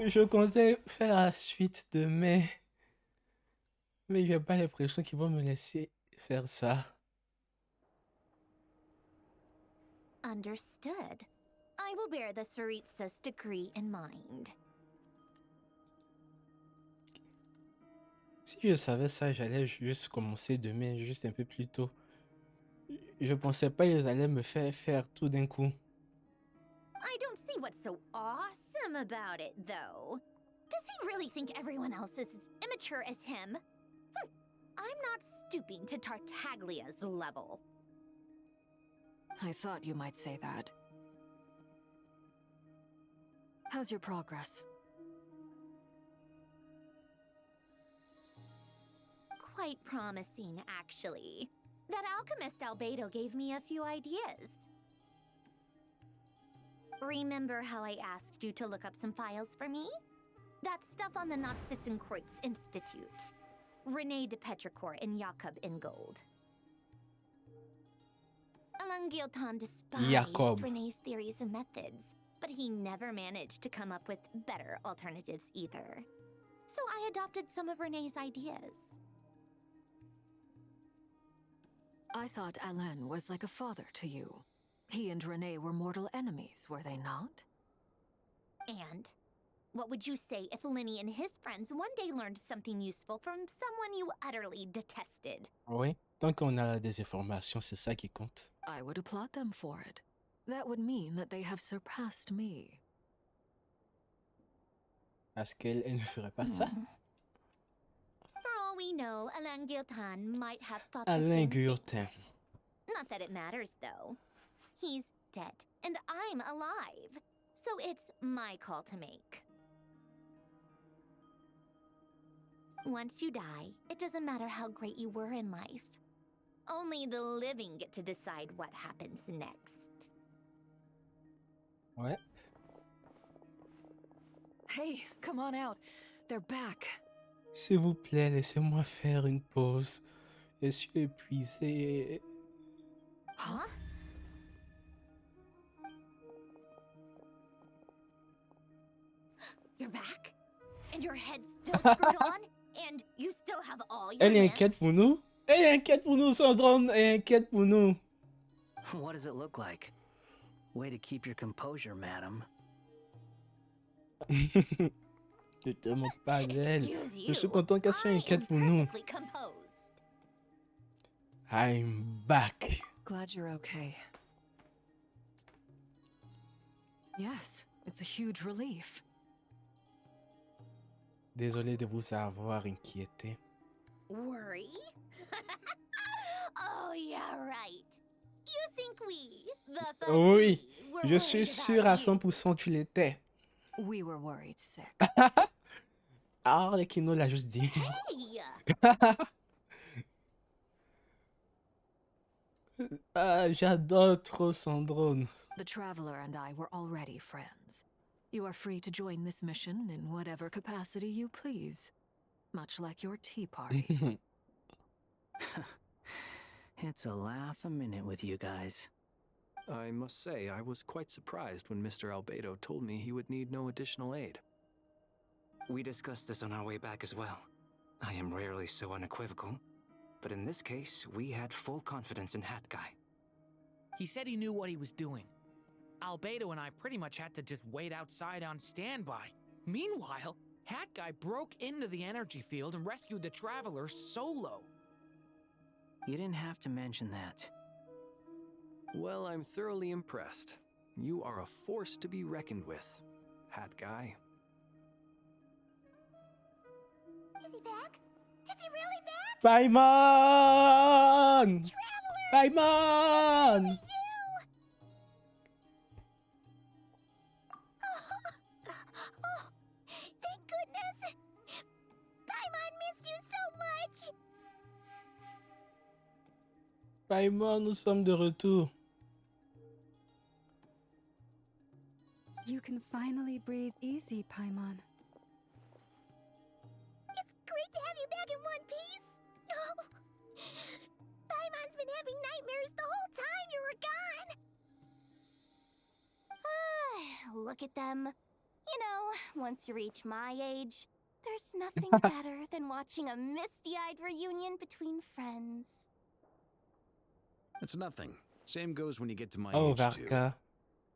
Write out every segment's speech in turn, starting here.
Je comptais faire la suite de mais j'ai pas l'impression qu'ils vont me laisser faire ça. Understood. I will bear the Tsaritsa's decree in mind. Si je savais ça, j'allais juste commencer demain, juste un peu plus tôt. Je pensais pas qu'ils allaient me faire tout d'un coup. I don't see what's so awesome about it, though. Does he really think everyone else is as immature as him? I'm not stooping to Tartaglia's level. I thought you might say that. How's your progress? Quite promising, actually. That alchemist Albedo gave me a few ideas. Remember how I asked you to look up some files for me? That stuff on the Nazissenkreuz Institute. René de Petrichor and Jakob Ingold. Alangilton despised Jakob. René's theories and methods, but he never managed to come up with better alternatives either. So I adopted some of René's ideas. I thought Alain was like a father to you. He and René were mortal enemies, were they not? And what would you say if Linny and his friends one day learned something useful from someone you utterly detested? Oui, tant qu'on a des informations, c'est ça qui compte. I would applaud them for it. That would mean that they have surpassed me. Parce qu'elle ne ferait pas ça. For all we know, Alain Guillotin might have thought the Alain same thing. Guillotin. Not that it matters, though. He's dead, and I'm alive. So it's my call to make. Once you die, it doesn't matter how great you were in life. Only the living get to decide what happens next. Ouais. Hey, come on out. They're back. S'il vous plaît, laissez-moi faire une pause. Je suis épuisé. Huh? You're back? And your head's still screwed on? And you still have all your Elle est limbs? inquiète pour nous. Elle est inquiète pour nous, Sandrone. Elle est inquiète pour nous. What does it look like? Way to keep your composure, madam. Je te moque pas d'elle. Excuse Je suis you, content qu'elle soit I inquiète am pour nous. perfectly composed. I'm back. Glad you're okay. Yes, it's a huge relief. Désolé de vous avoir inquiété. Worry? Oh, yeah, right. You think we, the Oui, Fuzzy, were je suis worried sûr about à you? 100% tu l'étais. We were worried sick. Ah, le Kino l'a juste dit. Hey! Ah, j'adore trop Sandrone. The Traveler and I were already friends. You are free to join this mission in whatever capacity you please. Much like your tea parties. It's a laugh a minute with you guys. I must say, I was quite surprised when Mr. Albedo told me he would need no additional aid. We discussed this on our way back as well. I am rarely so unequivocal, but in this case, we had full confidence in Hat Guy. He said he knew what he was doing. Albedo and I pretty much had to just wait outside on standby. Meanwhile, Hat Guy broke into the energy field and rescued the Traveler solo. You didn't have to mention that. Well, I'm thoroughly impressed. You are a force to be reckoned with, Hat Guy. Is he back? Is he really back? Paimon! Paimon! Oh, thank goodness! Paimon missed you so much! Paimon, nous sommes de retour. You can finally breathe easy, Paimon. It's great to have you back in one piece! Oh, Paimon's been having nightmares the whole time you were gone! Look at them. You know, once you reach my age, there's nothing better than watching a misty-eyed reunion between friends. It's nothing. Same goes when you get to my Oh, age, too. Varka.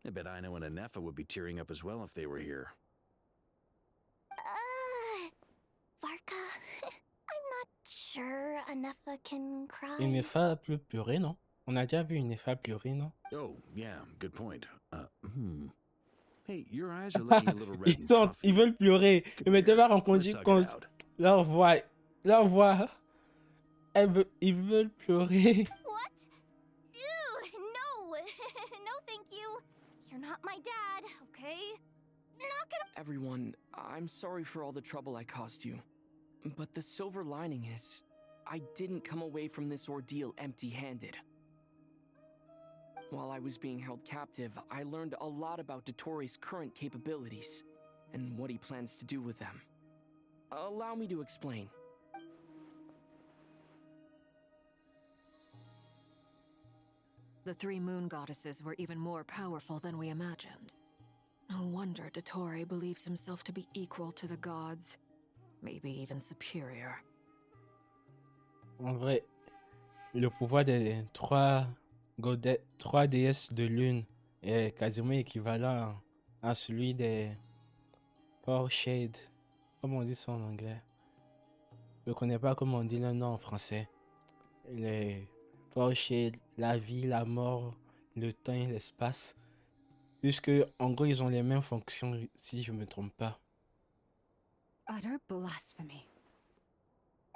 I bet Ino and Anefa would be tearing up as well if they were here. Varka, I'm not sure Anefa can cry. Une Nefa peut pleurer, non? On a déjà vu une Nefa pleurer, non? Oh, yeah, good point. Hey, your eyes are looking a little red and Ils puffy. veulent pleurer. Come Mais tu vas here, rencontrer let's hug it quand out. leur voix, ils veulent pleurer. What? Ew, no. No, thank you. You're not my dad, okay? Not gonna... Everyone, I'm sorry for all the trouble I caused you. But the silver lining is, I didn't come away from this ordeal empty-handed. While I was being held captive, I learned a lot about Dotori's current capabilities, and what he plans to do with them. Allow me to explain. The three moon goddesses were even more powerful than we imagined. No wonder Dotori believes himself to be equal to the gods, maybe even superior. En vrai, le pouvoir des trois déesses de lune est quasiment équivalent à celui des Four Shades. Comment on dit ça en anglais? Je ne connais pas comment on dit le nom en français. Les Four Shades, la vie, la mort, le temps et l'espace. Puisque, en gros, ils ont les mêmes fonctions, si je ne me trompe pas. Utter blasphemy.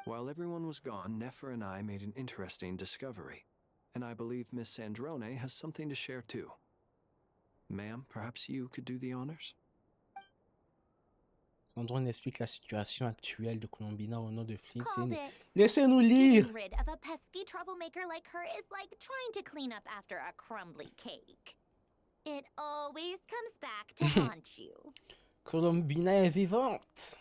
While everyone was gone, Nefer and I made an interesting discovery. And I believe Miss Sandrone has something to share too. Ma'am, perhaps you could do the honors? Sandrone explique la situation actuelle de Columbina au nom de Flynn. Called it. Laissez-nous lire! Getting rid of a pesky troublemaker like her is like trying to clean up after a crumbly cake. It always comes back to haunt you. Columbina est vivante!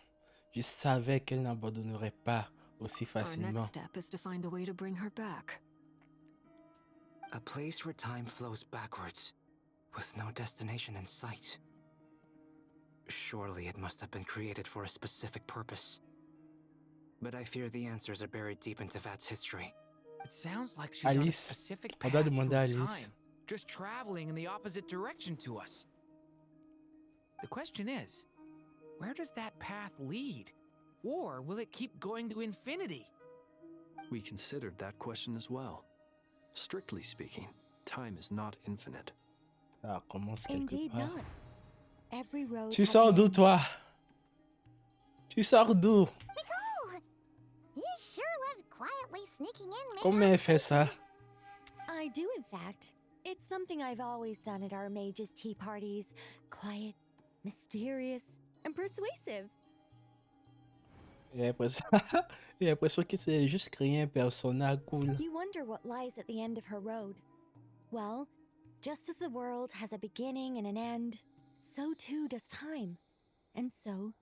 Je savais qu'elle n'abandonnerait pas aussi Our facilement. next step is to find a way to bring her back. A place where time flows backwards, with no destination in sight. Surely it must have been created for a specific purpose. But I fear the answers are buried deep into Vat's history. It sounds like she's on a Alice. specific On path doit through demander à Alice. time, just traveling in the opposite direction to us. The question is, where does that path lead? Or will it keep going to infinity? We considered that question as well. Strictly speaking, time is not infinite. Ça commence quelque Indeed part. not. Every road Tu has sors an d'où, end. toi? Tu sors d'où? Nicole! You sure lived quietly sneaking in Comment elle fait ça? I do, in fact. It's something I've always done at our mages' tea parties. Quiet, mysterious, and persuasive. J'ai l'impression que c'est juste créer un personnage cool. You wonder what lies at the end of her road. Well, just as the world has a beginning and an end, so too does time. And so,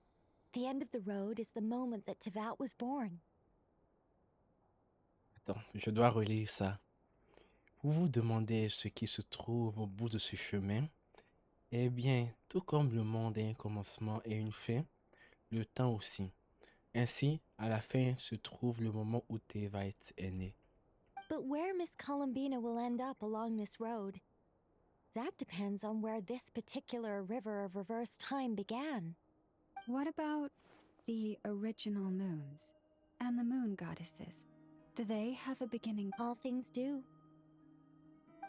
the end of the road is the moment that Tevat was born. Attends, je dois relire ça. Vous vous demandez ce qui se trouve au bout de ce chemin? Eh bien, tout comme le monde a un commencement et une fin, le temps aussi. Ainsi, à la fin se trouve le moment où Tevat est né. But where Miss Columbina will end up along this road, that depends on where this particular river of reverse time began. What about the original moons and the moon goddesses? Do they have a beginning? All things do.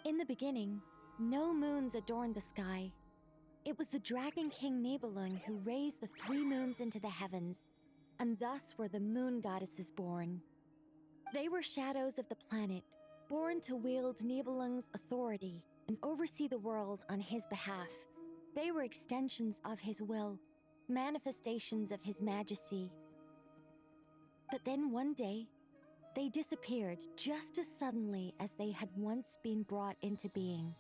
In the beginning, no moons adorned the sky. It was the Dragon King Nibelung who raised the three moons into the heavens, and thus were the moon goddesses born. They were shadows of the planet, born to wield Nibelung's authority and oversee the world on his behalf. They were extensions of his will, manifestations of his majesty. But then one day, they disappeared just as suddenly as they had once been brought into being.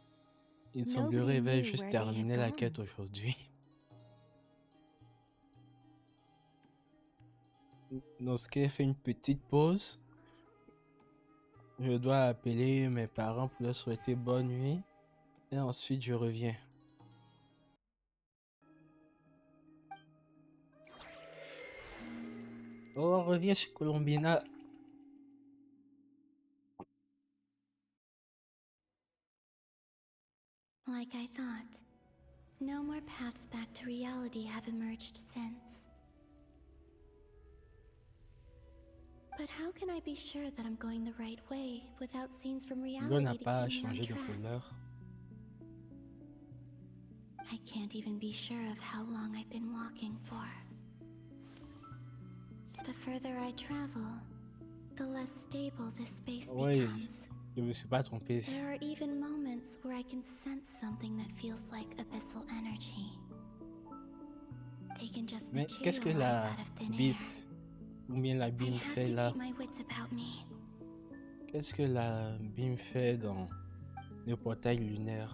Il Nobody semblerait knew avait juste where they had terminé la gone. quête aujourd'hui. Dans ce qui fait une petite pause, je dois appeler mes parents pour leur souhaiter bonne nuit et ensuite je reviens. Oh, on revient sur Columbina. Like I thought, no more paths back to reality have emerged since. But how can I be sure that I'm going the right way without scenes from L'eau n'a reality to pas keep me on changé de track? couleur. I can't even be sure of how long I've been walking for. The further I travel, the less stable this space Oui, becomes. je me suis pas trompé. There are even moments where I can sense something that feels like abyssal energy. They can just Mais qu'est-ce que materialize la out of thin air. bis ou bien la I bim have fait to là? keep my wits about me. Qu'est-ce que la bim fait dans le portail lunaire?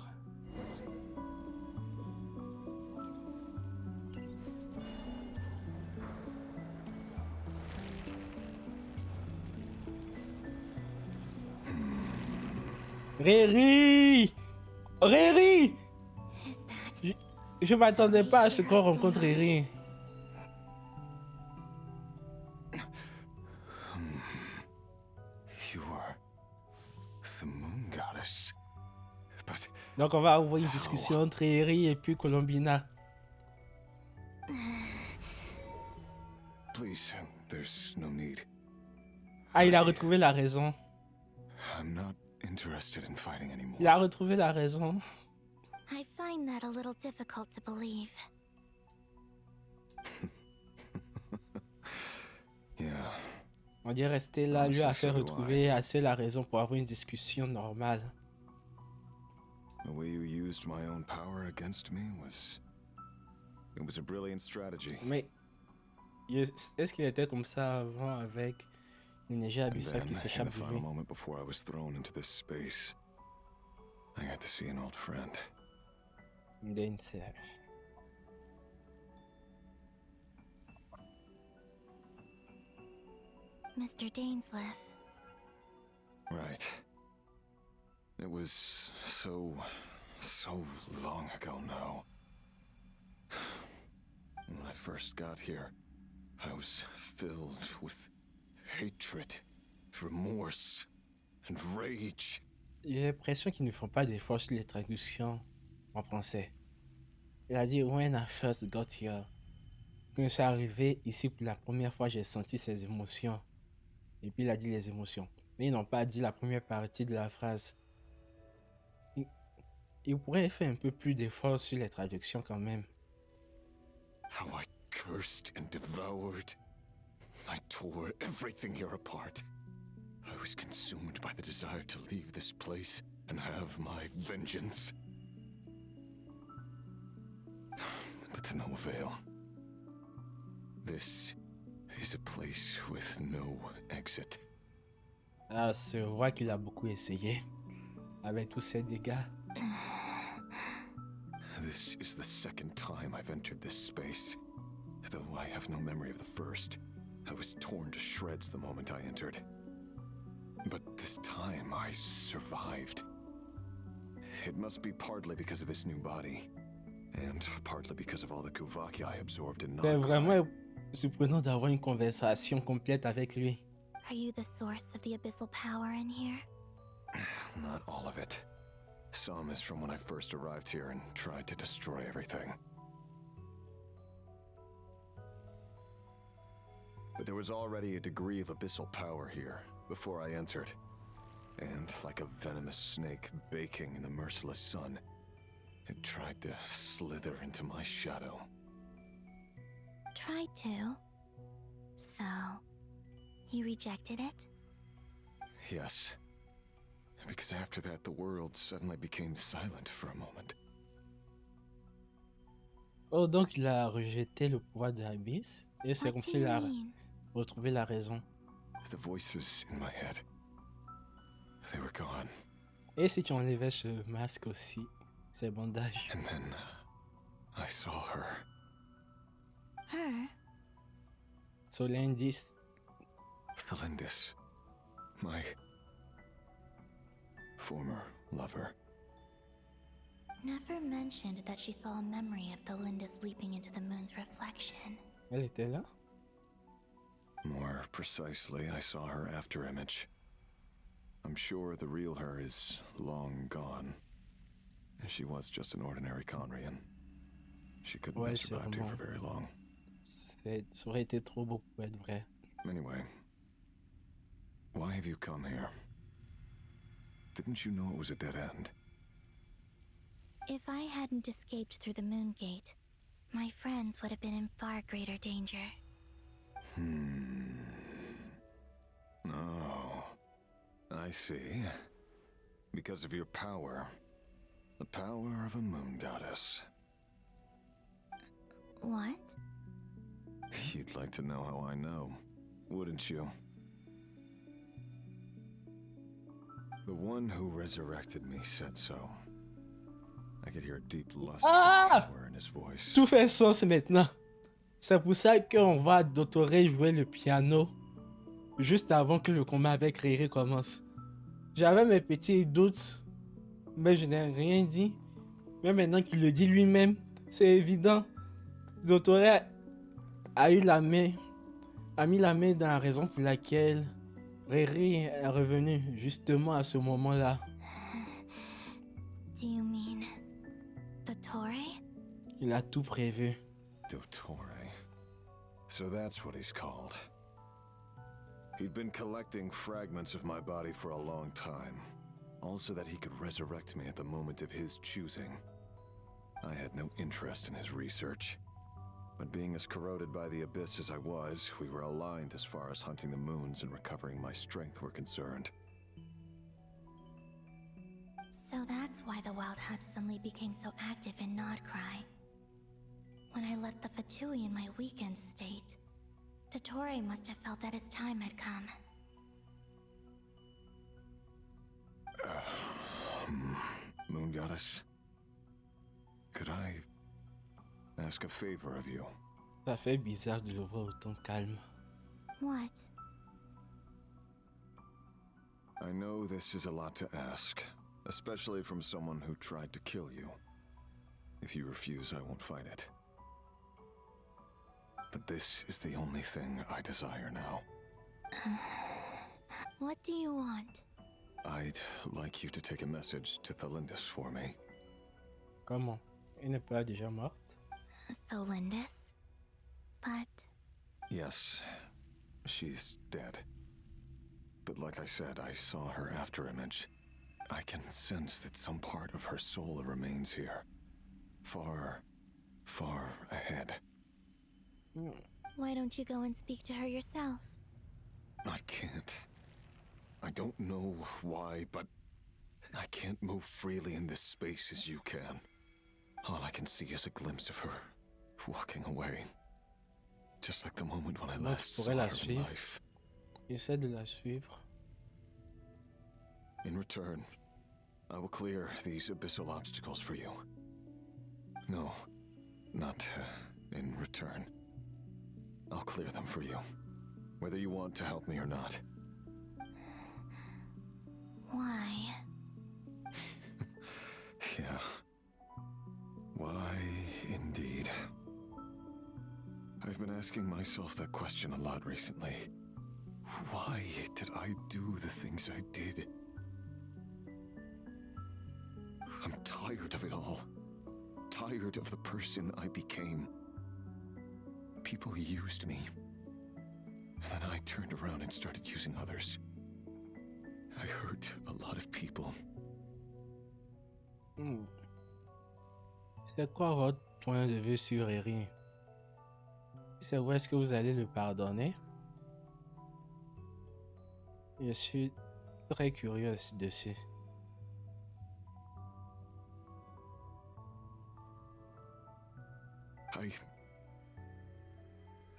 Riri! Riri! Je m'attendais pas à ce qu'on rencontre Riri. You are the moon goddess. But Donc on va avoir une discussion entre Riri et puis Columbina. please, there's no need. Ah, il a retrouvé la raison. I'm not interested in fighting anymore. Il a retrouvé la raison. I find that a little difficult to believe. Yeah. On dit rester là, lui a fait retrouver assez la raison pour avoir une discussion normale. The way you used my own power against me was... It was a brilliant strategy. Mais est-ce qu'il était comme ça avant avec l'énergie And abyssale then, qui in s'échappe the de final lui? moment before I was thrown into this space, I got to see an old friend. Dancel. Mr. Dainsleif. Right. It was so long ago now. When I first got here, I was filled with hatred, remorse, and rage. J'ai l'impression qu'ils ne font pas d'efforts sur les traductions en français. Il a dit when I first got here. Quand je suis arrivé ici pour la première fois, j'ai senti ces émotions. Et puis il a dit les émotions. Mais ils n'ont pas dit la première partie de la phrase. Il pourrait faire un peu plus d'efforts sur les traductions quand même. How I cursed and devoured. I tore everything here apart. I was consumed by the desire to leave this place and have my vengeance. But to no avail. This is a place with no exit. Ah, c'est vrai qu'il a beaucoup essayé. Avec tous ces dégâts. This is the second time I've entered this space. Though I have no memory of the first. I was torn to shreds the moment I entered. But this time I survived. It must be partly because of this new body. And partly because of all the Kuvaki I absorbed in C'est non-crime. vraiment surprenant d'avoir une conversation complète avec lui. Are you the source of the abyssal power in here? Not all of it. Some is from when I first arrived here and tried to destroy everything. But there was already a degree of abyssal power here before I entered. And like a venomous snake baking in the merciless sun, it tried to slither into my shadow. Tried to. So, you rejected it? Yes. Because after that, the world suddenly became silent for a moment. Oh, donc il a rejeté le pouvoir de l'Abysse. Et c'est What comme do s'il you a mean? retrouvé la raison. The voices in my head, they were gone. Et si tu enlevais ce masque aussi, ces bandages. And then I saw her. Her? So l'indice, Thelindis. My former lover. Never mentioned that she saw a memory of the Lindis leaping into the moon's reflection. elle était là. More precisely, I saw her afterimage. I'm sure the real her is long gone. She was just an ordinary Conrian. She couldn't have survived here for very long. Ça aurait été trop beau pour être vrai. Anyway, why have you come here? Didn't you know it was a dead end? If I hadn't escaped through the Moon Gate, my friends would have been in far greater danger. Oh, I see. Because of your power. The power of a moon goddess. What? You'd like to know how I know, wouldn't you? The one who resurrected me said so. I could hear a deep lust for power in his voice. Tout fait sens maintenant. C'est pour ça qu'on voit Dottore jouer le piano juste avant que le combat avec Riri commence. J'avais mes petits doutes, mais je n'ai rien dit. Mais maintenant qu'il le dit lui-même, c'est évident. Dottore a mis la main dans la raison pour laquelle Riri est revenu justement à ce moment-là. Do you mean Dottore? Il a tout prévu. Dottore. So that's what he's called. He'd been collecting fragments of my body for a long time, all so that he could resurrect me at the moment of his choosing. I had no interest in his research, but being as corroded by the abyss as I was, we were aligned as far as hunting the moons and recovering my strength were concerned. So that's why the Wild Hunt suddenly became so active in Nodcry. When I left the Fatui in my weakened state, Dottore must have felt that his time had come. Moon Goddess, could I ask a favor of you? Ça fait bizarre de le voir autant calme. What? I know this is a lot to ask, especially from someone who tried to kill you. If you refuse, I won't fight it. But this is the only thing I desire now. What do you want? I'd like you to take a message to Thalindis for me. Comment? Elle n'est pas déjà morte? Thalindis? But... Yes, she's dead. But like I said, I saw her afterimage. I can sense that some part of her soul remains here. Far, far ahead. Why don't you go and speak to her yourself? I can't. I don't know why, but I can't move freely in this space as you can. All I can see is a glimpse of her walking away. Just like the moment when I last saw her in life. Essaie de la suivre. In return, I will clear these abyssal obstacles for you. No, not in return. I'll clear them for you, whether you want to help me or not. Why? Yeah. Why, indeed. I've been asking myself that question a lot recently. Why did I do the things I did? I'm tired of it all. Tired of the person I became. People used me. And then I turned around and started using others. I hurt a lot of people. C'est quoi votre point de vue sur Eri? Si c'est vrai, est-ce que vous allez le pardonner? Je suis très curieux dessus. I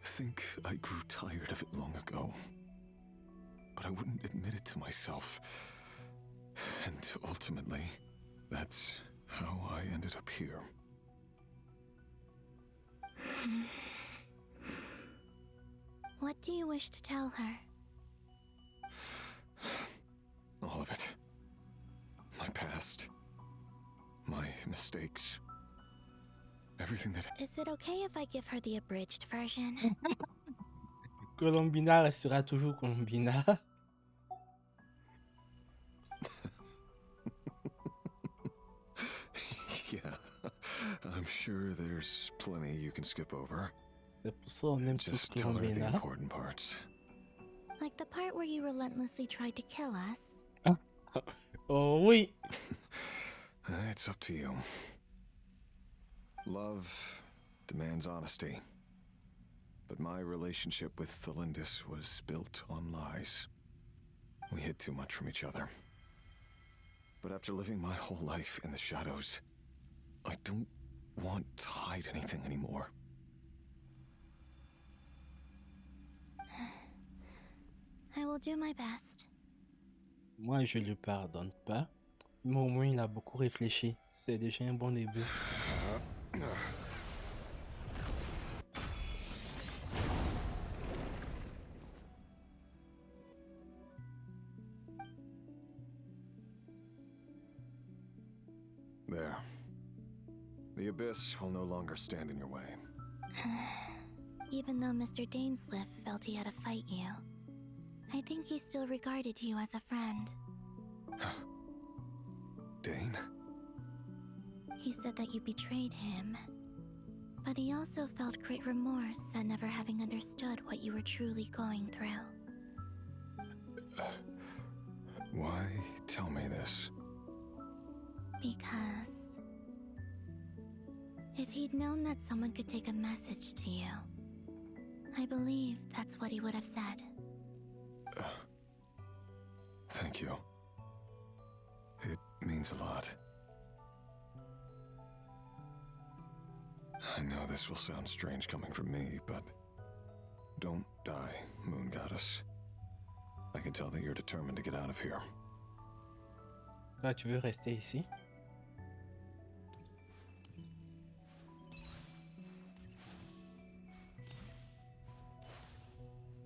think I grew tired of it long ago, but I wouldn't admit it to myself. And ultimately, that's how I ended up here. What do you wish to tell her? All of it. My past. My mistakes. Everything that... Is it okay if I give her the abridged version? Columbina restera toujours Columbina. Yeah, I'm sure there's plenty you can skip over. C'est pour ça on aime tous Just tell her the Columbina. important parts. Like the part where you relentlessly tried to kill us. Oh oui. It's up to you. Love demands honesty. But my relationship with Thelindis was built on lies. We hid too much from each other. But after living my whole life in the shadows, I don't want to hide anything anymore. I will do my best. Moi, je lui pardonne pas. Mais au moins, il a beaucoup réfléchi. C'est déjà un bon début. There. The abyss will no longer stand in your way. Even though Mr. Dainsliff felt he had to fight you, I think he still regarded you as a friend. Dane? He said that you betrayed him, but he also felt great remorse at never having understood what you were truly going through. Why tell me this? Because if he'd known that someone could take a message to you, I believe that's what he would have said. Thank you. It means a lot. I know this will sound strange coming from me, but don't die, Moon Goddess. I can tell that you're determined to get out of here. Là, tu veux rester ici?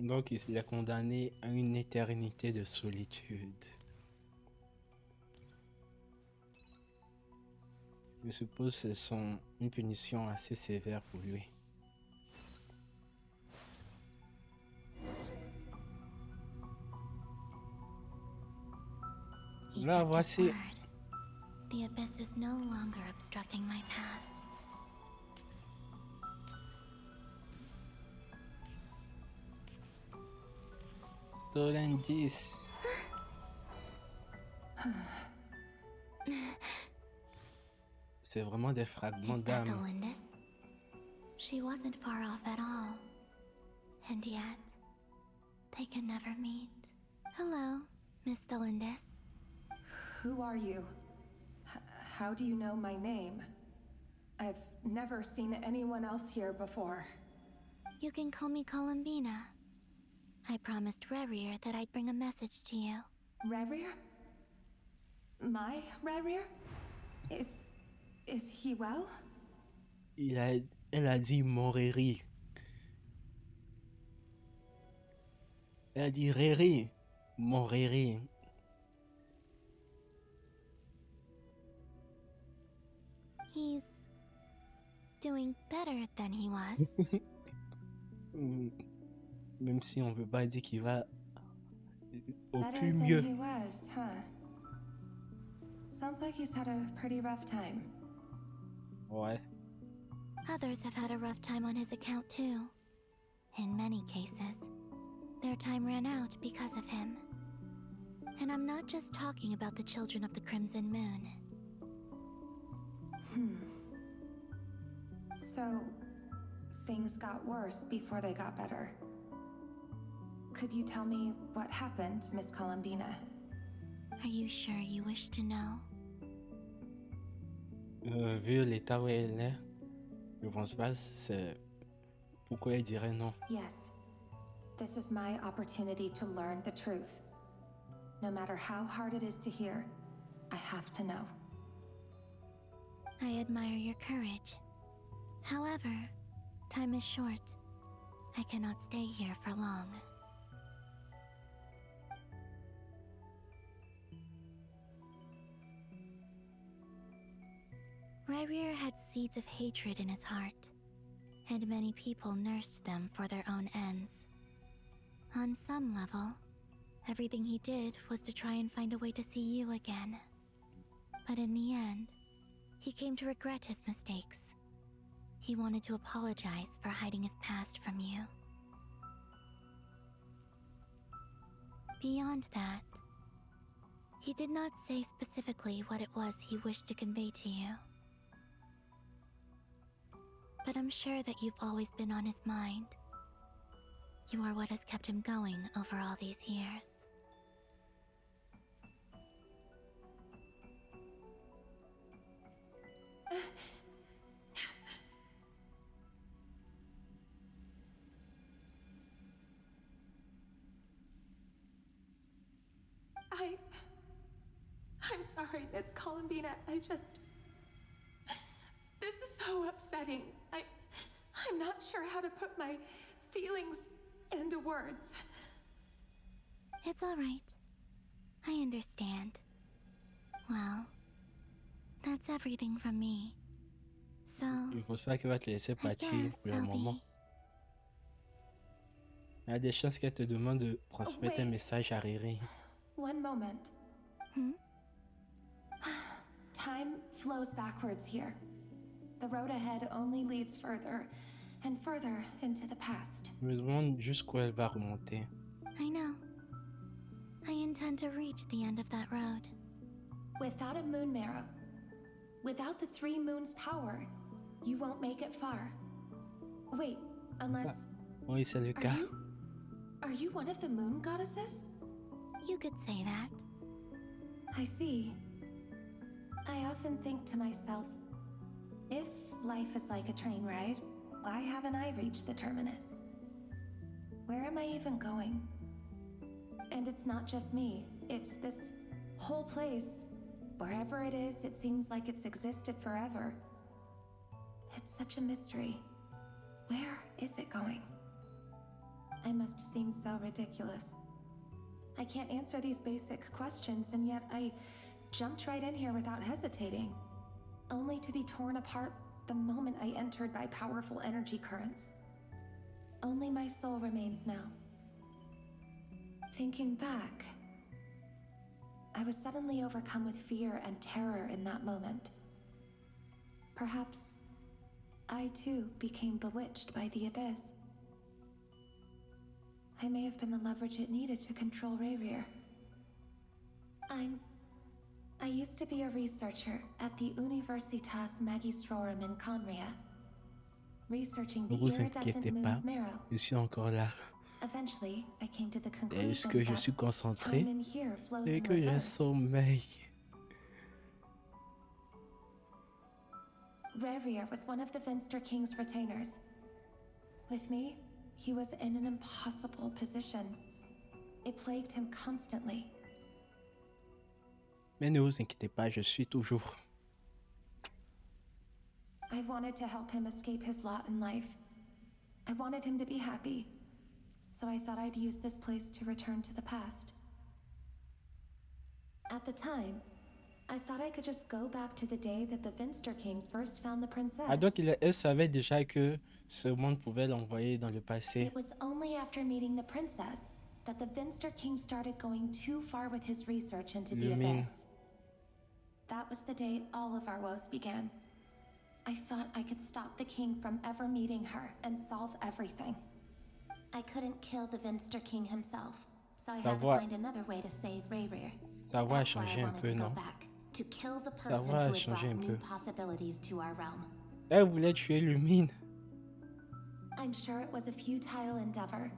Donc, il est condamné à une éternité de solitude. Je suppose que c'est une punition assez sévère pour lui. He Là, kept his voici. word. The abyss is no longer obstructing my path. Tolendis. C'est vraiment des fragments Is that d'âme. Thelindis? She wasn't far off at all. And yet, they can never meet. Hello, Miss Thelindis. Who are you? How do you know my name? I've never seen anyone else here before. You can call me Columbina. I promised Rerir that I'd bring a message to you. Rerir? My Rerir? Is he well? Elle a dit Moreri. Elle a dit Reri. Moreri. He's doing better than he was. Même si on peut pas dire qu'il va au Better plus than mieux. he was, huh? Sounds like he's had a pretty rough time. Ouais. Others have had a rough time on his account too. In many cases, their time ran out because of him. And I'm not just talking about the children of the Crimson Moon. So, things got worse before they got better. Could you tell me what happened, Miss Columbina? Are you sure you wish to know? Vu l'état où elle est, je pense pas c'est pourquoi elle dirait non. Yes. This is my opportunity to learn the truth. No matter how hard it is to hear, I have to know. I admire your courage. However, time is short. I cannot stay here for long. Rerir had seeds of hatred in his heart, and many people nursed them for their own ends. On some level, everything he did was to try and find a way to see you again. But in the end, he came to regret his mistakes. He wanted to apologize for hiding his past from you. Beyond that, he did not say specifically what it was he wished to convey to you. But I'm sure that you've always been on his mind. You are what has kept him going over all these years. I'm sorry, Miss Columbina. This is so upsetting. I'm not sure how to put my feelings into words. It's all right. I understand. Well, that's everything from me. So, Il faut faire qu'elle va te laisser I partir guess pour le I'll moment. be... Il y a des chances qu'elle te demande de transmettre un wait. message à Riri. One moment. Time flows backwards here. The road ahead only leads further and further into the past. Je me demande jusqu'où elle va remonter. I know. I intend to reach the end of that road. Without a moon marrow, without the 3 moons' power, you won't make it far. Wait, unless... Oui, c'est le cas. Are you one of the moon goddesses? You could say that. I see. I often think to myself, if life is like a train ride, why haven't I reached the terminus? Where am I even going? And it's not just me, it's this whole place. Wherever it is, it seems like it's existed forever. It's such a mystery. Where is it going? I must seem so ridiculous. I can't answer these basic questions, and yet I jumped right in here without hesitating, only to be torn apart the moment I entered by powerful energy currents. Only my soul remains now. Thinking back, I was suddenly overcome with fear and terror in that moment. Perhaps I too became bewitched by the abyss. I may have been the leverage it needed to control Révélations. I used to be a researcher at the Universitas Magistrorum in Conria, researching the Ne vous iridescent inquiétez pas, moon's marrow. je suis encore là. Eventually, I came to the Et conclusion est-ce que je suis that concentré time in here flows et in que j'ai reverse. sommeil? Révélations was one of the Finster King's retainers. With me, he was in an impossible position. It plagued him constantly. Mais ne vous inquiétez pas, je suis toujours. I wanted to help him escape his lot in life. I wanted him to be happy. So I thought I'd use this place to return to the past. At the time, I thought I could just go back to the day that the Finster King first found the princess. Ah donc elle savait déjà que ce monde pouvait l'envoyer dans le passé. It was only after meeting the princess that the Finster King started going too far with his research into the abyss. That was the day all of our woes began. I thought I could stop the king from ever meeting her and solve everything. I couldn't kill the Finster King himself, so I had to find another way to save Révélations. Ça va changer un peu, non? To kill the Ça person va who had changer un brought new peu. possibilities to our realm. Elle voulait tuer Lumine. I'm sure it was a futile endeavor,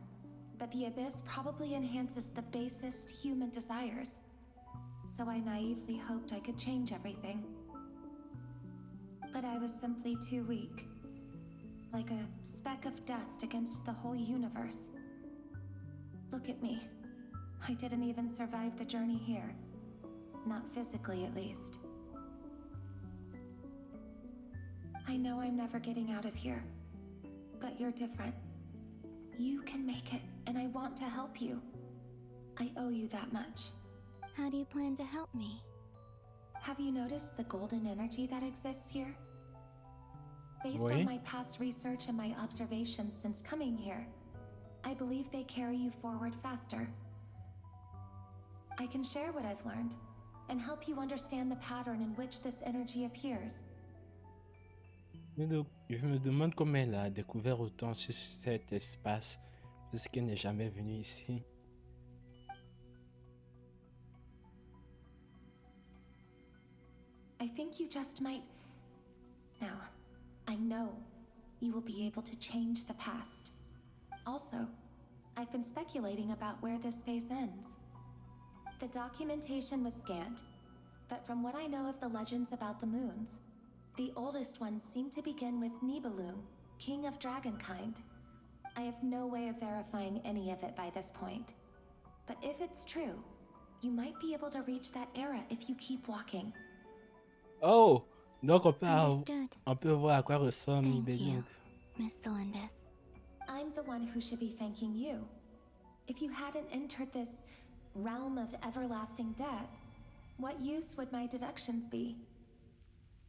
but the abyss probably enhances the basest human desires. So I naively hoped I could change everything. But I was simply too weak. Like a speck of dust against the whole universe. Look at me. I didn't even survive the journey here. Not physically, at least. I know I'm never getting out of here. But you're different. You can make it, and I want to help you. I owe you that much. How do you plan to help me? Have you noticed the golden energy that exists here? Based Oui. on my past research and my observations since coming here, I believe they carry you forward faster. I can share what I've learned and help you understand the pattern in which this energy appears. Je me demande comment elle a découvert autant sur cet espace, puisqu'elle n'est jamais venue ici. I think you just might... Now, I know you will be able to change the past. Also, I've been speculating about where this space ends. The documentation was scant, but from what I know of the legends about the moons, the oldest ones seem to begin with Nibelung, king of dragonkind. I have no way of verifying any of it by this point. But if it's true, you might be able to reach that era if you keep walking. Oh! Donc Understood. on peut voir à quoi ressemble Thank you, Nibelung. Miss Delindis. I'm the one who should be thanking you. If you hadn't entered this realm of everlasting death, what use would my deductions be?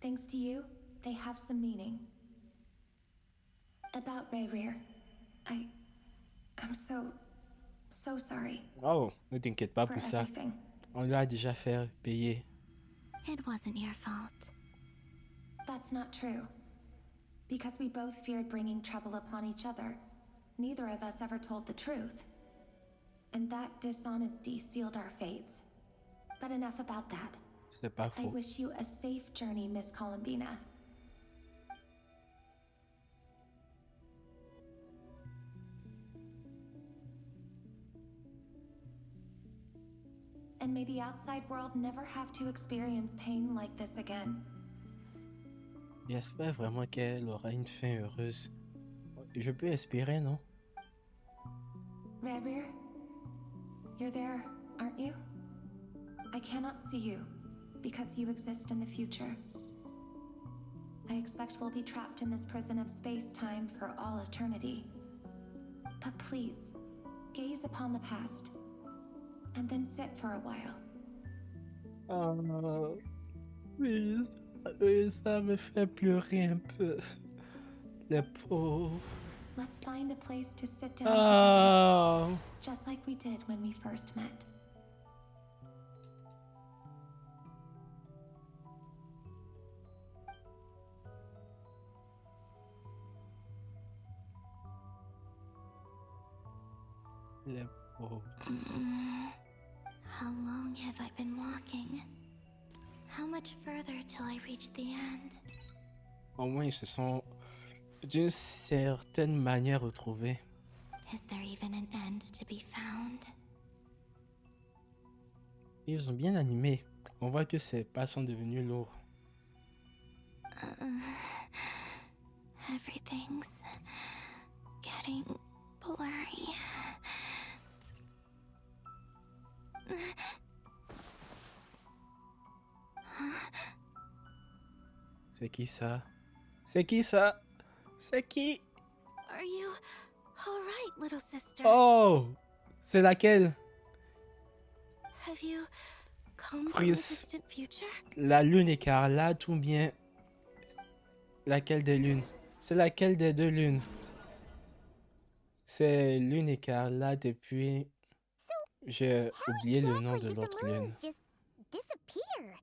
Thanks to you, they have some meaning. About Rayrear, I'm so sorry. Oh, ne t'inquiète pas for pour ça. everything. On l'a déjà fait payer. It wasn't your fault. That's not true. Because we both feared bringing trouble upon each other, neither of us ever told the truth. And that dishonesty sealed our fates. But enough about that. C'est pas I faux. wish you a safe journey, Miss Columbina. And may the outside world never have to experience pain like this again. J'espère vraiment qu'elle aura une fin heureuse. Je peux espérer, non? Rayrear, you're there, aren't you? I cannot see you, because you exist in the future. I expect we'll be trapped in this prison of space-time for all eternity. But please, gaze upon the past, and then sit for a while. Oh, oui, ça me fait pleurer un peu. Les pauvres. Let's find a place to sit down Oh. together, just like we did when we first met. Les pauvres. How long have I been walking? How much further till I reach the end? Au moins, ils se sont d'une certaine manière retrouvés. Is there even an end to be found? Ils ont bien animé. On voit que ces pas sont devenus lourds. Everything's getting blurry. C'est qui ça? C'est qui ça? C'est qui? Are you all right, little sister? Oh! C'est laquelle? Have you come from the Prise. distant future? La lune écarlate ou bien laquelle des lunes? C'est laquelle des deux lunes? C'est lune écarlate et puis j'ai oublié le nom de l'autre lune. Just disappear.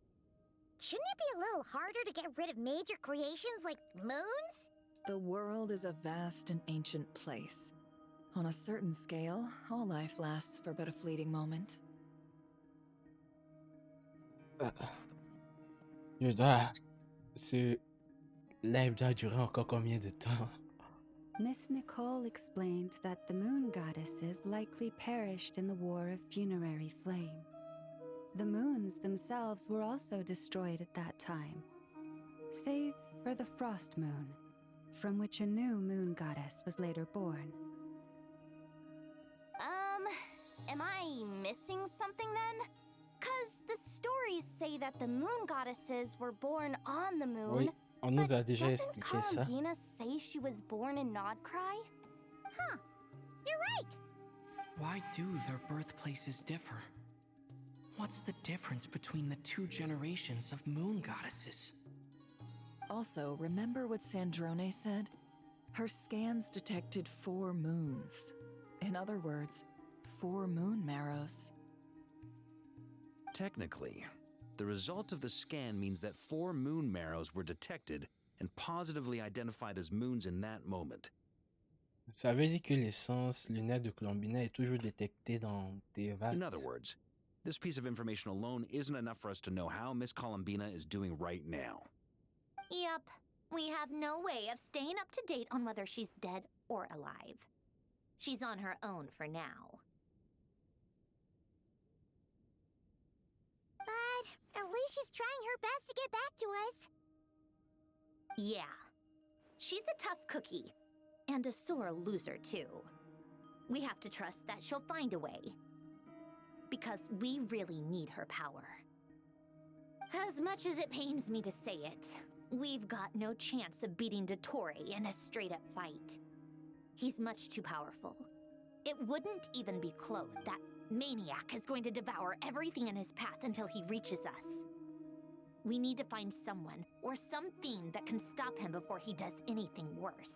Shouldn't it be a little harder to get rid of major creations like moons? The world is a vast and ancient place. On a certain scale, all life lasts for but a fleeting moment. Ce live doit durer encore combien de temps? Miss Nicole explained that the moon goddesses likely perished in the War of Funerary Flame. The moons themselves were also destroyed at that time, save for the Frost Moon, from which a new moon goddess was later born. Am I missing something then? 'Cause the stories say that the moon goddesses were born on the moon. Oui, on nous a but déjà doesn't expliqué ça. Columbina say she was born in Nodcry? Huh. You're right. Why do their birthplaces differ? What's the difference between the two generations of moon goddesses? Also, remember what Sandrone said? Her scans detected 4 moons. In other words, 4 moon marrows. Technically, the result of the scan means that 4 moon marrows were detected and positively identified as moons in that moment. Ça veut dire que l'essence lunaire de Columbina est toujours détectée dans des vagues. In other words, this piece of information alone isn't enough for us to know how Miss Columbina is doing right now. Yep. We have no way of staying up to date on whether she's dead or alive. She's on her own for now. But at least she's trying her best to get back to us. Yeah. She's a tough cookie. And a sore loser, too. We have to trust that she'll find a way. Because we really need her power. As much as it pains me to say it, we've got no chance of beating Dottore in a straight-up fight. He's much too powerful. It wouldn't even be close. That maniac is going to devour everything in his path until he reaches us. We need to find someone or something that can stop him before he does anything worse.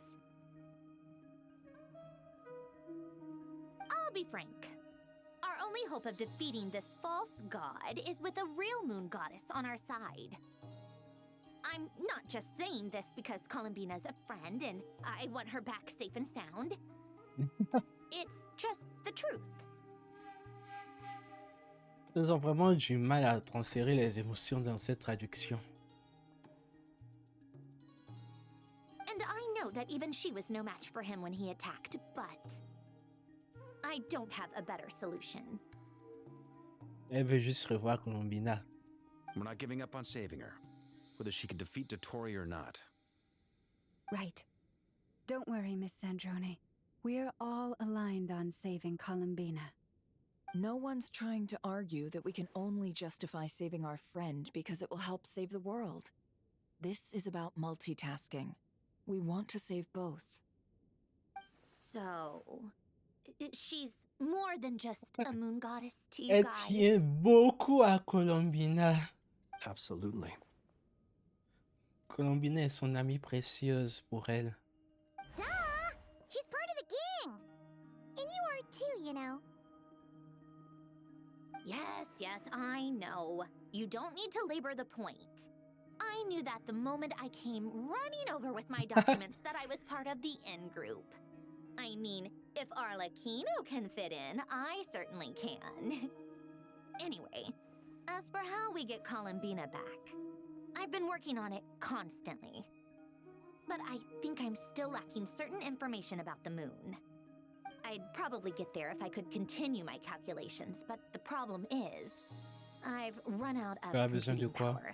I'll be frank. Our only hope of defeating this false god is with a real moon goddess on our side. I'm not just saying this because Columbina's a friend and I want her back safe and sound. It's just the truth. Ils ont vraiment du mal à transférer les émotions dans cette traduction. And I know that even she was no match for him when he attacked, but I don't have a better solution. Elle veut juste revoir Columbina. We're not giving up on saving her, whether she can defeat Dottore or not. Right. Don't worry, Miss Sandrone. We're all aligned on saving Columbina. No one's trying to argue that we can only justify saving our friend because it will help save the world. This is about multitasking. We want to save both. So, she's more than just a moon goddess to you Elle guys. tient beaucoup à Columbina. Absolutely. Columbina est son amie précieuse pour elle. Duh! She's part of the gang! And you are too, you know. Yes, I know. You don't need to labor the point. I knew that the moment I came running over with my documents that I was part of the in-group. I mean, if Arlecchino can fit in, I certainly can. Anyway, as for how we get Columbina back, I've been working on it constantly. But I think I'm still lacking certain information about the moon. I'd probably get there if I could continue my calculations, but the problem is, I've run out of computing power.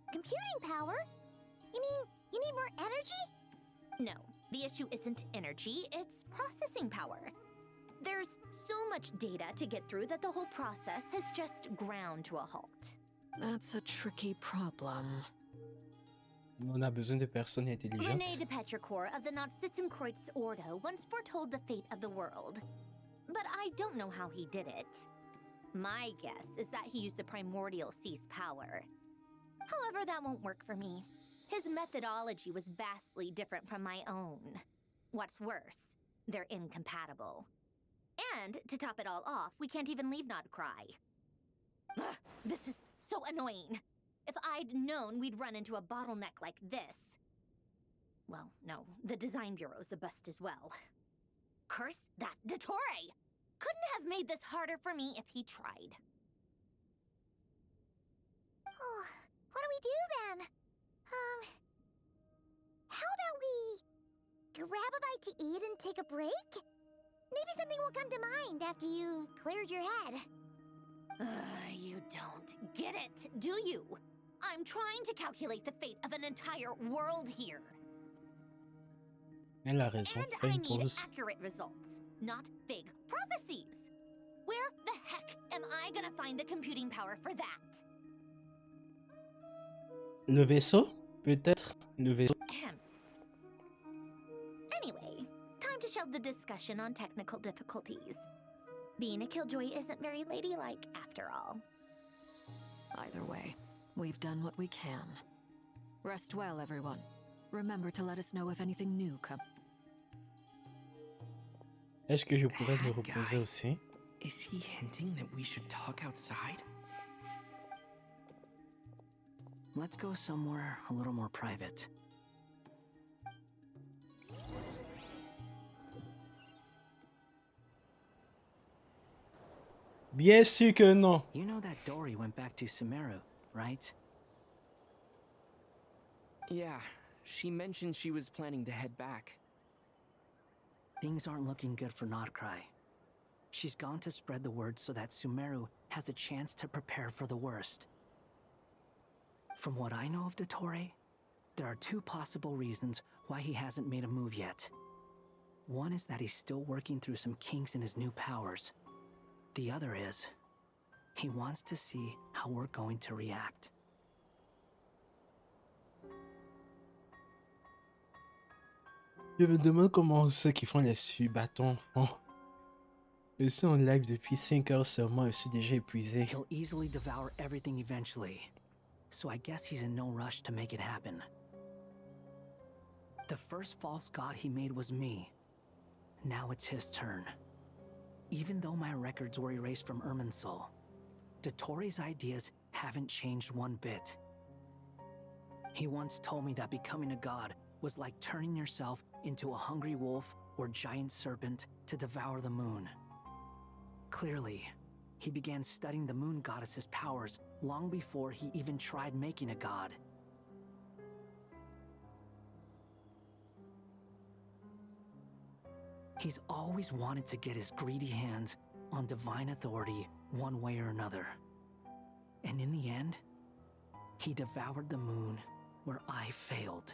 Computing power? You mean you need more energy? No, the issue isn't energy, it's processing power. There's so much data to get through that the whole process has just ground to a halt. That's a tricky problem. On a besoin de personnes René intelligentes. de Petrichor of the Nazissenkreuz Ordo once foretold the fate of the world. But I don't know how he did it. My guess is that he used the primordial sea's power. However, that won't work for me. His methodology was vastly different from my own. What's worse, they're incompatible. And, to top it all off, we can't even leave Nodcry. Ugh, this is so annoying. If I'd known we'd run into a bottleneck like this... Well, no, the design bureau's a bust as well. Curse that Dottore! Couldn't have made this harder for me if he tried. Oh, what do we do then? How about we grab a bite to eat and take a break? Maybe something will come to mind after you've cleared your head. You don't get it, do you? I'm trying to calculate the fate of an entire world here. Elle a raison. And Fais I une need pause. accurate results, not vague prophecies. Where the heck am I gonna find the computing power for that? Le vaisseau? Peut-être le vaisseau. Ahem. Anyway, time to shelve the discussion on technical difficulties. Being a killjoy isn't very ladylike after all. Either way, we've done what we can. Rest well, everyone. Remember to let us know if anything new comes. Est-ce que je pourrais me Hat reposer guy. aussi? Is he hinting that we should talk outside? Let's go somewhere a little more private. Bien sûr que non. You know that Dory went back to Sumeru, right? Yeah, she mentioned she was planning to head back. Things aren't looking good for Nodcry. She's gone to spread the word so that Sumeru has a chance to prepare for the worst. From what I know of Dottore, there are two possible reasons why he hasn't made a move yet. One is that he's still working through some kinks in his new powers. The other is, he wants to see how we're going to react. Je me demande comment ceux qui font les bâtons font. Je suis en live depuis 5 heures seulement et je suis déjà épuisé. He'll easily devour everything eventually, so I guess he's in no rush to make it happen. The first false god he made was me. Now it's his turn. Even though my records were erased from Irminsul, Dottore's ideas haven't changed one bit. He once told me that becoming a god was like turning yourself into a hungry wolf or giant serpent to devour the moon. Clearly, he began studying the moon goddess's powers long before he even tried making a god. He's always wanted to get his greedy hands on divine authority one way or another. And in the end, he devoured the moon where I failed.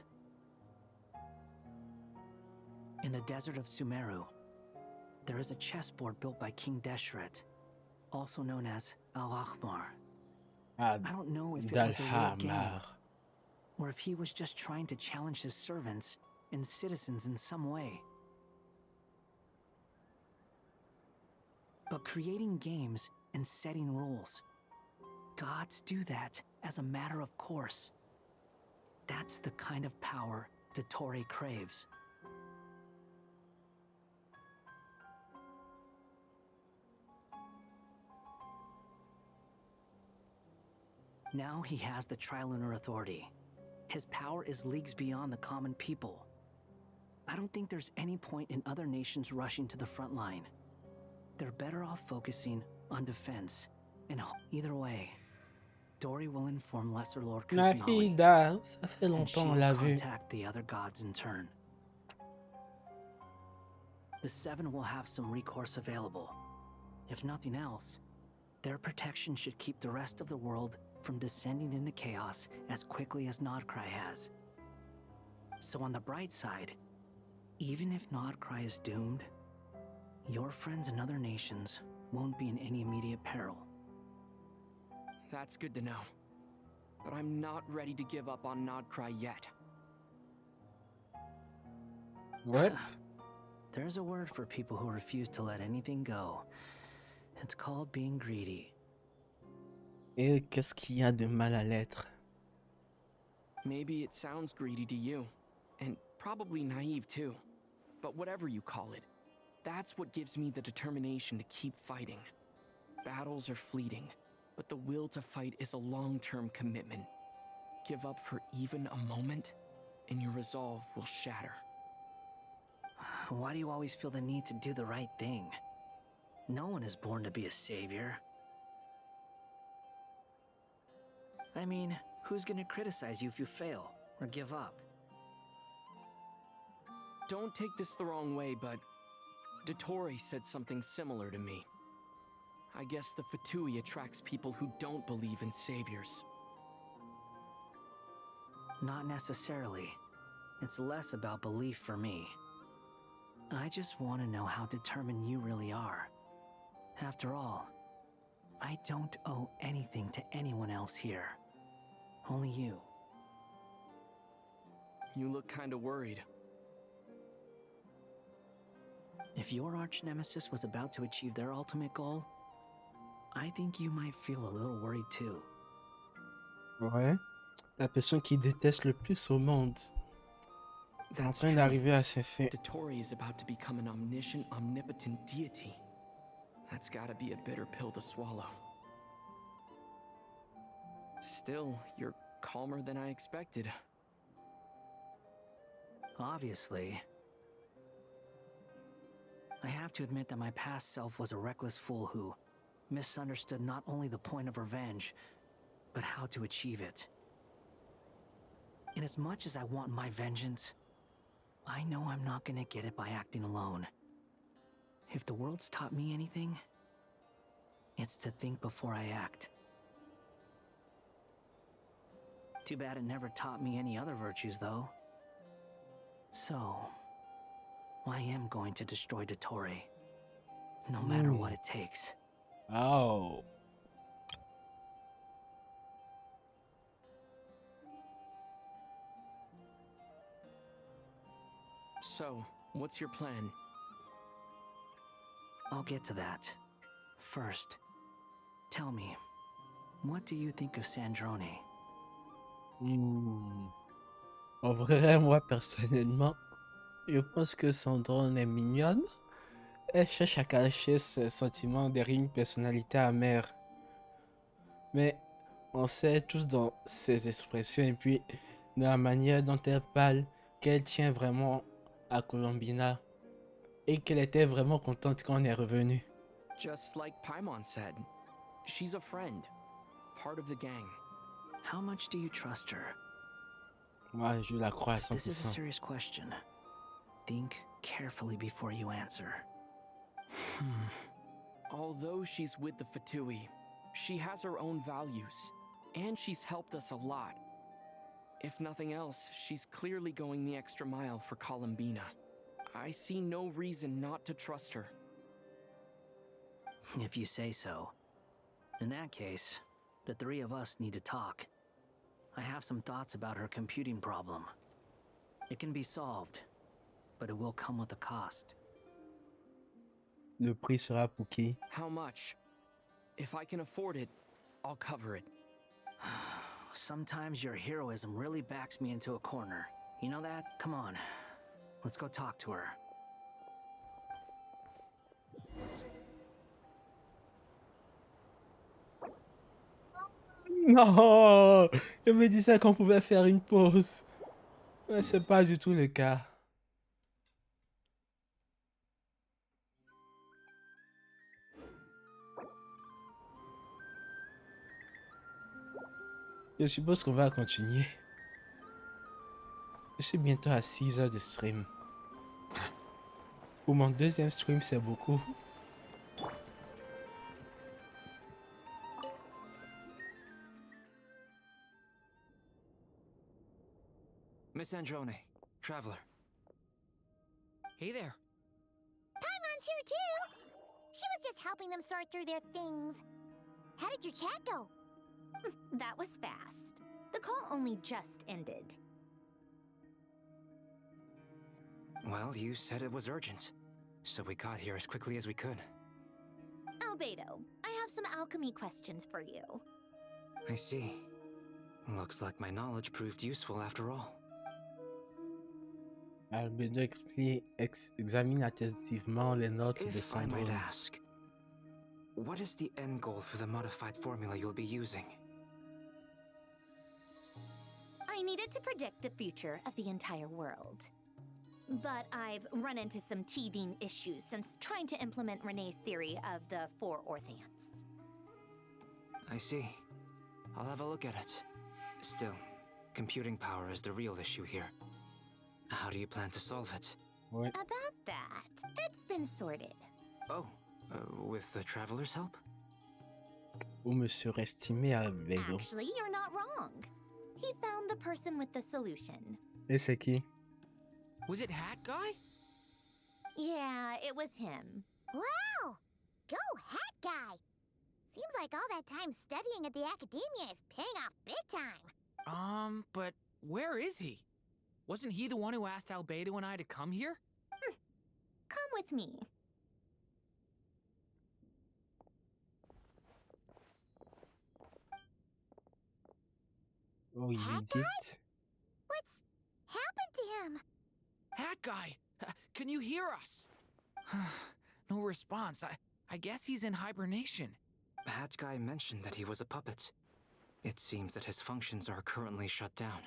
In the desert of Sumeru, there is a chessboard built by King Deshret, also known as Al-Ahmar. I don't know if it was a real game, or if he was just trying to challenge his servants and citizens in some way. But creating games and setting rules, gods do that as a matter of course. That's the kind of power Dottore craves. Now he has the Trilunar Authority. His power is leagues beyond the common people. I don't think there's any point in other nations rushing to the front line. They're better off focusing on defense. And either way, Dory will inform Lesser Lord Kusanali, Ça fait and longtemps she on will l'a vu. contact the other gods in turn. The Seven will have some recourse available. If nothing else, their protection should keep the rest of the world from descending into chaos as quickly as Nodcry has. So on the bright side, even if Nodcry is doomed, your friends in other nations won't be in any immediate peril. That's good to know. But I'm not ready to give up on Nodcry yet. What? There's a word for people who refuse to let anything go. It's called being greedy. Et qu'est-ce qu'il y a de mal à l'être? Maybe it sounds greedy to you, and probably naive too. But whatever you call it, that's what gives me the determination to keep fighting. Battles are fleeting, but the will to fight is a long-term commitment. Give up for even a moment, and your resolve will shatter. Why do you always feel the need to do the right thing? No one is born to be a savior. I mean, who's gonna criticize you if you fail or give up? Don't take this the wrong way, but Dottore said something similar to me. I guess the Fatui attracts people who don't believe in saviors. Not necessarily. It's less about belief for me. I just want to know how determined you really are. After all, I don't owe anything to anyone else here. Only you. You look kinda worried. If your arch-nemesis was about to achieve their ultimate goal, I think you might feel a little worried too. Ouais. La personne qui déteste le plus au monde. en That's train true. d'arriver à ses fins. Dotori is about to become an omniscient, omnipotent deity. That's gotta be a bitter pill to swallow. Still, you're calmer than I expected. Obviously. I have to admit that my past self was a reckless fool who misunderstood not only the point of revenge, but how to achieve it. And as much as I want my vengeance, I know I'm not gonna get it by acting alone. If the world's taught me anything, it's to think before I act. Too bad it never taught me any other virtues, though. So, I am going to destroy Dotori, no matter what it takes. Oh. So, what's your plan? I'll get to that. First, tell me, what do you think of Sandrone? En vrai, moi, personnellement, je pense que Sandrone est mignonne. Elle cherche à cacher ses sentiments derrière une personnalité amère. Mais on sait tous dans ses expressions et puis dans la manière dont elle parle qu'elle tient vraiment à Columbina et qu'elle était vraiment contente quand on est revenu. Just like Paimon said, she's a friend, part of the gang. How much do you trust her? Moi, je la crois à This is a 100%. serious question. Think carefully before you answer. Although she's with the Fatui, she has her own values, and she's helped us a lot. If nothing else, she's clearly going the extra mile for Columbina. I see no reason not to trust her. If you say so. In that case, the three of us need to talk. I have some thoughts about her computing problem. It can be solved, but it will come with a cost. Le prix sera pour qui? How much? If I can afford it, I'll cover it. Sometimes your heroism really backs me into a corner. You know that? Come on. Let's go talk to her. Non! Je me disais qu'on pouvait faire une pause. Mais c'est pas du tout le cas. Je suppose qu'on va continuer. Je suis bientôt à 6 heures de stream. Pour mon deuxième stream, c'est beaucoup. Miss Androne, traveler. Hey there. Paimon's here too! She was just helping them sort through their things. How did your chat go? That was fast. The call only just ended. Well, you said it was urgent, so we got here as quickly as we could. Albedo, I have some alchemy questions for you. I see. Looks like my knowledge proved useful after all. Albedo examine attentivement les notes de If I might Sandrone. ask, what is the end goal for the modified formula you'll be using? I needed to predict the future of the entire world. But I've run into some teething issues since trying to implement Renee's theory of the four orthants. I see. I'll have a look at it. Still, computing power is the real issue here. How do you plan to solve it? Ouais. About that, it's been sorted. Oh, with the traveler's help? Vous me surestimez, Albedo. Actually, you're not wrong. He found the person with the solution. Et c'est qui? Was it Hat Guy? Yeah, it was him. Wow! Go, Hat Guy! Seems like all that time studying at the academia is paying off big time. But where is he? Wasn't he the one who asked Albedo and I to come here? Come with me. Oh, il lui dit. What's happened to him? Guy, can you hear us? No response. I guess he's in hibernation. Hat Guy mentioned that he was a puppet. It seems that his functions are currently shut down.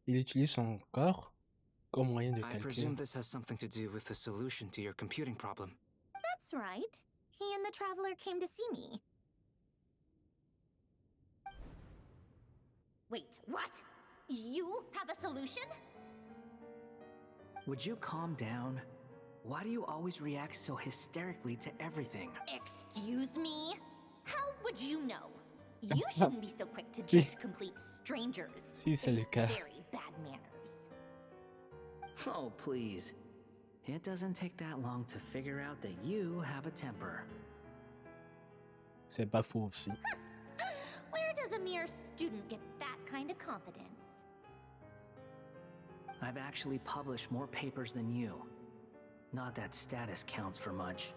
Il utilise son corps comme moyen de I calcul. presume this has something to do with the solution to your computing problem. That's right. He and the Traveler came to see me. Wait, what? You have a solution? Would you calm down? Why do you always react so hysterically to everything? Excuse me? How would you know? You shouldn't be so quick to judge complete strangers. Si, c'est le cas. Very bad manners. Oh, please. It doesn't take that long to figure out that you have a temper. C'est pas faux aussi. Where does a mere student get that kind of confidence? I've actually published more papers than you. Not that status counts for much.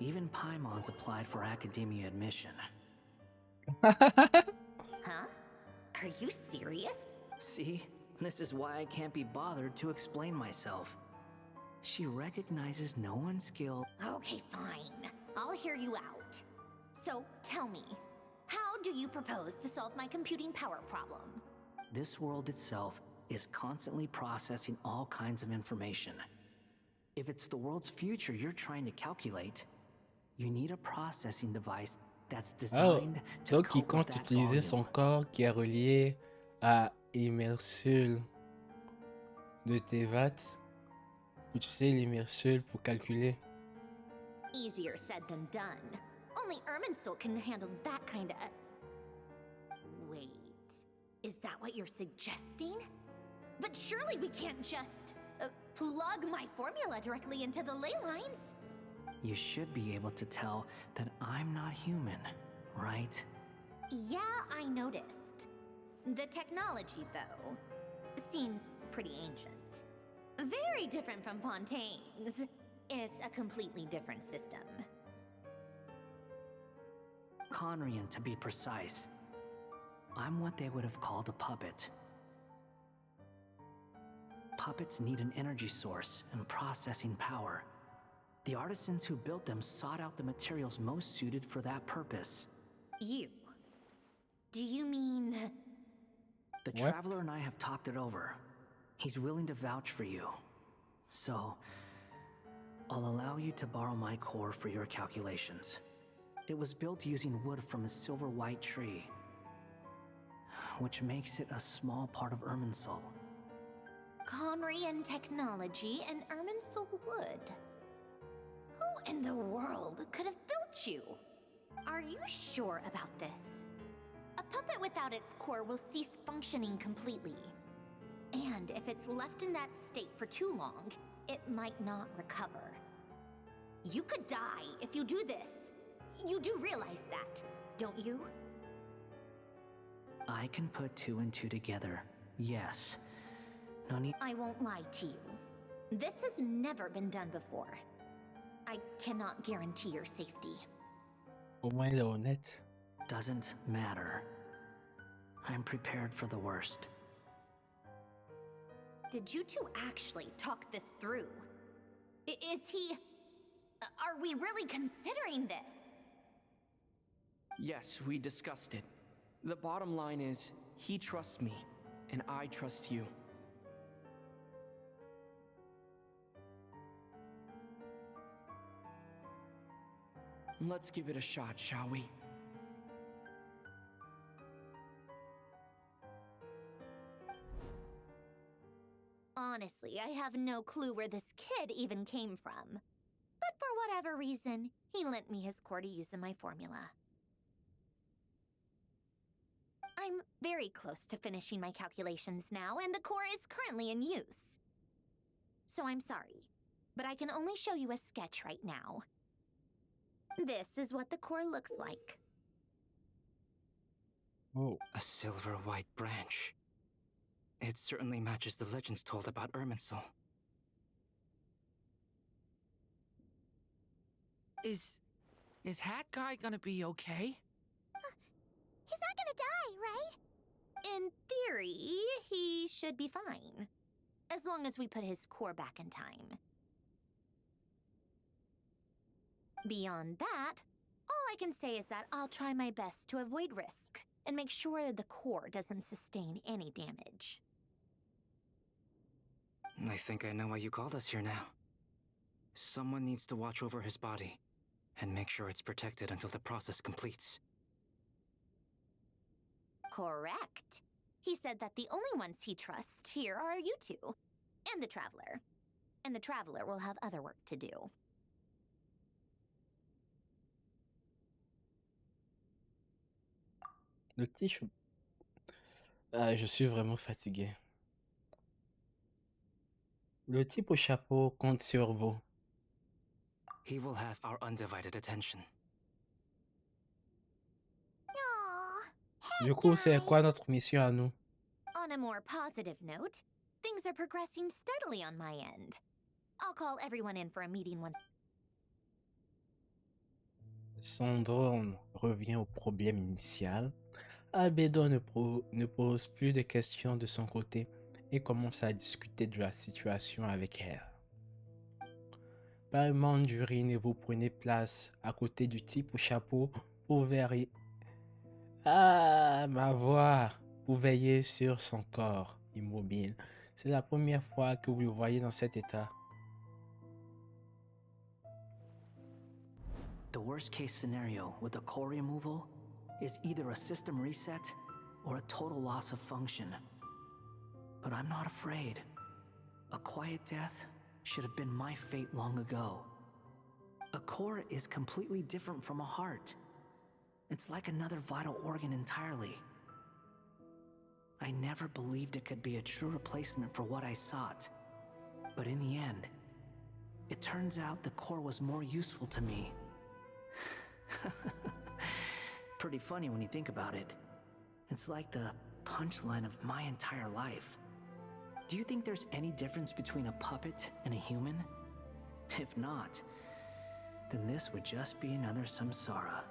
Even Paimon's applied for academia admission. Huh? Are you serious? See? This is why I can't be bothered to explain myself. She recognizes no one's skill. Okay, fine. I'll hear you out. So, tell me, how do you propose to solve my computing power problem? This world itself is constantly processing all kinds of information. If it's the world's future you're trying to calculate, you need a processing device that's designed to Donc il cope with compte that utiliser son volume. corps qui est relié à l'immersule de Tevat. Utiliser l'immersule pour calculer. Easier said than done. Only Irminsul can handle that kind of... Wait, is that what you're suggesting? But surely we can't just plug my formula directly into the ley lines. You should be able to tell that I'm not human, right? Yeah, I noticed. The technology, though, seems pretty ancient. Very different from Fontaine's. It's a completely different system. Conrian, to be precise. I'm what they would have called a puppet. Puppets need an energy source and processing power. The artisans who built them sought out the materials most suited for that purpose. You? Do you mean... The What? Traveler and I have talked it over. He's willing to vouch for you. So, I'll allow you to borrow my core for your calculations. It was built using wood from a silver white tree, which makes it a small part of Irminsul. Conrian technology and Irminsul wood. Who in the world could have built you? Are you sure about this? A puppet without its core will cease functioning completely. And if it's left in that state for too long, it might not recover. You could die if you do this. You do realize that, don't you? I can put two and two together, yes. No need. I won't lie to you. This has never been done before. I cannot guarantee your safety. Au moins il est honnête. Doesn't matter. I'm prepared for the worst. Did you two actually talk this through? Is he... Are we really considering this? Yes, we discussed it. The bottom line is, he trusts me, and I trust you. Let's give it a shot, shall we? Honestly, I have no clue where this kid even came from. But for whatever reason, he lent me his core to use in my formula. I'm very close to finishing my calculations now, and the core is currently in use. So I'm sorry, but I can only show you a sketch right now. This is what the core looks like. Oh. A silver white branch. It certainly matches the legends told about Irminsul. Is Hat Guy gonna be okay? He's not gonna die, right? In theory, he should be fine. as long as we put his core back in time. Beyond that, all I can say is that I'll try my best to avoid risks and make sure the core doesn't sustain any damage. I think I know why you called us here now. Someone needs to watch over his body and make sure it's protected until the process completes. Correct. He said that the only ones he trusts here are you two, and the Traveler. And the Traveler will have other work to do. Le petit chou. Je suis vraiment fatigué. Le type au chapeau compte sur vous. He will have our undivided attention. Du coup, c'est quoi notre mission à nous? On a more positive note, things are progressing steadily on my end. I'll call everyone in for a meeting once. Sandron revient au problème initial. Albedo ne pose plus de questions de son côté et commence à discuter de la situation avec elle. Par d'urine, vous prenez place à côté du type au chapeau pour veiller. Ah, ma voix! Pour veiller sur son corps immobile. C'est la première fois que vous le voyez dans cet état. The worst case scenario with the core removal is either a system reset or a total loss of function. But I'm not afraid. A quiet death should have been my fate long ago. A core is completely different from a heart. It's like another vital organ entirely. I never believed it could be a true replacement for what I sought. But in the end, it turns out the core was more useful to me. Pretty funny when you think about it. It's like the punchline of my entire life. Do you think there's any difference between a puppet and a human? If not, then this would just be another samsara.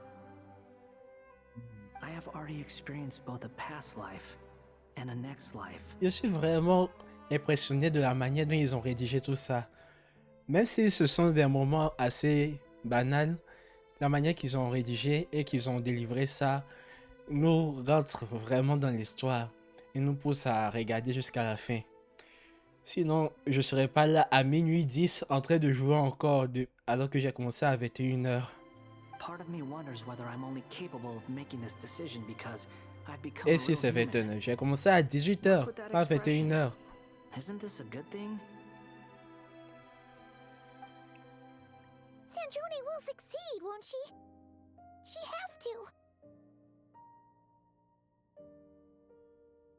I have already experienced both a past life and a next life. Je suis vraiment impressionné de la manière dont ils ont rédigé tout ça. Même si ce sont des moments assez banals, la manière qu'ils ont rédigé et qu'ils ont délivré ça nous rentre vraiment dans l'histoire et nous pousse à regarder jusqu'à la fin. Sinon, je serais pas là à minuit 10 en train de jouer encore alors que j'ai commencé à 21h. Et si c'est 21h, j'ai commencé à 18h, pas 21h. Isn't this a good thing? Sandrone will succeed, won't she? She has to.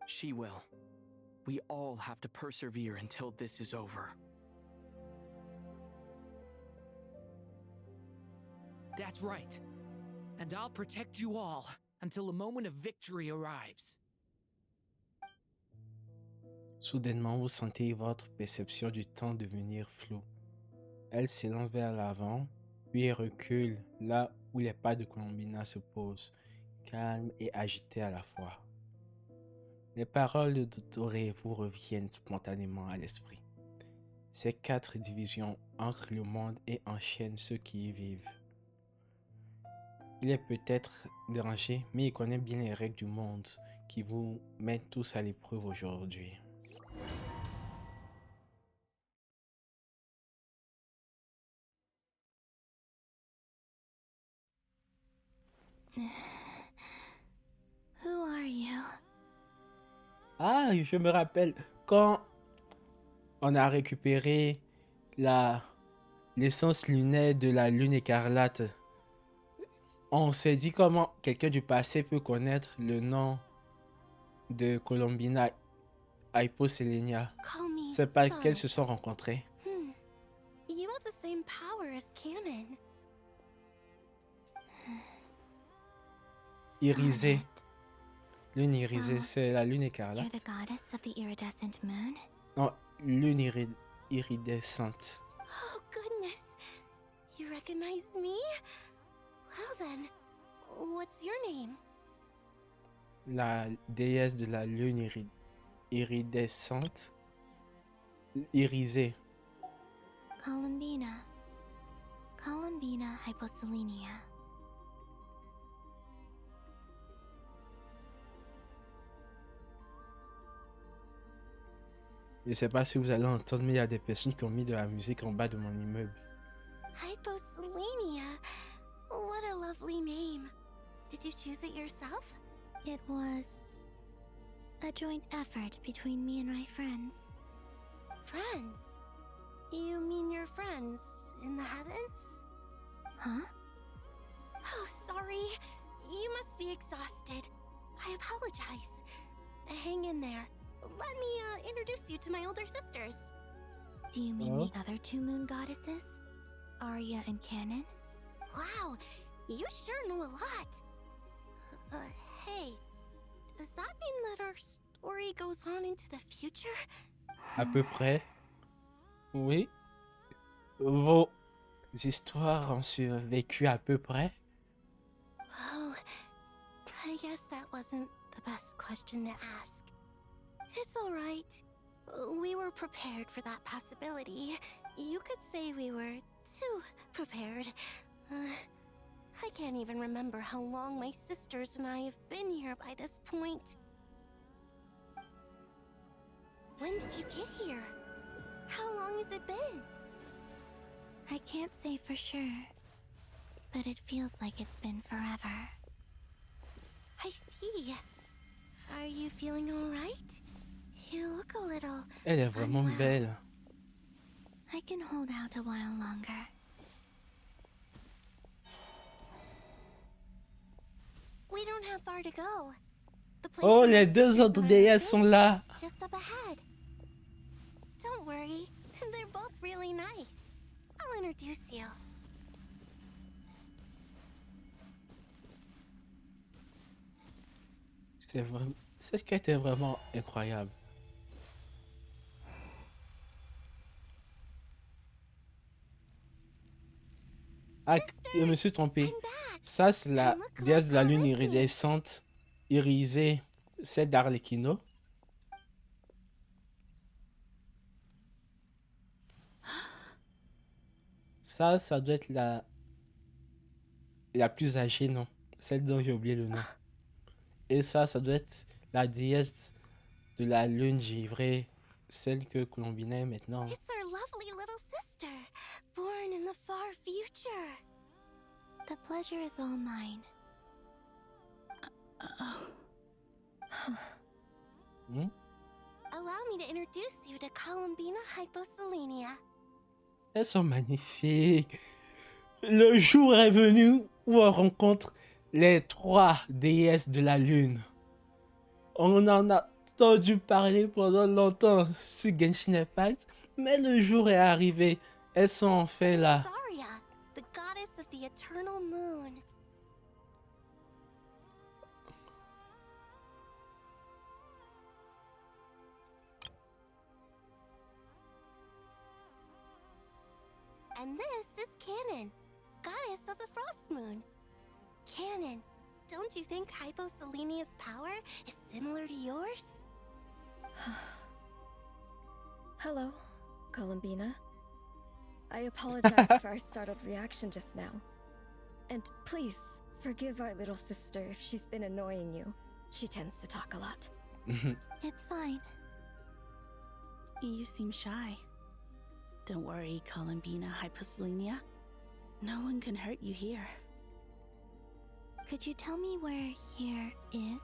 She will. We all have to persevere until this is over. That's right. And I'll protect you all until a moment of victory arrives. Soudainement, vous sentez votre perception du temps devenir floue. Elle s'élance vers l'avant, puis recule là où les pas de Columbina se posent, calme et agité à la fois. Les paroles de Dottore vous reviennent spontanément à l'esprit. Ces 4 divisions ancrent le monde et enchaînent ceux qui y vivent. Il est peut-être dérangé, mais il connaît bien les règles du monde qui vous mettent tous à l'épreuve aujourd'hui. Who are you? Ah, je me rappelle, quand on a récupéré l'essence lunaire de la lune écarlate, on s'est dit comment quelqu'un du passé peut connaître le nom de Columbina Hyposelenia. C'est pas qu'elles se sont rencontrées. You have the same power as Canon. Irisée. Lune irisée, c'est la lune écarlate. You're the goddess of the iridescent moon? Non, lune iridescente. Oh, goodness. You recognize me? Well then, what's your name? La déesse de la lune iridescente. irisée. Columbina. Columbina hyposelenia. Je sais pas si vous allez entendre, mais il y a des personnes qui ont mis de la musique en bas de mon immeuble. Hyposelenia? What a lovely name. Did you choose it yourself? It was a joint effort between me and my friends. Friends? You mean your friends in the heavens? Huh? Oh, sorry. You must be exhausted. I apologize. Hang in there. Let me introduce you to my older sisters. Do you mean the other two moon goddesses? Arya and Canon? Wow, you sure know a lot. Hey, does that mean that our story goes on into the future? À peu près. Oui. Vos histoires ont survécu à peu près. Oh, I guess that wasn't the best question to ask. It's all right. We were prepared for that possibility. You could say we were too prepared. I can't even remember how long my sisters and I have been here by this point. When did you get here? How long has it been? I can't say for sure, but it feels like it's been forever. I see. Are you feeling all right? You look a little Elle est vraiment belle. I can hold out a while longer. We don't have far to go. The place Oh, where les my deux sisters autres and I déesses sont live là. is just up ahead. Don't worry, they're both really nice. I'll introduce you. C'est vraiment... Cette quête est vraiment incroyable. Ah, je me suis trompé. Ça, c'est la déesse de la lune iridescente, irisée, celle d'Arlecchino. Ça doit être la plus âgée, non? Celle dont j'ai oublié le nom. Et ça doit être la déesse de la lune givrée, celle que Columbina est maintenant. It's our lovely little sister, born in the far future. The pleasure is all mine. Allow me to introduce you to Columbina hyposelenia. Elles sont magnifiques. Le jour est venu où on rencontre les trois déesses de la lune. On en a entendu parler pendant longtemps sur Genshin Impact, mais le jour est arrivé. Elles sont enfin là. Saria, the goddess of the eternal moon. And this is Canon, goddess of the frost moon. Canon, don't you think Hyposelenia's power is similar to yours? Hello, Columbina. I apologize for our startled reaction just now. And please, forgive our little sister if she's been annoying you. She tends to talk a lot. It's fine. You seem shy. Don't worry, Columbina Hyposelenia. No one can hurt you here. Could you tell me where here is?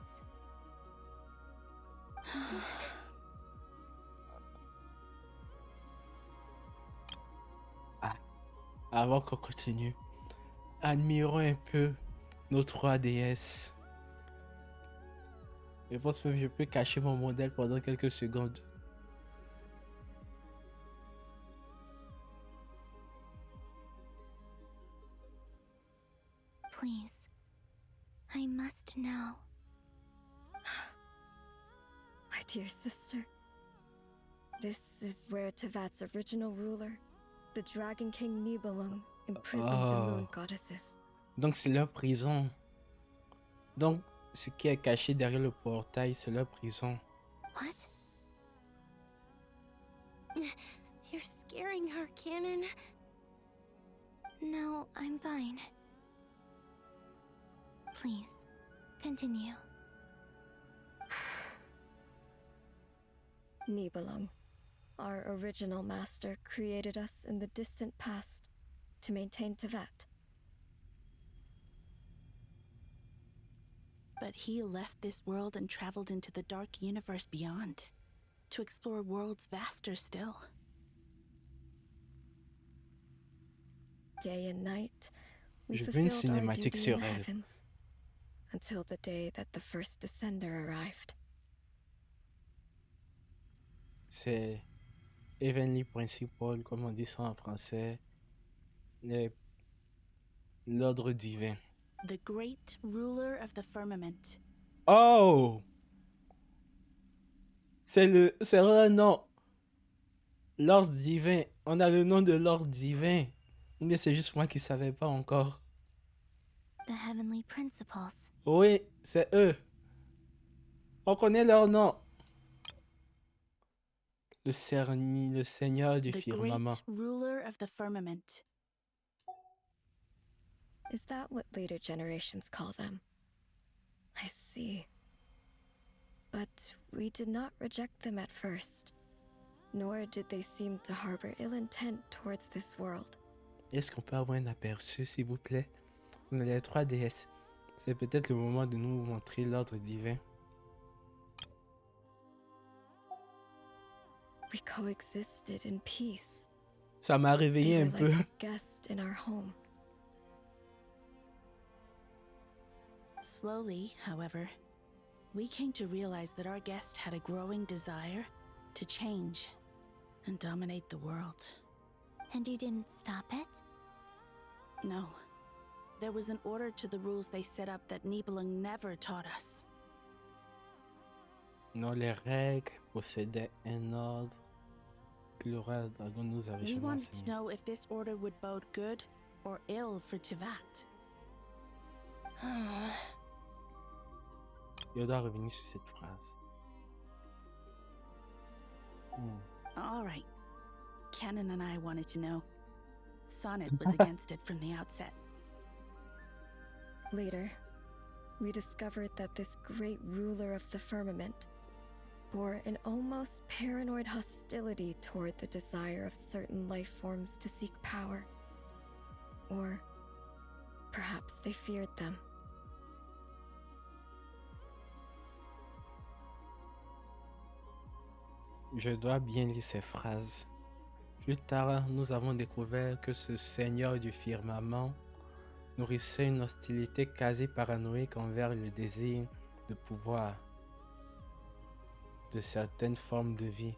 Avant qu'on continue, admirons un peu nos trois déesses. Je pense que je peux cacher mon modèle pendant quelques secondes. Please, I must know. My dear sister, this is where Tevat's original ruler, the Dragon King Nibelung, imprisoned the moon goddesses. Donc c'est leur prison. Donc ce qui est caché derrière le portail, c'est leur prison. What? You're scaring her, Canon. No, I'm fine. Please, continue. Nibelung, our original master, created us in the distant past to maintain Tevat. But he left this world and traveled into the dark universe beyond, to explore worlds vaster still. Day and night, we Je veux une fulfilled our cinématique duty in sur the elle. heavens, until the day that the first descender arrived. C'est Heavenly Principle, comme on dit ça en français. L'ordre divin. The great ruler of the firmament. Oh! C'est un nom. L'ordre divin. On a le nom de l'ordre divin. Ou bien c'est juste moi qui savais pas encore. The heavenly principles. Oui, c'est eux. On connaît leur nom. Le Seigneur du The firmament. great ruler of the firmament. Is that what later generations call them? I see. But we did not reject them at first, nor did they seem to harbor ill intent towards this world. Est-ce qu'on peut avoir un aperçu, s'il vous plaît? On a les 3 déesses. C'est peut-être le moment de nous montrer l'ordre divin. We coexisted in peace. Ça m'a réveillé They un were peu. like a guest in our home. Slowly, however, we came to realize that our guest had a growing desire to change and dominate the world. And you didn't stop it? No. There was an order to the rules they set up that Nibelung never taught us. Non, les règles possédaient un ordre que le roi dragon nous avait We jamais wanted to enseigné. know if this order would bode good or ill for Tevat. Il doit revenir sur cette phrase. All right. Canon and I wanted to know. Sonnet was against it from the outset. Later, we discovered that this great ruler of the firmament bore an almost paranoid hostility toward the desire of certain life forms to seek power. Or perhaps they feared them. Je dois bien lire ces phrases. Plus tard, nous avons découvert que ce seigneur du firmament nourrissait une hostilité quasi paranoïaque envers le désir de pouvoir de certaines formes de vie,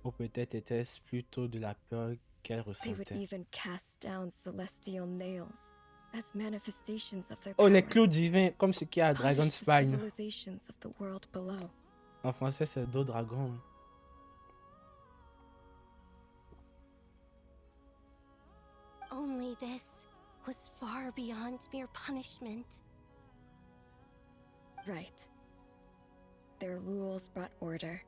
ou peut-être était-ce plutôt de la peur qu'elle They would ressentait. even cast down celestial nails as manifestations of their Oh, power les clous divins, comme ce qu'il y a à to punish Dragon's the Spine. civilizations of the world below. En français, c'est dos dragon. Only this was far beyond mere punishment. Right. Their rules brought order,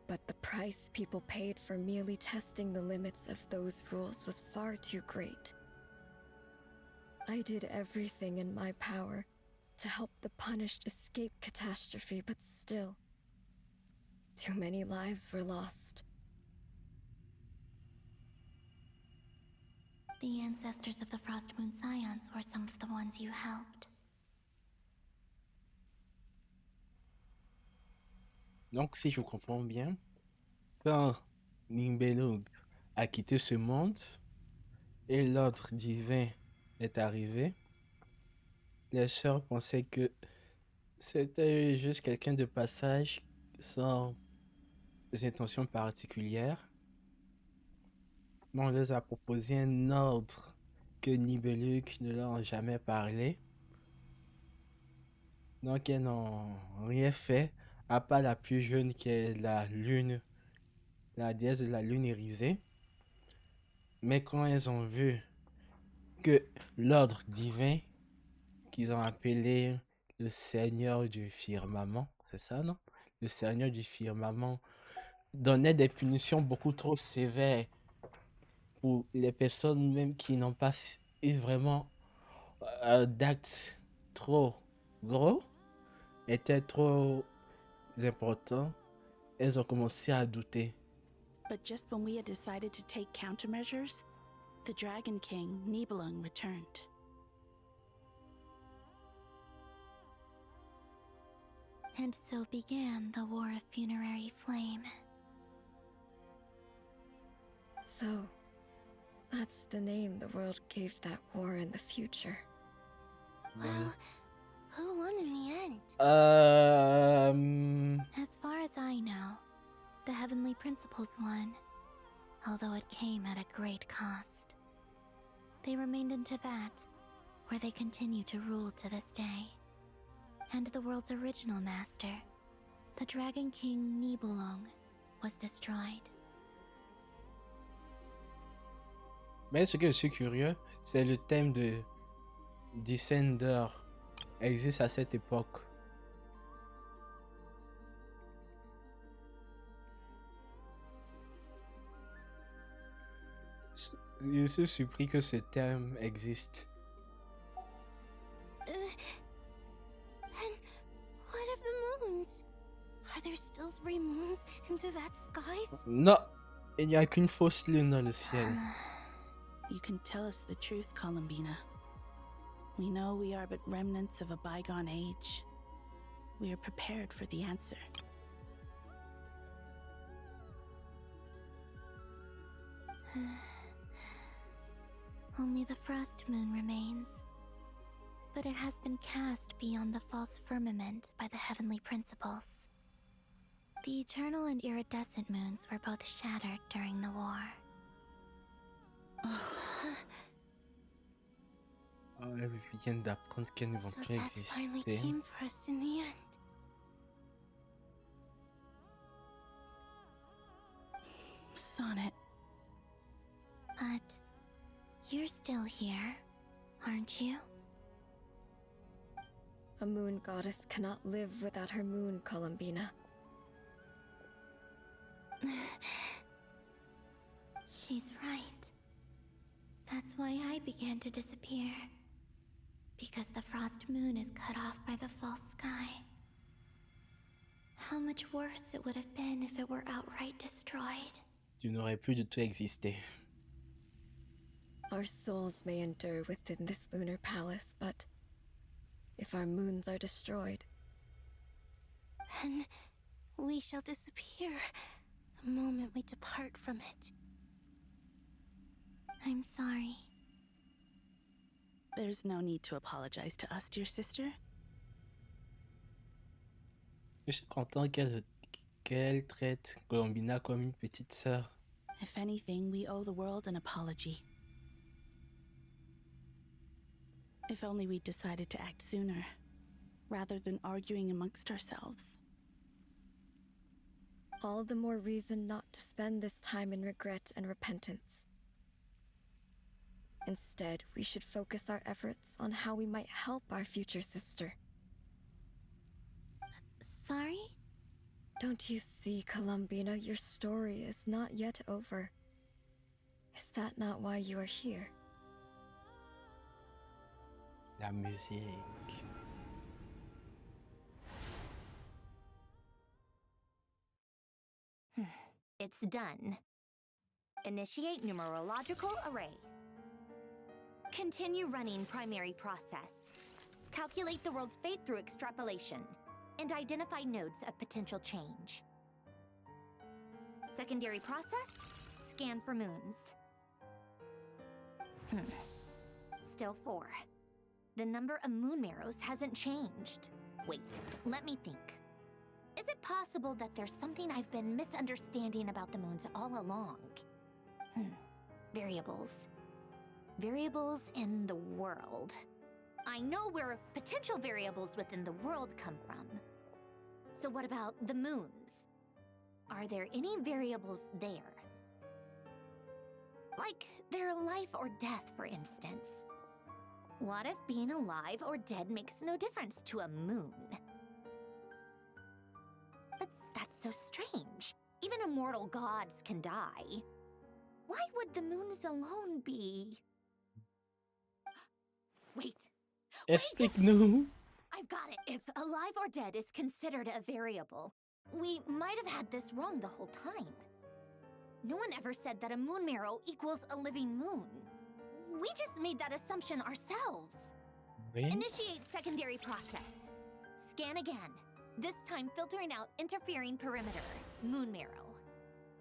but the price people paid for merely testing the limits of those rules was far too great. I did everything in my power to help the punished escape catastrophe, but still, too many lives were lost. The ancestors of the Frost Moon Scions were some of the ones you helped. Donc, si je comprends bien, quand Nibelung a quitté ce monde et l'ordre divin est arrivé, les sœurs pensaient que c'était juste quelqu'un de passage sans intentions particulières. Mais on leur a proposé un ordre que Nibelung ne leur a jamais parlé. Donc, elles n'ont rien fait, à part la plus jeune qui est la lune, la déesse de la lune irisée. Mais quand elles ont vu que l'ordre divin, qu'ils ont appelé le Seigneur du firmament, c'est ça, non? Le Seigneur du firmament donnait des punitions beaucoup trop sévères pour les personnes même qui n'ont pas eu vraiment d'actes trop gros, étaient trop importants, elles ont commencé à douter. But just when we had decided to take countermeasures, the Dragon King, Nibelung, returned. And so began the War of Funerary Flame. So, that's the name the world gave that war in the future. Well, who won in the end? As far as I know, the Heavenly Principles won, although it came at a great cost. They remained in Teyvat, where they continue to rule to this day. And the world's original master, the Dragon King Nibelung, was destroyed. Mais ce que je suis curieux, c'est le thème de Descender existe à cette époque. Je suis surpris que ce thème existe. And what of the moons? Are there still 3 moons in Teyvat skies? Non, il n'y a qu'une fausse lune dans le ciel. You can tell us the truth, Columbina. We know we are but remnants of a bygone age. We are prepared for the answer. Only the frost moon remains. But it has been cast beyond the false firmament by the heavenly principles. The eternal and iridescent moons were both shattered during the war. Elles viennent d'apprendre qu'elles ne vont So plus death finally exister. came for us in the end. Sonnet. But you're still here, aren't you? A moon goddess cannot live without her moon, Columbina. She's right. That's why I began to disappear. Because the frost moon is cut off by the false sky. How much worse it would have been if it were outright destroyed. Tu n'aurais plus du tout existé. Our souls may endure within this lunar palace, but if our moons are destroyed, Then we shall disappear the moment we depart from it. I'm sorry. There's no need to apologize to us, dear sister. Je suis content qu'elle traite Columbina comme une petite sœur. If anything, we owe the world an apology. If only we'd decided to act sooner, rather than arguing amongst ourselves. all the more reason not to spend this time in regret and repentance. Instead, we should focus our efforts on how we might help our future sister. Sorry? Don't you see, Columbina, your story is not yet over. Is that not why you are here? La musique. It's done. Initiate numerological array. Continue running primary process. Calculate the world's fate through extrapolation. And identify nodes of potential change. Secondary process, scan for moons. Still 4. The number of moon marrows hasn't changed. Wait, let me think. Is it possible that there's something I've been misunderstanding about the moons all along? Variables. Variables in the world. I know where potential variables within the world come from. So what about the moons? Are there any variables there? Like their life or death, for instance. What if being alive or dead makes no difference to a moon? But that's so strange. Even immortal gods can die. Why would the moons alone be? Wait. Explique-nous. I've got it. If alive or dead is considered a variable, we might have had this wrong the whole time. No one ever said that a moon marrow equals a living moon. We just made that assumption ourselves. Oui. Initiate secondary process. Scan again. This time filtering out interfering perimeter. Moon marrow.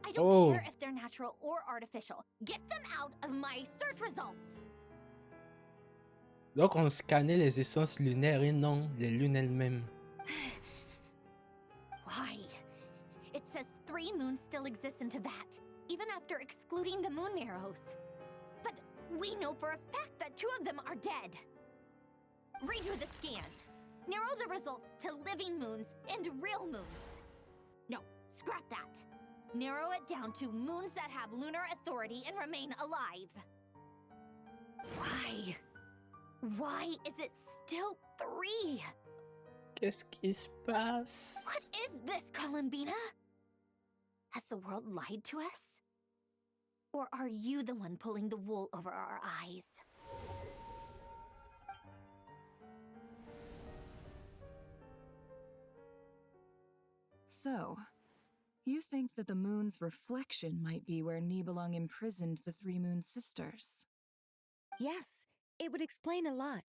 I don't care if they're natural or artificial. Get them out of my search results. Donc on scannait les essences lunaires et non les lunes elles-mêmes. Why? It says 3 moons still exist in Tevat, even after excluding the moon marrows. But we know for a fact that 2 of them are dead. Redo the scan. Narrow the results to living moons and real moons. No, scrap that. Narrow it down to moons that have lunar authority and remain alive. Why? Why is it still 3? Qu'est-ce qui se passe? What is this, Columbina? Has the world lied to us? Or are you the one pulling the wool over our eyes? So, you think that the moon's reflection might be where Nibelung imprisoned the 3 moon sisters? Yes, it would explain a lot,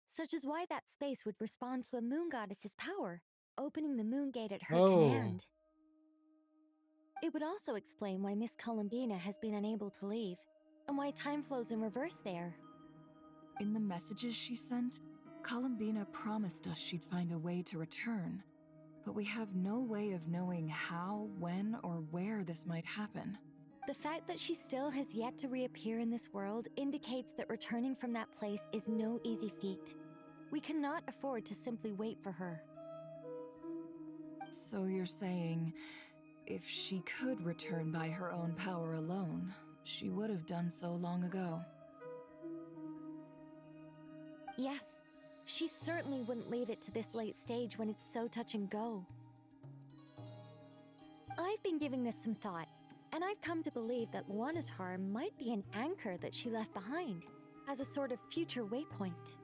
such as why that space would respond to a moon goddess's power, opening the moon gate at her command. It would also explain why Miss Columbina has been unable to leave, and why time flows in reverse there. In the messages she sent, Columbina promised us she'd find a way to return, but we have no way of knowing how, when, or where this might happen. The fact that she still has yet to reappear in this world indicates that returning from that place is no easy feat. We cannot afford to simply wait for her. So you're saying, if she could return by her own power alone, she would have done so long ago. Yes, she certainly wouldn't leave it to this late stage when it's so touch and go. I've been giving this some thought, and I've come to believe that Luanatar might be an anchor that she left behind, as a sort of future waypoint.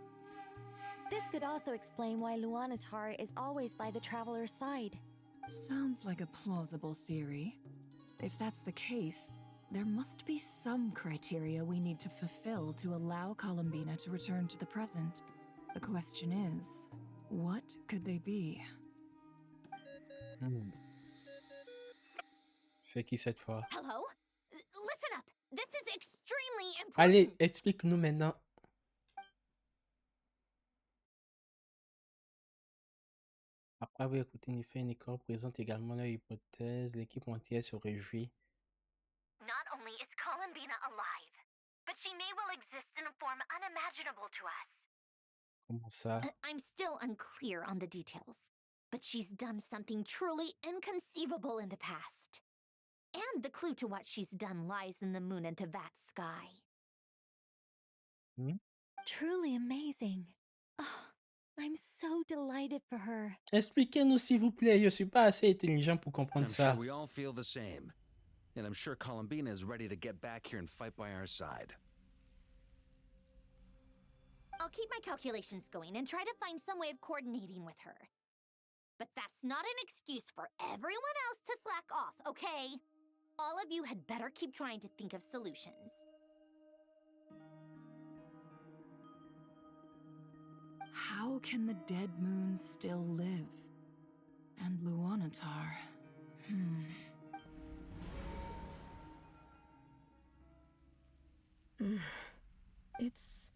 This could also explain why Luanatar is always by the traveler's side. Sounds like a plausible theory. If that's the case, there must be some criteria we need to fulfill to allow Columbina to return to the present. The question is, what could they be? C'est qui cette fois? Hello? Listen up. This is extremely important. Allez, explique-nous maintenant. Après avoir écouté Nifé et Nicole présente également leur hypothèse, l'équipe entière se réjouit. Not only is Columbina alive, but she may well exist in a form unimaginable to us. Comment ça? I'm still unclear on the details, but she's done something truly inconceivable in the past. And the clue to what she's done lies in the moon and Tevat sky. Truly amazing. Oh, I'm so delighted for her. Expliquez-nous s'il vous plaît, je suis pas assez intelligent pour comprendre I'm ça. sure we all feel the same. And I'm sure Columbina is ready to get back here and fight by our side. I'll keep my calculations going and try to find some way of coordinating with her. But that's not an excuse for everyone else to slack off, okay? All of you had better keep trying to think of solutions. How can the dead moons still live? And Luanatar? It's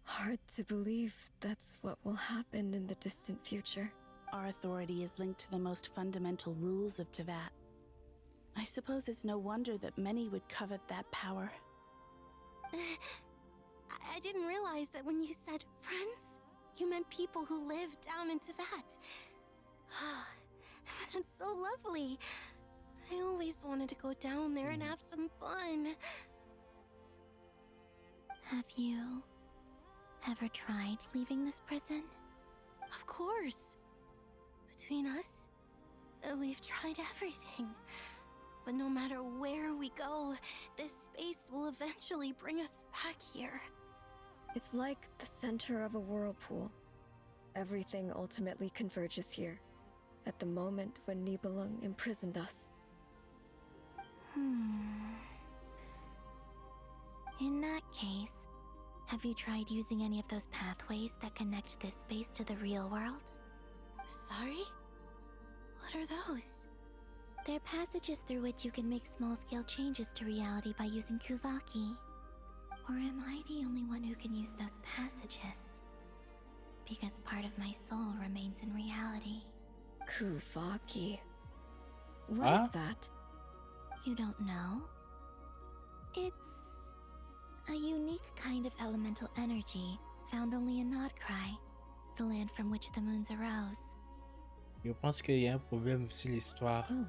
hard to believe that's what will happen in the distant future. Our authority is linked to the most fundamental rules of Tevat. I suppose it's no wonder that many would covet that power. I didn't realize that when you said friends, you meant people who live down in Tevat. That's so lovely. I always wanted to go down there and have some fun. Have you ever tried leaving this prison? Of course. Between us, We've tried everything. But no matter where we go, this space will eventually bring us back here. It's like the center of a whirlpool. Everything ultimately converges here, at the moment when Nibelung imprisoned us. In that case, have you tried using any of those pathways that connect this space to the real world? Sorry? What are those? They're passages through which you can make small-scale changes to reality by using Kuvaki. Or am I the only one who can use those passages? Because part of my soul remains in reality. Kuvaki. What is that? You don't know? It's a unique kind of elemental energy found only in Nodcry, the land from which the moons arose. Je pense qu'il y a un problème sur l'histoire. Oh.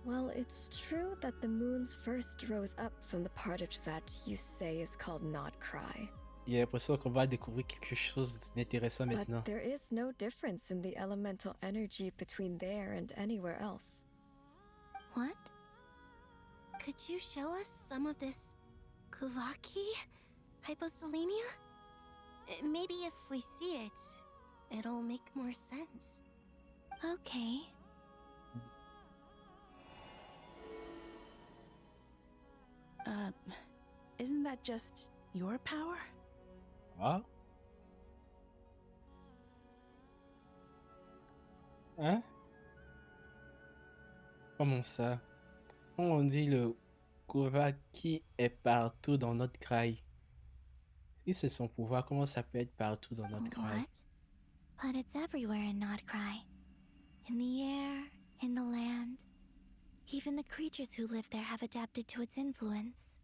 Well, it's true that the moons first rose up from the parted that you say is called Nodcry. J'ai l'impression qu'on va découvrir quelque chose d'intéressant maintenant. But there is no difference in the elemental energy between there and anywhere else. What? Could you show us some of this Kuvaki? Hyposelenia? Maybe if we see it, it'll make more sense. Okay. Isn't that just your power? Ah? Hein? Comment ça? On dit le Kuvaki est partout dans notre craie. Si c'est son pouvoir, comment ça peut être partout dans notre craie? What? But it's everywhere in Nodcry. In the air, in the land. Even the creatures who live there have adapted to its influence.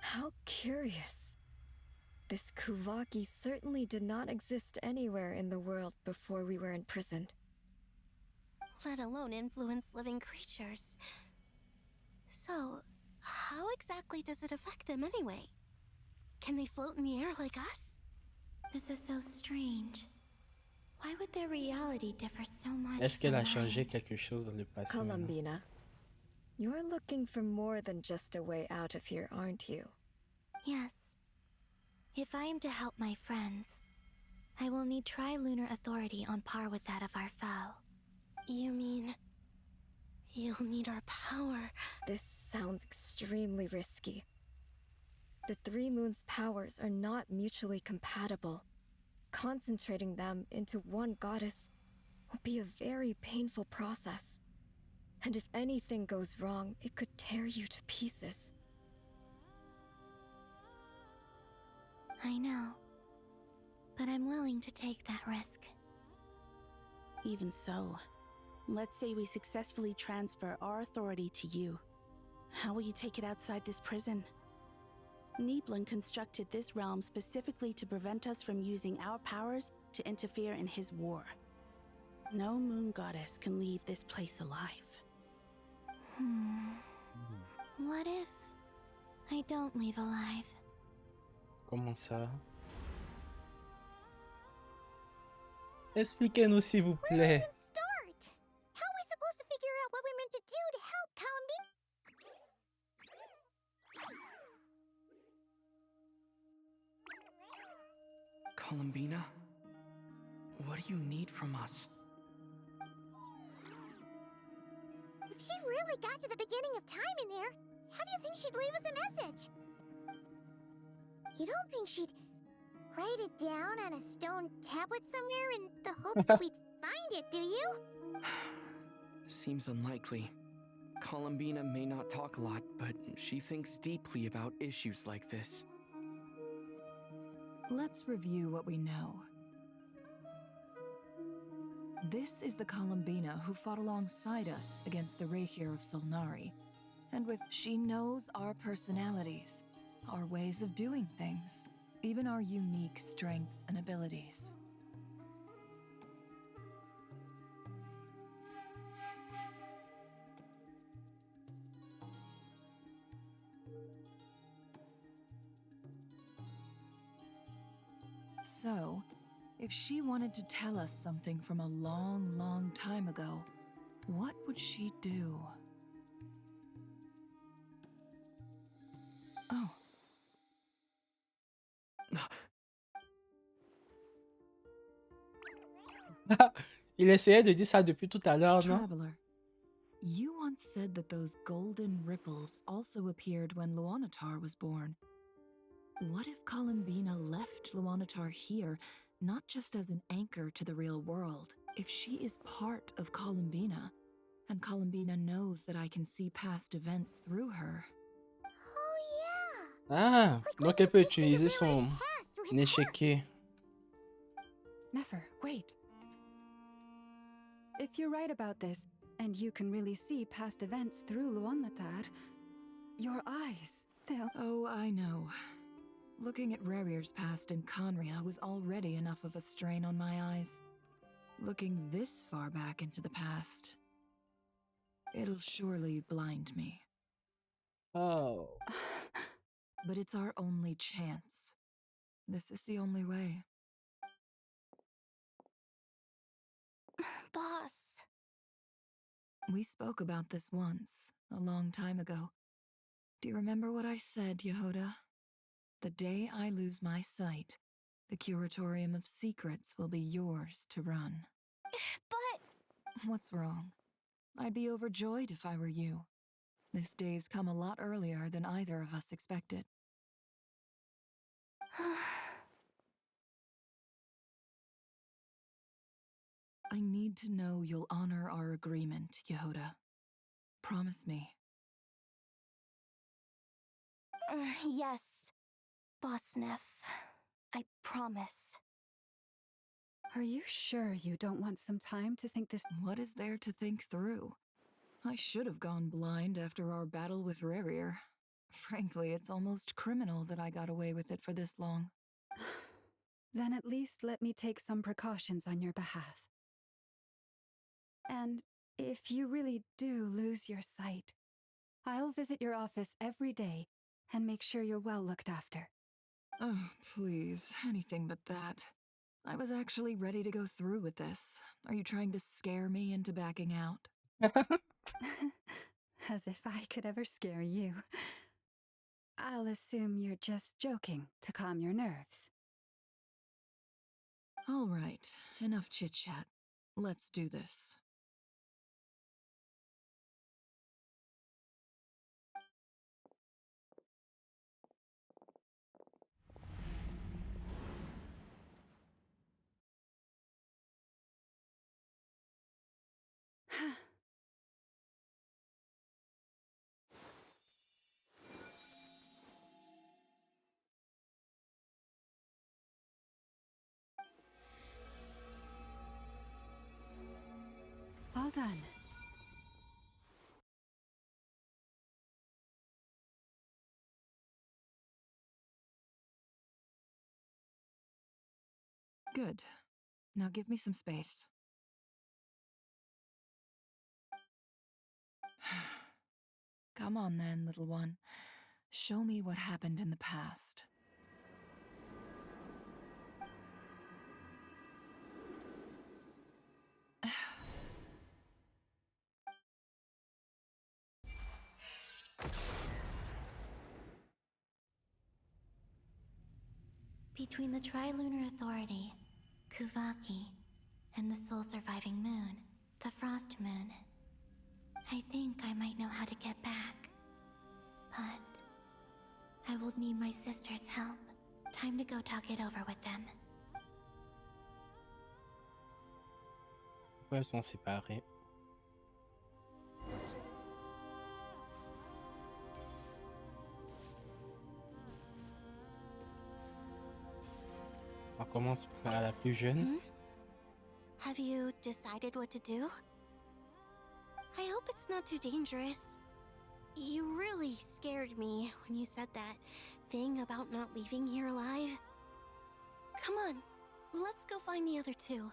How curious. This Kuvaki certainly did not exist anywhere in the world before we were imprisoned. Let alone influence living creatures. So, how exactly does it affect them anyway? Can they float in the air like us? This is so strange. Why would their reality differ so much? Est-ce qu'elle a changé quelque chose dans le passé? Columbina, you're looking for more than just a way out of here, aren't you? Yes. If I am to help my friends, I will need tri-lunar authority on par with that of our foe. You mean you'll need our power? This sounds extremely risky. The three moons' powers are not mutually compatible. Concentrating them into one goddess will be a very painful process. And if anything goes wrong, it could tear you to pieces. I know. But I'm willing to take that risk. Even so, let's say we successfully transfer our authority to you. How will you take it outside this prison? Nibelung constructed this realm specifically to prevent us from using our powers to interfere in his war. No moon goddess can leave this place alive. What if I don't leave alive? Comment ça? Expliquez-nous s'il vous plaît. Where do we even start? How are we supposed to figure out what we're meant to do to help Columbina? Columbina? What do you need from us? If she really got to the beginning of time in there, how do you think she'd leave us a message? You don't think she'd write it down on a stone tablet somewhere in the hopes that we'd find it, do you? Seems unlikely. Columbina may not talk a lot, but she thinks deeply about issues like this. Let's review what we know. This is the Columbina who fought alongside us against the Reikir of Solnari. And she knows our personalities, our ways of doing things, even our unique strengths and abilities. So, If she wanted to tell us something from a long, long time ago, what would she do? Oh. Il essayait de dire ça depuis tout à l'heure, non? Traveler, you once said that those golden ripples also appeared when Luanatar was born. What if Columbina left Luanatar here, not just as an anchor to the real world? If she is part of Columbina, and Columbina knows that I can see past events through her. Ah, donc elle peut utiliser son échiquier. Nefer, wait. If you're right about this, and you can really see past events through Luanatar, your eyes, they'll... Oh, I know. Looking at Rerir's past in Conria was already enough of a strain on my eyes. Looking this far back into the past, it'll surely blind me. Oh. But it's our only chance. This is the only way. Boss. We spoke about this once, a long time ago. Do you remember what I said, Yehoda? The day I lose my sight, the Curatorium of Secrets will be yours to run. But... What's wrong? I'd be overjoyed if I were you. This day's come a lot earlier than either of us expected. I need to know you'll honor our agreement, Yehoda. Promise me. Yes, Boss Neff. I promise. Are you sure you don't want some time to think this? What is there to think through? I should have gone blind after our battle with Rerir. Frankly, it's almost criminal that I got away with it for this long. Then at least let me take some precautions on your behalf. And if you really do lose your sight, I'll visit your office every day and make sure you're well looked after. Oh, please, anything but that. I was actually ready to go through with this. Are you trying to scare me into backing out? As if I could ever scare you. I'll assume you're just joking to calm your nerves. All right, enough chit-chat. Let's do this. All done. Good. Now give me some space. Come on then, little one. Show me what happened in the past. Between the Trilunar Authority, Kuvaki, and the soul-surviving moon, the Frost Moon, I think I might know how to get back. But I will need my sister's help. Time to go talk it over with them. Pourquoi elles sont séparées? On commence par la plus jeune. Have you decided what to do? I hope it's not too dangerous. You really scared me when you said that thing about not leaving here alive. Come on, let's go find the other two.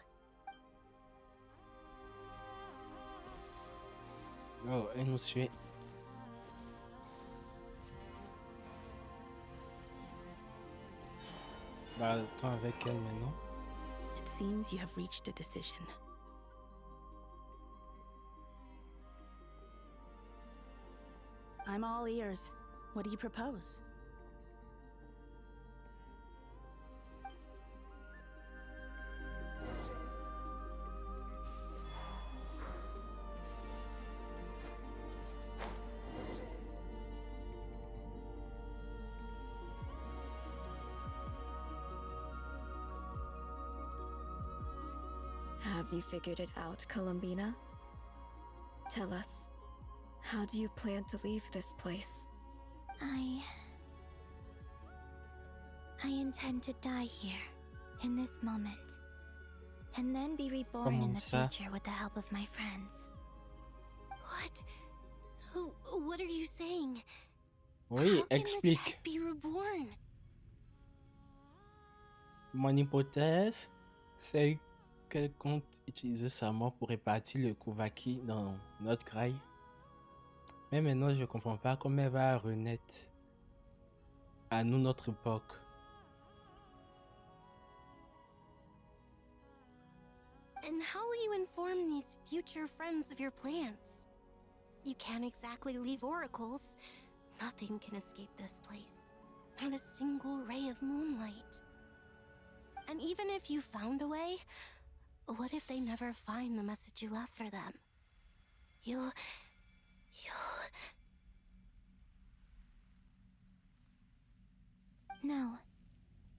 Oh, elle nous suit. Bah, le temps avec elle maintenant. It seems you have reached a decision. I'm all ears. What do you propose? Have you figured it out, Columbina? Tell us, how do you plan to leave this place? I intend to die here, in this moment, and then be reborn in Comment the ça? future with the help of my friends. What? What are you saying? Oui, How can the explique. dead be reborn? Mon hypothèse, c'est qu'elle compte utiliser sa mort pour répartir le Kouvaki dans notre graille. Mais maintenant, je comprends pas comment elle va renaître à nous, notre époque. And how will you inform these future friends of your plans? You can't exactly leave oracles. Nothing can escape this place. Not a single ray of moonlight. And even if you found a way, what if they never find the message you left for them? You'll... No,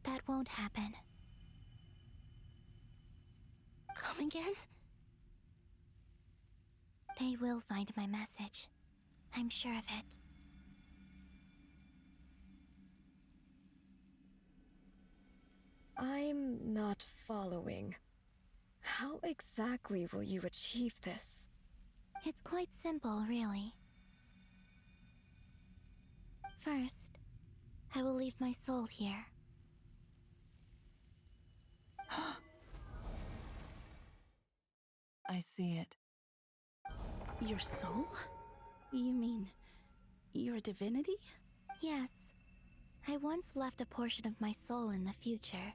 that won't happen. Come again? They will find my message. I'm sure of it. I'm not following. How exactly will you achieve this? It's quite simple, really. First, I will leave my soul here. I see it. Your soul? You mean you're a divinity? Yes. I once left a portion of my soul in the future.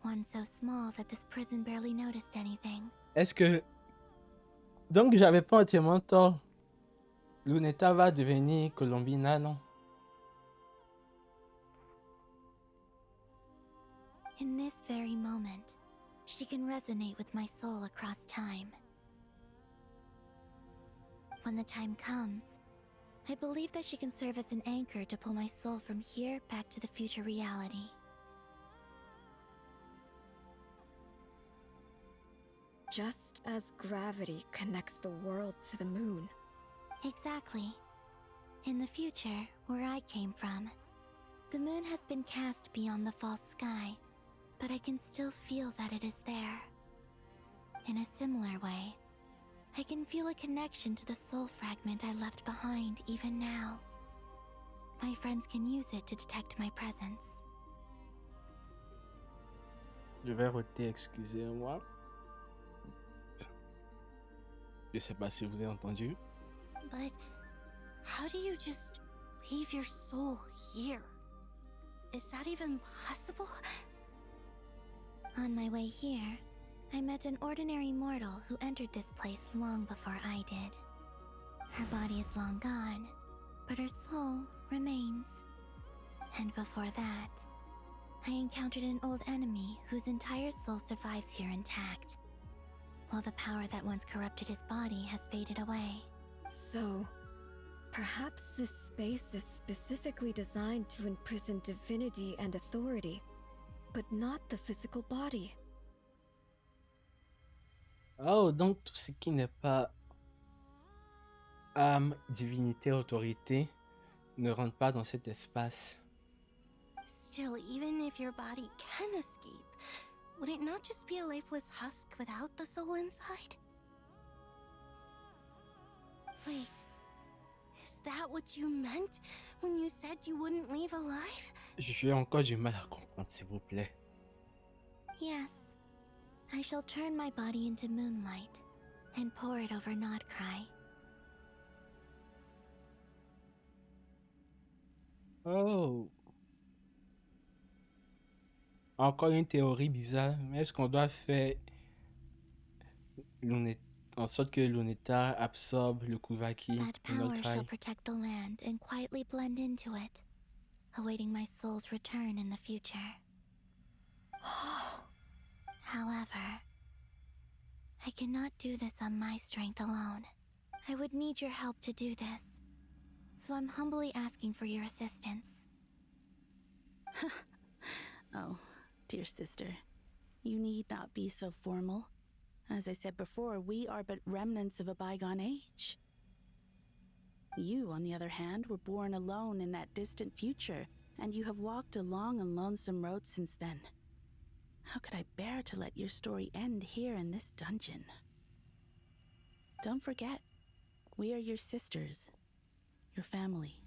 One so small that this prison barely noticed anything. Est-ce que... Donc, j'avais pas entièrement tort. Luneta va devenir Columbina, non? In this very moment, she can resonate with my soul across time. When the time comes, I believe that she can serve as an anchor to pull my soul from here back to the future reality. Just as gravity connects the world to the moon. Exactly. In the future, where I came from, the moon has been cast beyond the false sky, but I can still feel that it is there. In a similar way, I can feel a connection to the soul fragment I left behind even now. My friends can use it to detect my presence. Je vais roter, excusez-moi. Je sais pas si vous avez entendu. But how do you just leave your soul here? Is that even possible? On my way here, I met an ordinary mortal who entered this place long before I did. Her body is long gone, but her soul remains. And before that, I encountered an old enemy whose entire soul survives here intact, while the power that once corrupted his body has faded away. So, perhaps this space is specifically designed to imprison divinity and authority, but not the physical body. Oh, donc tout ce qui n'est pas âme, divinité, autorité ne rentre pas dans cet espace. Still, even if your body can escape, would it not just be a lifeless husk without the soul inside? Wait, is that what you meant when you said you wouldn't leave alive? J'ai encore du mal à comprendre, s'il vous plaît. Yes. I shall turn my body into moonlight and pour it over Nodcry. Oh. Encore une théorie bizarre, mais est-ce qu'on doit faire Lunet- en sorte que Luneta absorbe le Kuvaki That et notre power shall craille? protect the land and quietly blend into it, awaiting my soul's return in the future. However, I cannot do this on my strength alone. I would need your help to do this, so I'm humbly asking for your assistance. Oh, dear sister, you need not be so formal. As I said before, we are but remnants of a bygone age. You, on the other hand, were born alone in that distant future, and you have walked a long and lonesome road since then. How could I bear to let your story end here in this dungeon? Don't forget, we are your sisters, your family.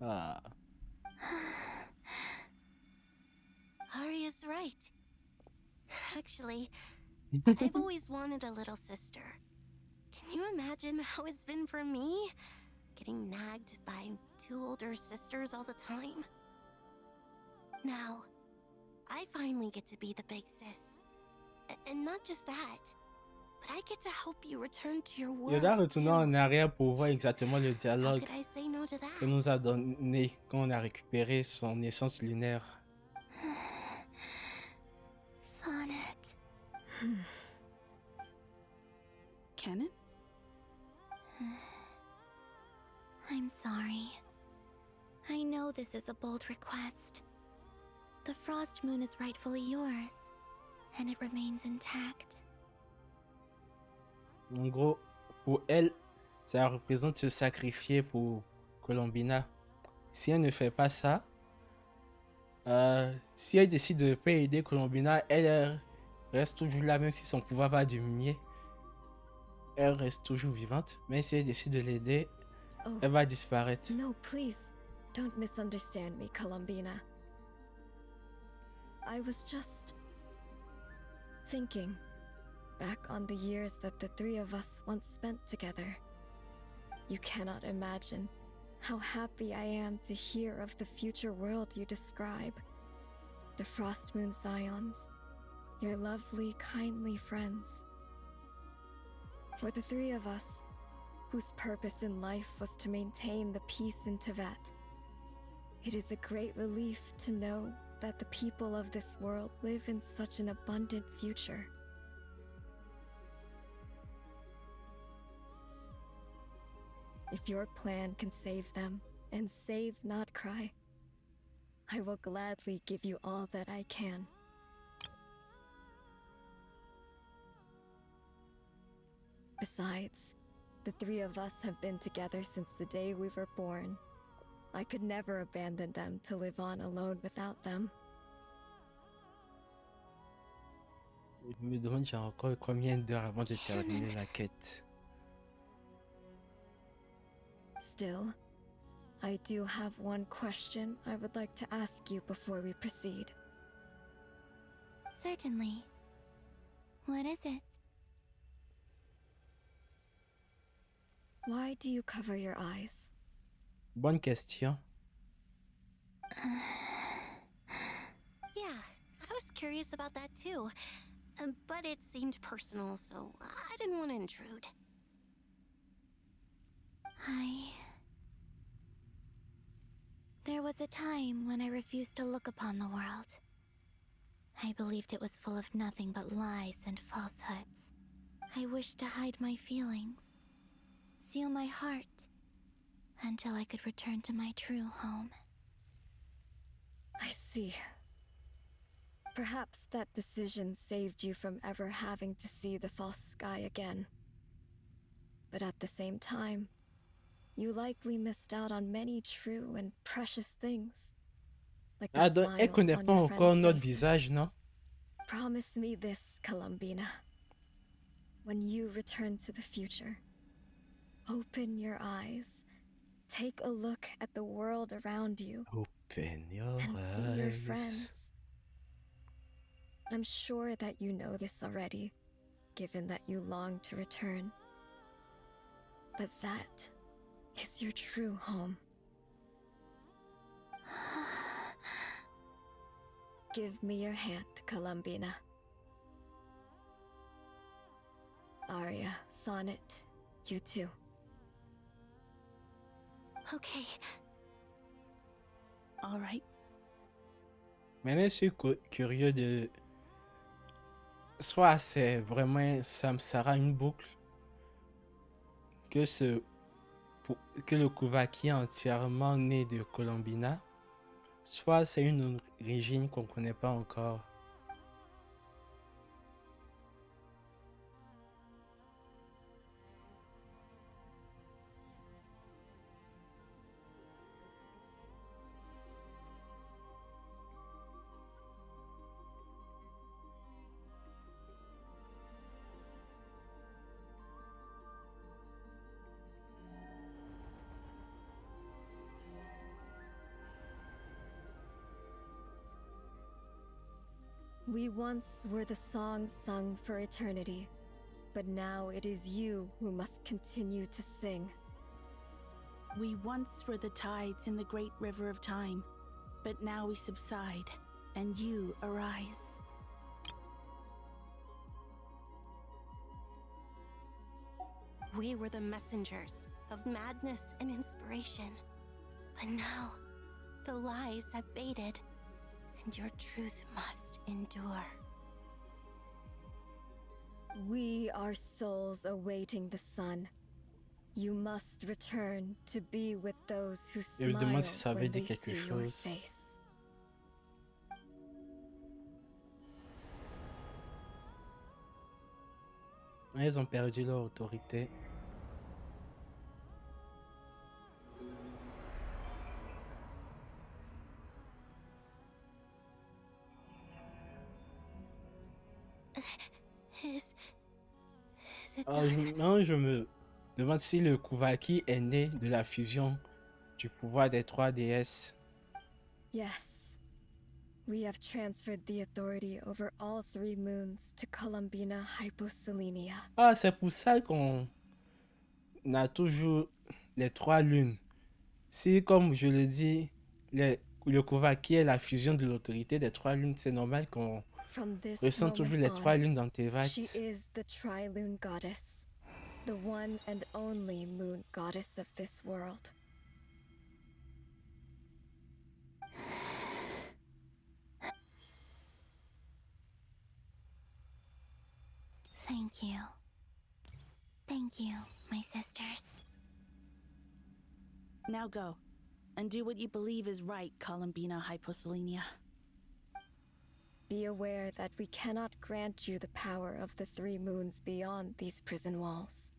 Ah. Arya's right. Actually, I've always wanted a little sister. Can you imagine how it's been for me? Getting nagged by 2 older sisters all the time. Now, I finally get to be the big sis. And not just that, but I get to help you return to your Il doit world retourner too. en arrière pour voir exactement le How dialogue could I say no to que that? nous a donné quand on a récupéré son essence lunaire. Sonnet. Canon? I'm sorry. I know this is a bold request. The Frost Moon is rightfully yours, and it remains intact. En gros, pour elle, ça représente se sacrifier pour Columbina. Si elle ne fait pas ça, si elle décide de ne pas aider Columbina, elle reste toujours là, même si son pouvoir va diminuer. Elle reste toujours vivante, mais si elle décide de l'aider, elle va disparaître. No, please, don't misunderstand me, Columbina. I was just thinking back on the years that the 3 of us once spent together. You cannot imagine how happy I am to hear of the future world you describe. The Frost Moon Scions, your lovely, kindly friends. For the 3 of us, whose purpose in life was to maintain the peace in Teyvat, it is a great relief to know that the people of this world live in such an abundant future. If your plan can save them, and save not cry, I will gladly give you all that I can. Besides, the 3 of us have been together since the day we were born. I could never abandon them to live on alone without them. Je me demande j'ai encore combien d'heures avant de terminer la quête. Still, I do have one question I would like to ask you before we proceed. Certainly. What is it? Why do you cover your eyes? Bonne question. Yeah, I was curious about that too. But it seemed personal, so I didn't want to intrude. There was a time when I refused to look upon the world. I believed it was full of nothing but lies and falsehoods. I wished to hide my feelings, seal my heart, until I could return to my true home. I see. Perhaps that decision saved you from ever having to see the false sky again. But at the same time, you likely missed out on many true and precious things. Like the Ah, donc elle smiles connaît on pas your encore friends' notre faces. visage, non? Promise me this, Columbina. When you return to the future, open your eyes. Take a look at the world around you. Open your and see your eyes. friends. I'm sure that you know this already, given that you long to return. But that is your true home. Give me your hand, Columbina. Aria, Sonnet, you too. Okay. All right. Maintenant, je suis curieux de... Soit c'est vraiment Samsara, une boucle, que, que le Kuvaki est entièrement né de Columbina, soit c'est une origine qu'on ne connaît pas encore. We once were the songs sung for eternity, but now it is you who must continue to sing. We once were the tides in the great river of time, but now we subside, and you arise. We were the messengers of madness and inspiration, but now the lies have faded, and your truth must endure. We are souls awaiting the sun. You must return to be with those who smile demande si ça veut when dire they quelque see your chose. face. Ils ont perdu leur autorité. Is it Ah, done? non, je me demande si le Kuvaki est né de la fusion du pouvoir des trois déesses. Yes. We have transferred the authority over all three moons to Columbina Hyposelenia. Ah, c'est pour ça qu'on a toujours les trois lunes. Si, comme je le dis, le Kuvaki est la fusion de l'autorité des trois lunes, c'est normal qu'on From this ressent toujours les moment trois on, lunes dans tes she actes. is the Tri-Lune Goddess, the one and only moon goddess of this world. Thank you. Thank you, my sisters. Now go, and do what you believe is right, Columbina Hyposelenia. Be aware that we cannot grant you the power of the three moons beyond these prison walls.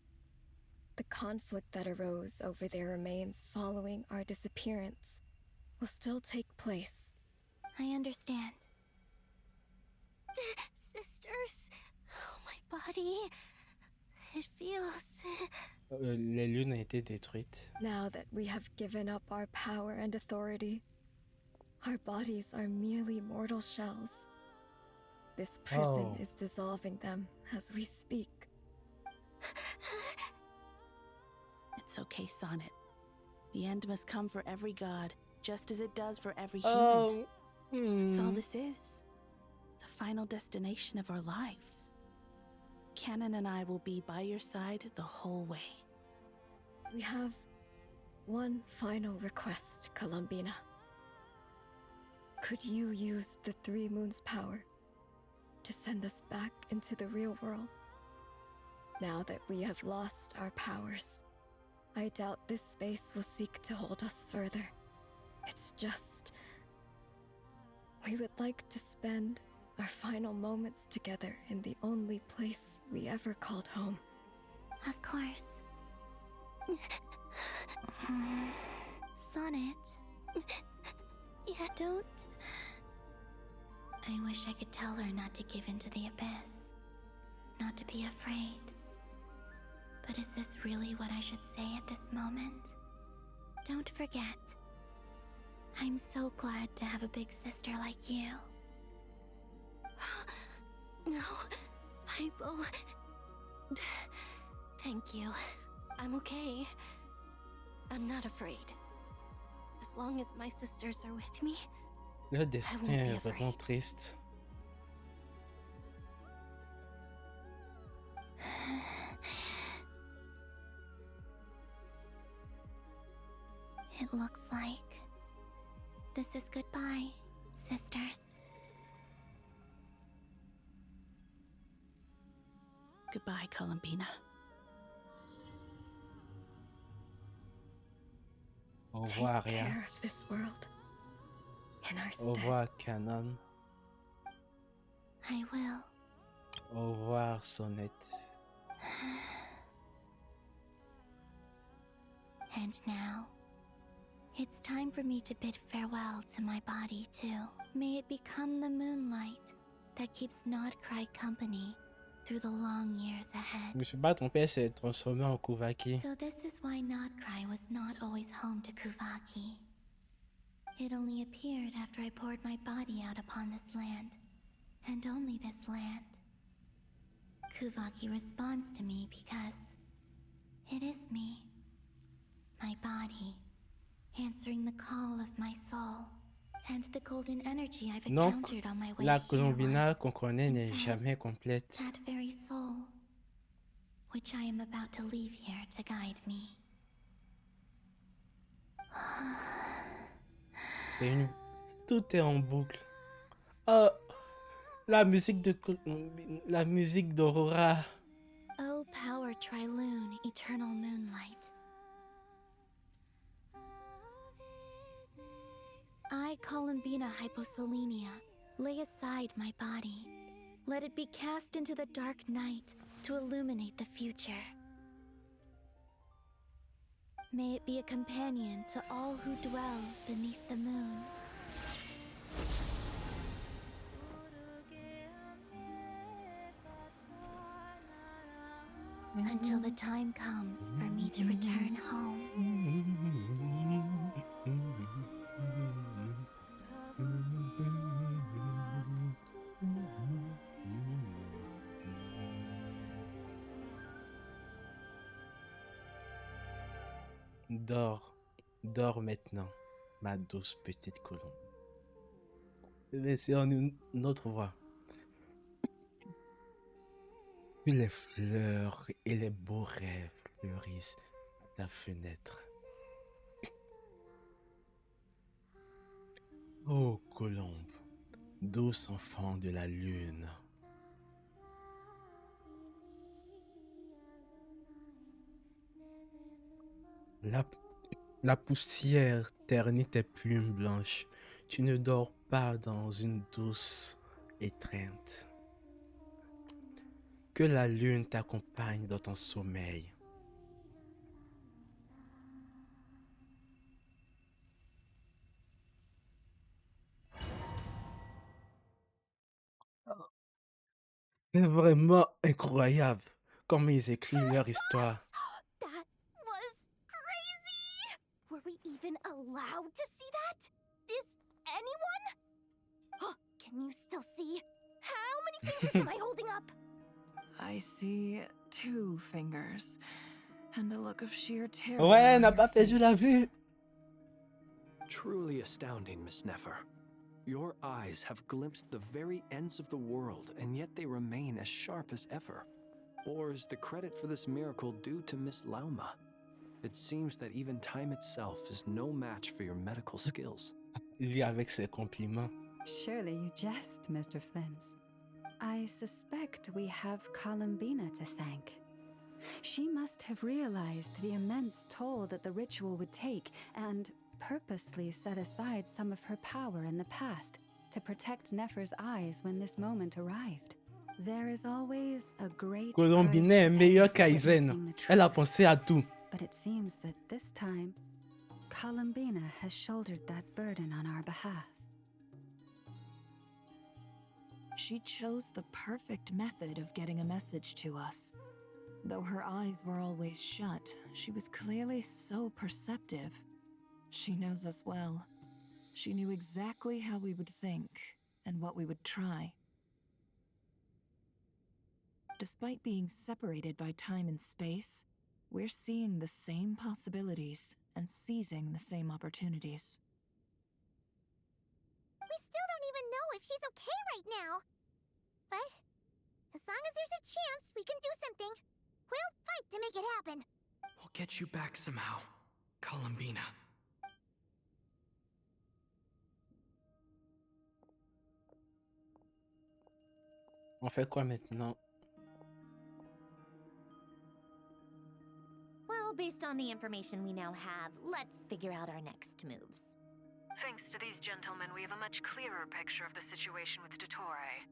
The conflict that arose over their remains following our disappearance will still take place. I understand. Sisters, oh, my body. It feels... Les lunes ont été détruites. Now that we have given up our power and authority, our bodies are merely mortal shells. This prison is dissolving them as we speak. It's okay, Sonnet. The end must come for every god, just as it does for every human. That's all this is. The final destination of our lives. Canon and I will be by your side the whole way. We have one final request, Columbina. Could you use the Three Moons' power to send us back into the real world? Now that we have lost our powers, I doubt this space will seek to hold us further. It's just... we would like to spend our final moments together in the only place we ever called home. Of course. Sonnet. Yeah, don't... I wish I could tell her not to give in to the abyss. Not to be afraid. But is this really what I should say at this moment? Don't forget. I'm so glad to have a big sister like you. No, Hypo. Thank you. I'm okay. I'm not afraid. As long as my sisters are with me, Le destin est vraiment triste. It looks like this is goodbye, sisters. Goodbye, Columbina. Au revoir, Take Ria. care of this world. In our Au stead. revoir, Canon. I will. Au revoir, Sonnette. And now, it's time for me to bid farewell to my body too. May it become the moonlight that keeps Nodcry company through the long years Je ahead. me suis pas trompé, elle s'est transformée en Kuvaki. So this is why Nodcry was not always home to Kuvaki. It only appeared after I poured my body out upon this land, and only this land. Kuvaki responds to me because it is me, my body, answering the call of my soul, and the golden energy I've Donc, encountered on my way la here Columbina was, qu'on connaît in n'est fact, jamais complète. that very soul, which I am about to leave here to guide me. C'est une... Tout est en boucle. Oh, la musique de... La musique d'Aurora. O power Triloon, eternal moonlight. I, Columbina Hyposelenia, lay aside my body. Let it be cast into the dark night to illuminate the future. May it be a companion to all who dwell beneath the moon. Until the time comes for me to return home. Dors, dors maintenant, ma douce petite colombe. Mais c'est en une autre voix. Que les fleurs et les beaux rêves fleurissent à ta fenêtre. Ô colombe, douce enfant de la lune. La poussière ternit tes plumes blanches. Tu ne dors pas dans une douce étreinte. Que la lune t'accompagne dans ton sommeil. C'est vraiment incroyable comment ils écrivent leur histoire. That was crazy! Were we even allowed to see that? Is anyone? Oh, can you still see? How many fingers am I holding up? I see 2 fingers and a look of sheer terror. Ouais, on n'a your pas perdu la face. vue. Truly astounding, Miss Nefer. Your eyes have glimpsed the very ends of the world, and yet they remain as sharp as ever. Or is the credit for this miracle due to Miss Lauma? It seems that even time itself is no match for your medical skills. Lui avec ses compliments. Surely you jest, Mr. Flins. I suspect we have Columbina to thank. She must have realized the immense toll that the ritual would take and purposely set aside some of her power in the past to protect Nefer's eyes when this moment arrived. There is always a great Columbina est meilleure qu'Aizen. Elle a pensé à tout. But it seems that this time, Columbina has shouldered that burden on our behalf. She chose the perfect method of getting a message to us. Though her eyes were always shut, she was clearly so perceptive. She knows us well. She knew exactly how we would think and what we would try. Despite being separated by time and space, we're seeing the same possibilities and seizing the same opportunities. We if she's okay right now. But as long as there's a chance we can do something, we'll fight to make it happen. We'll get you back somehow, Columbina. On fait quoi maintenant? Well, based on the information we now have, let's figure out our next moves. Thanks to these gentlemen, we have a much clearer picture of the situation with Dottore.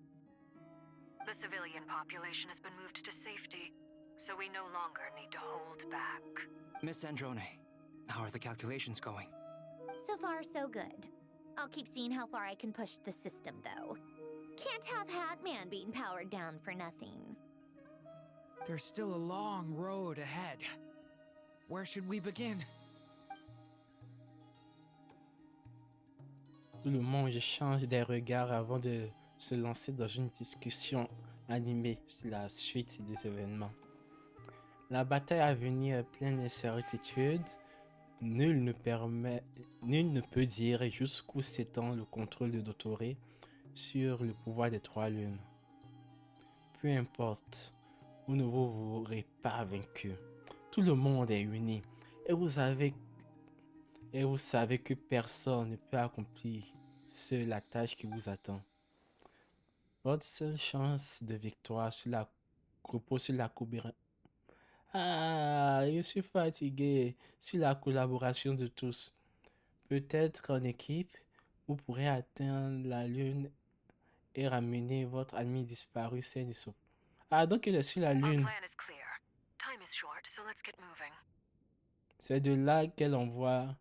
The civilian population has been moved to safety, so we no longer need to hold back. Miss Androne, how are the calculations going? So far, so good. I'll keep seeing how far I can push the system, though. Can't have Hatman being powered down for nothing. There's still a long road ahead. Where should we begin? Tout le monde échange des regards avant de se lancer dans une discussion animée sur la suite des événements. La bataille à venir est pleine d'incertitudes. Nul ne peut dire jusqu'où s'étend le contrôle de Dottore sur le pouvoir des trois lunes. Peu importe, vous ne vous aurez pas vaincu. Tout le monde est uni et vous savez que personne ne peut accomplir seul la tâche qui vous attend. Votre seule chance de victoire repose sur la collaboration. Ah, je suis fatigué. Sur la collaboration de tous. Peut-être en équipe, vous pourrez atteindre la lune et ramener votre ami disparu sain et sauf. Ah, donc il est sur la lune. C'est de là qu'elle envoie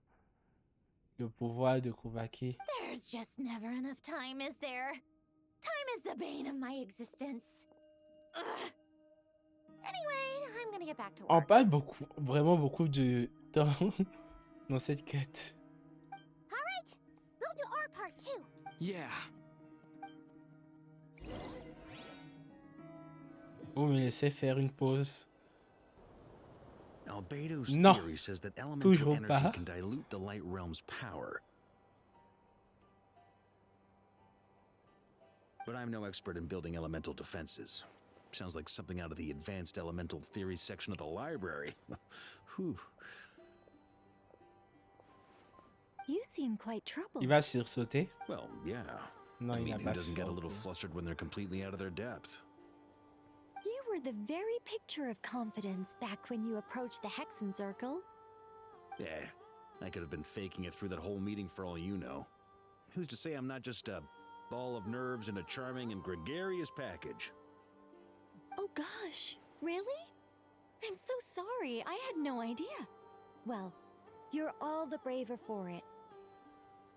le pouvoir de Kuvaki. There's just never enough time, is there? Time is the bane of my existence. Ugh. Anyway, I'm gonna get back to work. On parle vraiment beaucoup de temps dans cette quête. All right, we'll do our part too. Yeah. Vous me laissez faire une pause. Albedo's Non, theory says that elemental toujours energy pas. can dilute the light realm's power. But I'm no expert in building elemental defenses. Sounds like something out of the advanced elemental theory section of the library. Whew. You seem quite troubled. Il va sursauter. Well, yeah. Non, I il mean, n'a who pas doesn't get a little sursauté. flustered when they're completely out of their depth? You were the very picture of confidence back when you approached the Hexen Circle. Yeah, I could have been faking it through that whole meeting for all you know. Who's to say I'm not just a ball of nerves in a charming and gregarious package? Oh gosh, really? I'm so sorry, I had no idea. Well, you're all the braver for it.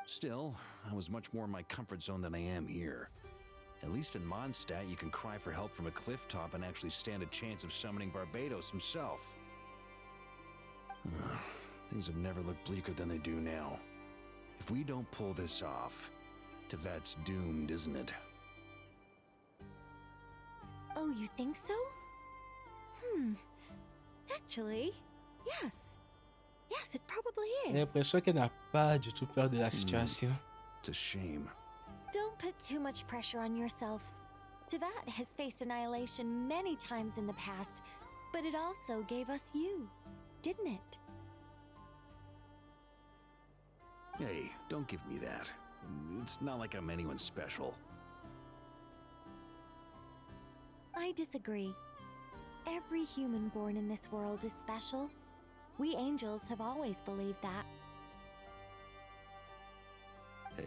Still, I was much more in my comfort zone than I am here. At least in Mondstadt, you can cry for help from a cliff top and actually stand a chance of summoning Barbados himself. Things have never looked bleaker than they do now. If we don't pull this off, Tevat's doomed, isn't it? Oh, you think so? Actually, yes. Yes, it probably J'ai is. l'impression qu'elle n'a pas du tout peur de la situation. It's a shame. Don't put too much pressure on yourself. Tevat has faced annihilation many times in the past, but it also gave us you, didn't it? Hey, don't give me that. It's not like I'm anyone special. I disagree. Every human born in this world is special. We angels have always believed that.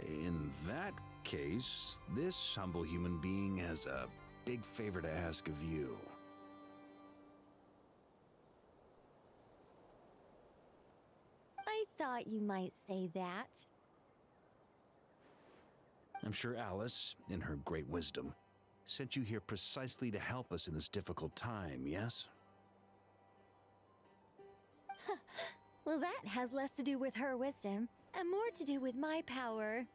In that case, this humble human being has a big favor to ask of you. I thought you might say that. I'm sure Alice, in her great wisdom, sent you here precisely to help us in this difficult time, yes? Well, that has less to do with her wisdom and more to do with my power.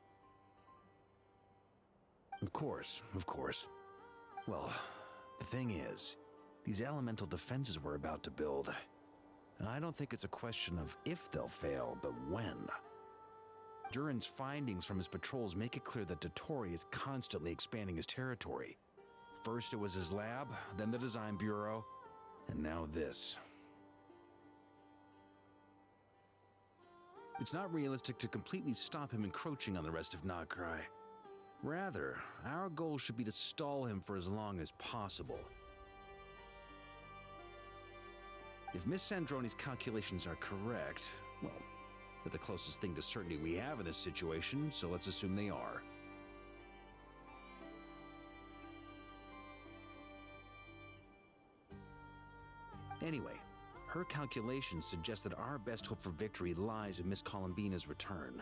Of course, of course. Well, the thing is, these elemental defenses we're about to build, I don't think it's a question of if they'll fail, but when. Durin's findings from his patrols make it clear that Dottori is constantly expanding his territory. First it was his lab, then the design bureau, and now this. It's not realistic to completely stop him encroaching on the rest of Nagrai. Rather, our goal should be to stall him for as long as possible. If Miss Sandroni's calculations are correct, well, they're the closest thing to certainty we have in this situation, so let's assume they are. Anyway, her calculations suggest that our best hope for victory lies in Miss Columbina's return.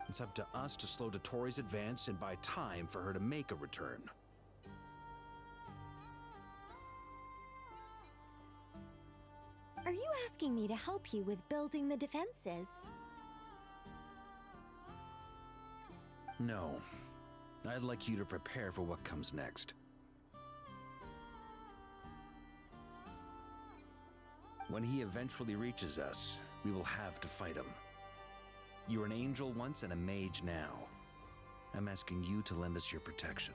It's up to us to slow Dottori's advance and buy time for her to make a return. Are you asking me to help you with building the defenses? No. I'd like you to prepare for what comes next. When he eventually reaches us, we will have to fight him. You were an angel once and a mage now. I'm asking you to lend us your protection.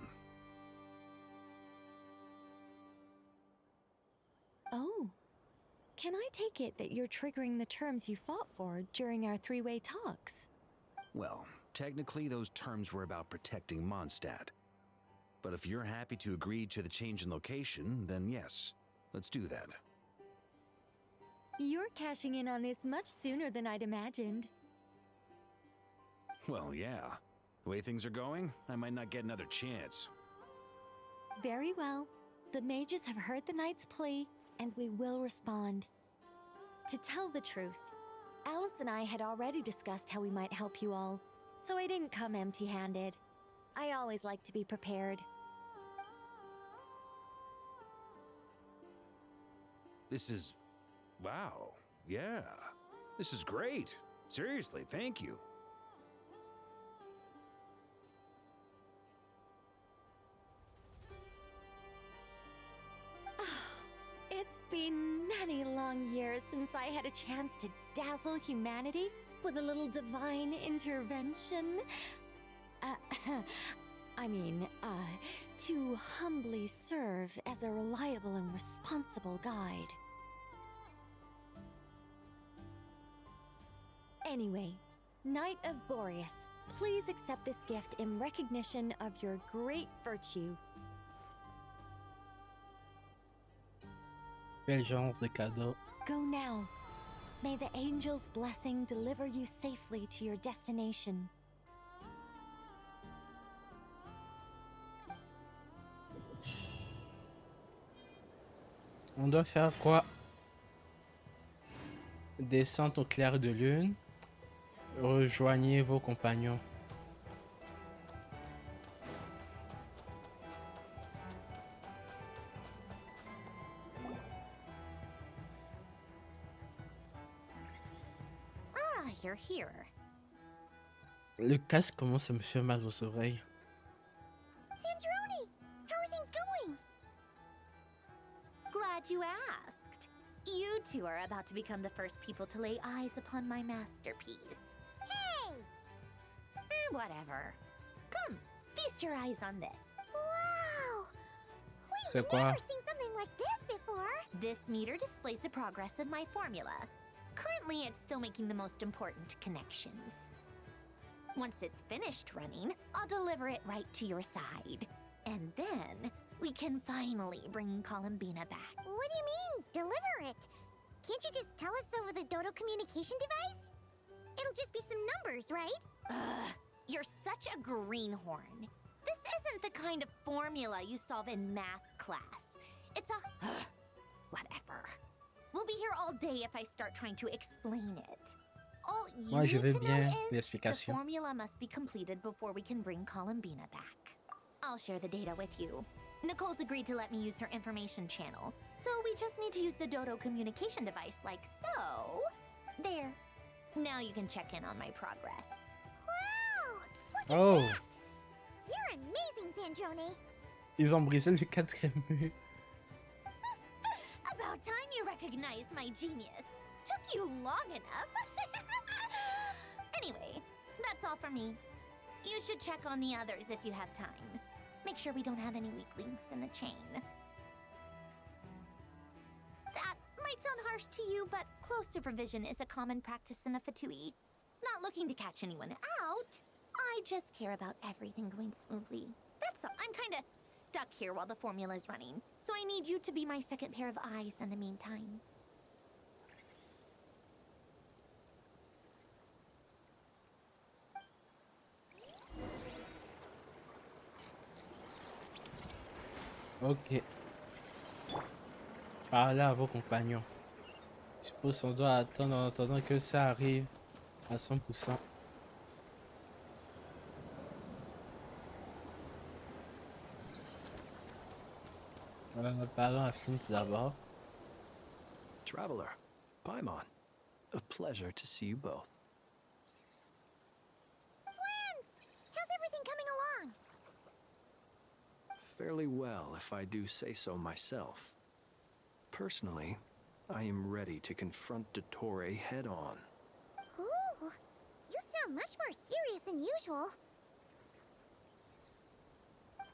Oh. Can I take it that you're triggering the terms you fought for during our three-way talks? Well, technically those terms were about protecting Mondstadt. But if you're happy to agree to the change in location, then yes, let's do that. You're cashing in on this much sooner than I'd imagined. Well, yeah. The way things are going, I might not get another chance. Very well. The mages have heard the knight's plea, and we will respond. To tell the truth, Alice and I had already discussed how we might help you all, so I didn't come empty-handed. I always like to be prepared. This is... wow. Yeah. This is great. Seriously, thank you. It's been many long years since I had a chance to dazzle humanity with a little divine intervention. To humbly serve as a reliable and responsible guide. Anyway, Knight of Boreas, please accept this gift in recognition of your great virtue. Quel genre de cadeau. Go now. May the angel's blessing deliver you safely to your destination. On doit faire quoi? Descente au clair de lune. Rejoignez vos compagnons. Ah, you're here. Le casque commence à me faire mal aux oreilles. Sandroni, how are things going? Glad you asked. You two are about to become the first people to lay eyes upon my masterpiece. Hey! Whatever. Come, feast your eyes on this. Wow! C'est We've quoi? never seen something like this before. This meter displays the progress of my formula. Currently, it's still making the most important connections. Once it's finished running, I'll deliver it right to your side. And then, we can finally bring Columbina back. What do you mean, deliver it? Can't you just tell us over the Dodo communication device? It'll just be some numbers, right? Ugh, you're such a greenhorn. This isn't the kind of formula you solve in math class. It's a... whatever. We'll be here all day if I start trying to explain it. All you Moi, je need veux to know bien is the l'explication. formula must be completed before we can bring Columbina back. I'll share the data with you. Nicole's agreed to let me use her information channel, so we just need to use the Dodo communication device like so. There. Now you can check in on my progress. Wow! Oh! You're amazing, Sandroni. Ils ont brisé le quatrième mur. About time you recognized my genius. Took you long enough. Anyway, that's all for me. You should check on the others if you have time. Make sure we don't have any weak links in the chain. That might sound harsh to you, but close supervision is a common practice in a Fatui. Not looking to catch anyone out. I just care about everything going smoothly. That's all. I'm kinda stuck here while the formula is running, so I need you to be my second pair of eyes in the meantime. Ok. Parlez à vos compagnons. Je suppose qu'on doit attendre en attendant que ça arrive à 100%. Parlons à Flint d'abord. Traveler, Paimon, a pleasure to see you both. Flint! How's everything coming along? Fairly well, if I do say so myself. Personally, I am ready to confront Dottore head-on. Ooh, you sound much more serious than usual.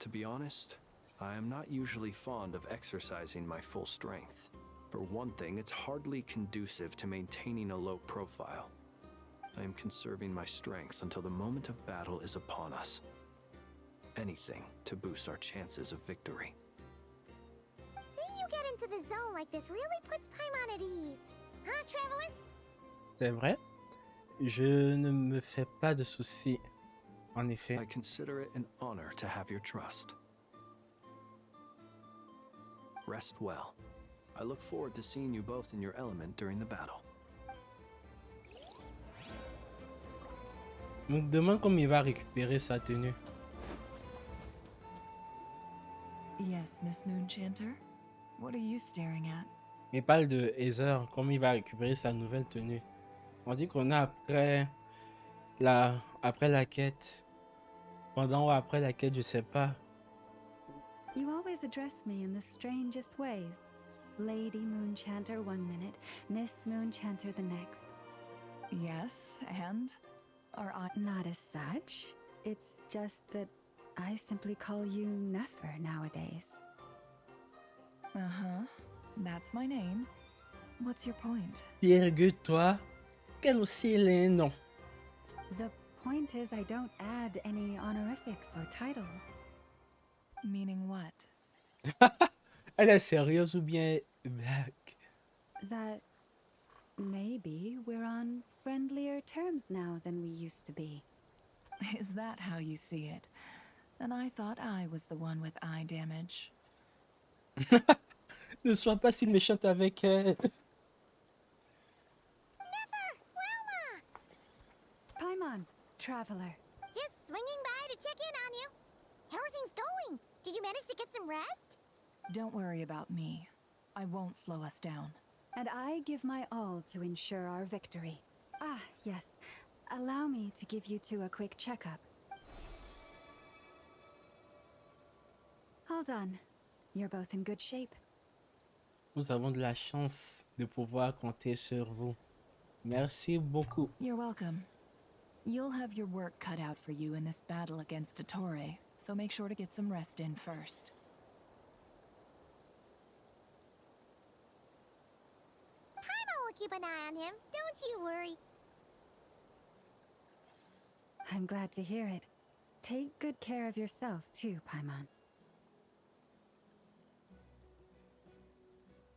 To be honest, I am not usually fond of exercising my full strength. For one thing, it's hardly conducive to maintaining a low profile. I am conserving my strength until the moment of battle is upon us. Anything to boost our chances of victory. Seeing you get into the zone like this really puts Paimon at ease. Huh, Traveler? C'est vrai. Je ne me fais pas de soucis. En effet. I consider it an honor to have your trust. Rest well. I look forward to seeing you both in your element during the battle. On me demande comment il va récupérer sa tenue. Yes, Miss Moonchanter? What are you staring at? Il parle de Heather, comment il va récupérer sa nouvelle tenue. On dit qu'on a après la quête. Pendant ou après la quête, je sais pas. You always address me in the strangest ways. Lady Moonchanter one minute, Miss Moonchanter the next. Yes, and? Are I... Not as such. It's just that I simply call you Nefer nowadays. Uh-huh. That's my name. What's your point? Virgule-toi. Quel aussi les noms. The point is I don't add any honorifics or titles. Meaning what? Elle est sérieuse ou bien blague? That maybe we're on friendlier terms now than we used to be. Is that how you see it? Then I thought I was the one with eye damage. Ne sois pas si méchante avec elle. Paimon, Traveler. Just swinging by to check in on you. How are things going? Did you manage to get some rest? Don't worry about me. I won't slow us down. And I give my all to ensure our victory. Ah, yes. Allow me to give you two a quick checkup. All done. You're both in good shape. Nous avons de la chance de pouvoir compter sur vous. Merci beaucoup. You're welcome. You'll have your work cut out for you in this battle against Dottore, so make sure to get some rest in first. Paimon will keep an eye on him, don't you worry. I'm glad to hear it. Take good care of yourself too, Paimon.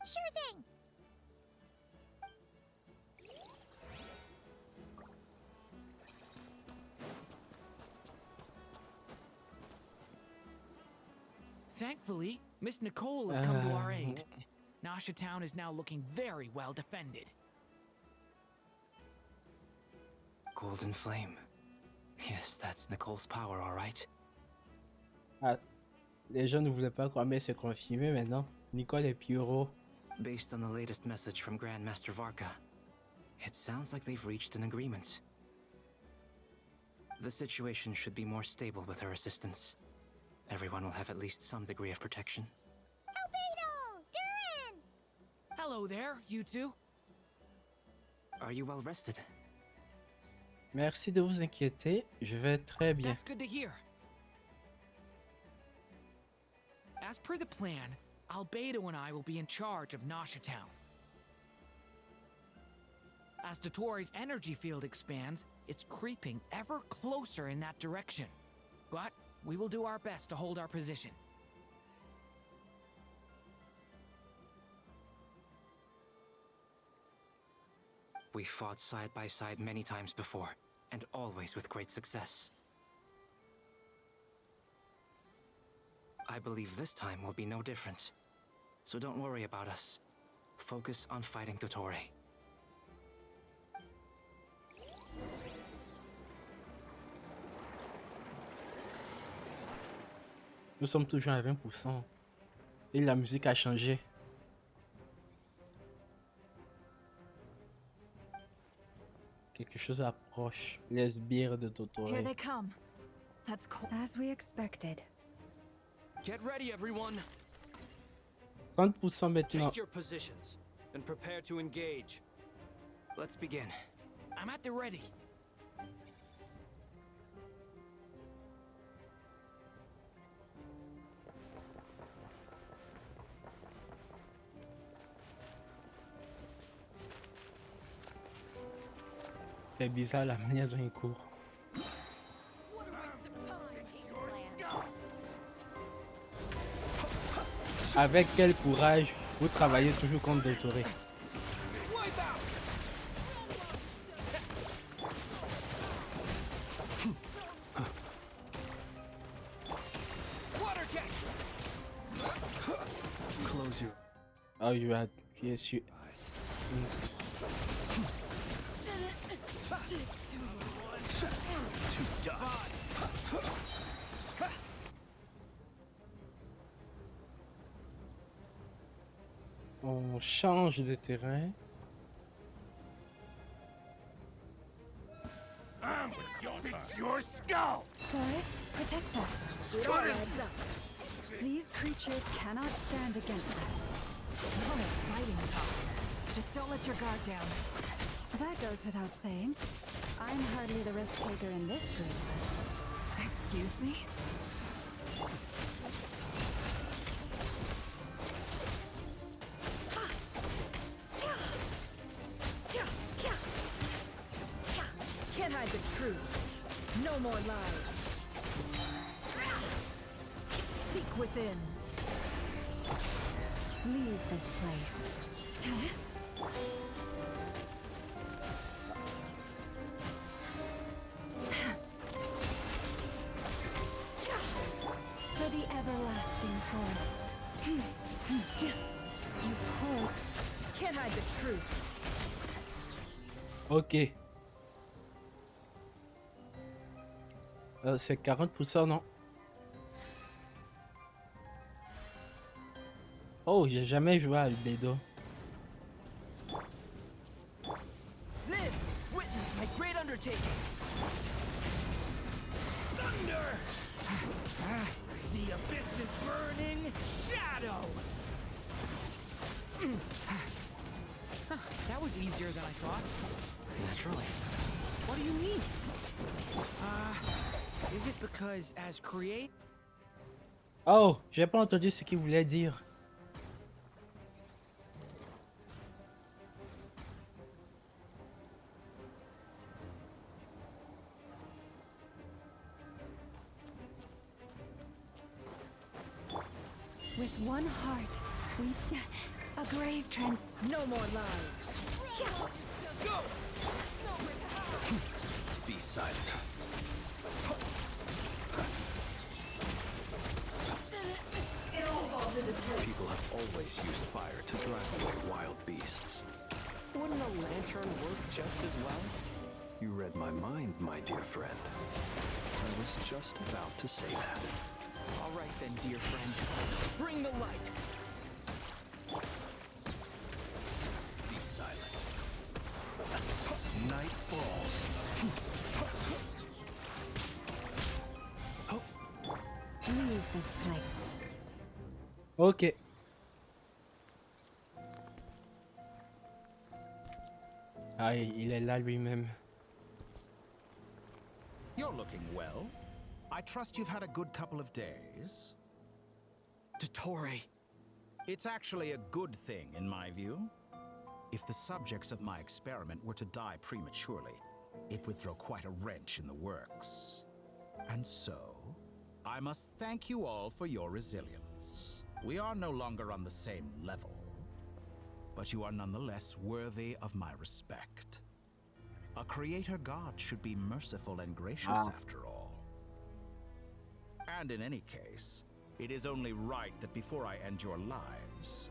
Sure thing. Thankfully, Miss Nicole has come to our aid. Nasha Town is now looking very well defended. Golden Flame. Yes, that's Nicole's power, all right. Ah, les gens ne voulaient pas croire, mais c'est confirmé maintenant. Nicole est Pyro. Based on the latest message from Grandmaster Varka, it sounds like they've reached an agreement. The situation should be more stable with her assistance. Everyone will have at least some degree of protection. Albedo! Durin! Hello there, you two. Are you well rested? Merci de vous inquiéter, je vais très bien. That's good to hear. As per the plan, Albedo and I will be in charge of Nasha Town. As Dotori's energy field expands, it's creeping ever closer in that direction. But we will do our best to hold our position. We fought side by side many times before, and always with great success. I believe this time will be no different. So don't worry about us. Focus on fighting Dotori. Nous sommes toujours à 20%. Et la musique a changé. Quelque chose approche. Les sbires de Dotori. Here they come. That's cool. As we expected. Get ready, everyone. 30% maintenant. Take your positions and prepare to engage. Let's begin. I'm at the ready. C'est bizarre la manière dont il court. Avec quel courage vous travaillez toujours contre Dotori. Oh, you had, yes, you. On change de terrain. It's your skull! Boys, protect us. It all adds up. These creatures cannot stand against us. Now they're fighting tough. Just don't let your guard down. That goes without saying. I'm hardly the risk taker in this group. Excuse me? Can't hide the truth. No more lies. Seek within. Leave this place. For the everlasting forest. You pull. Can't hide the truth. Ok. C'est 40%, non? Oh, j'ai jamais joué à Albedo. Live! Witness my great undertaking! Thunder! The abyss is burning! Shadow! That was easier than I thought. Naturally. What do you mean? Is it because as create? Oh, j'ai pas entendu ce qu'il voulait dire. With one heart, we... A grave trend. No more lies. Go! Be silent. People have always used fire to drive away wild beasts. Wouldn't a lantern work just as well? You read my mind, my dear friend. I was just about to say that. All right then, dear friend. Bring the light. Be silent. Night falls. Leave this place. Ok. Ah, il est là lui-même. You're looking well. I trust you've had a good couple of days. Dottore. It's actually a good thing, in my view. If the subjects of my experiment were to die prematurely, it would throw quite a wrench in the works. And so, I must thank you all for your resilience. We are no longer on the same level, but you are nonetheless worthy of my respect. A creator god should be merciful and gracious after all. And in any case, it is only right that before I end your lives,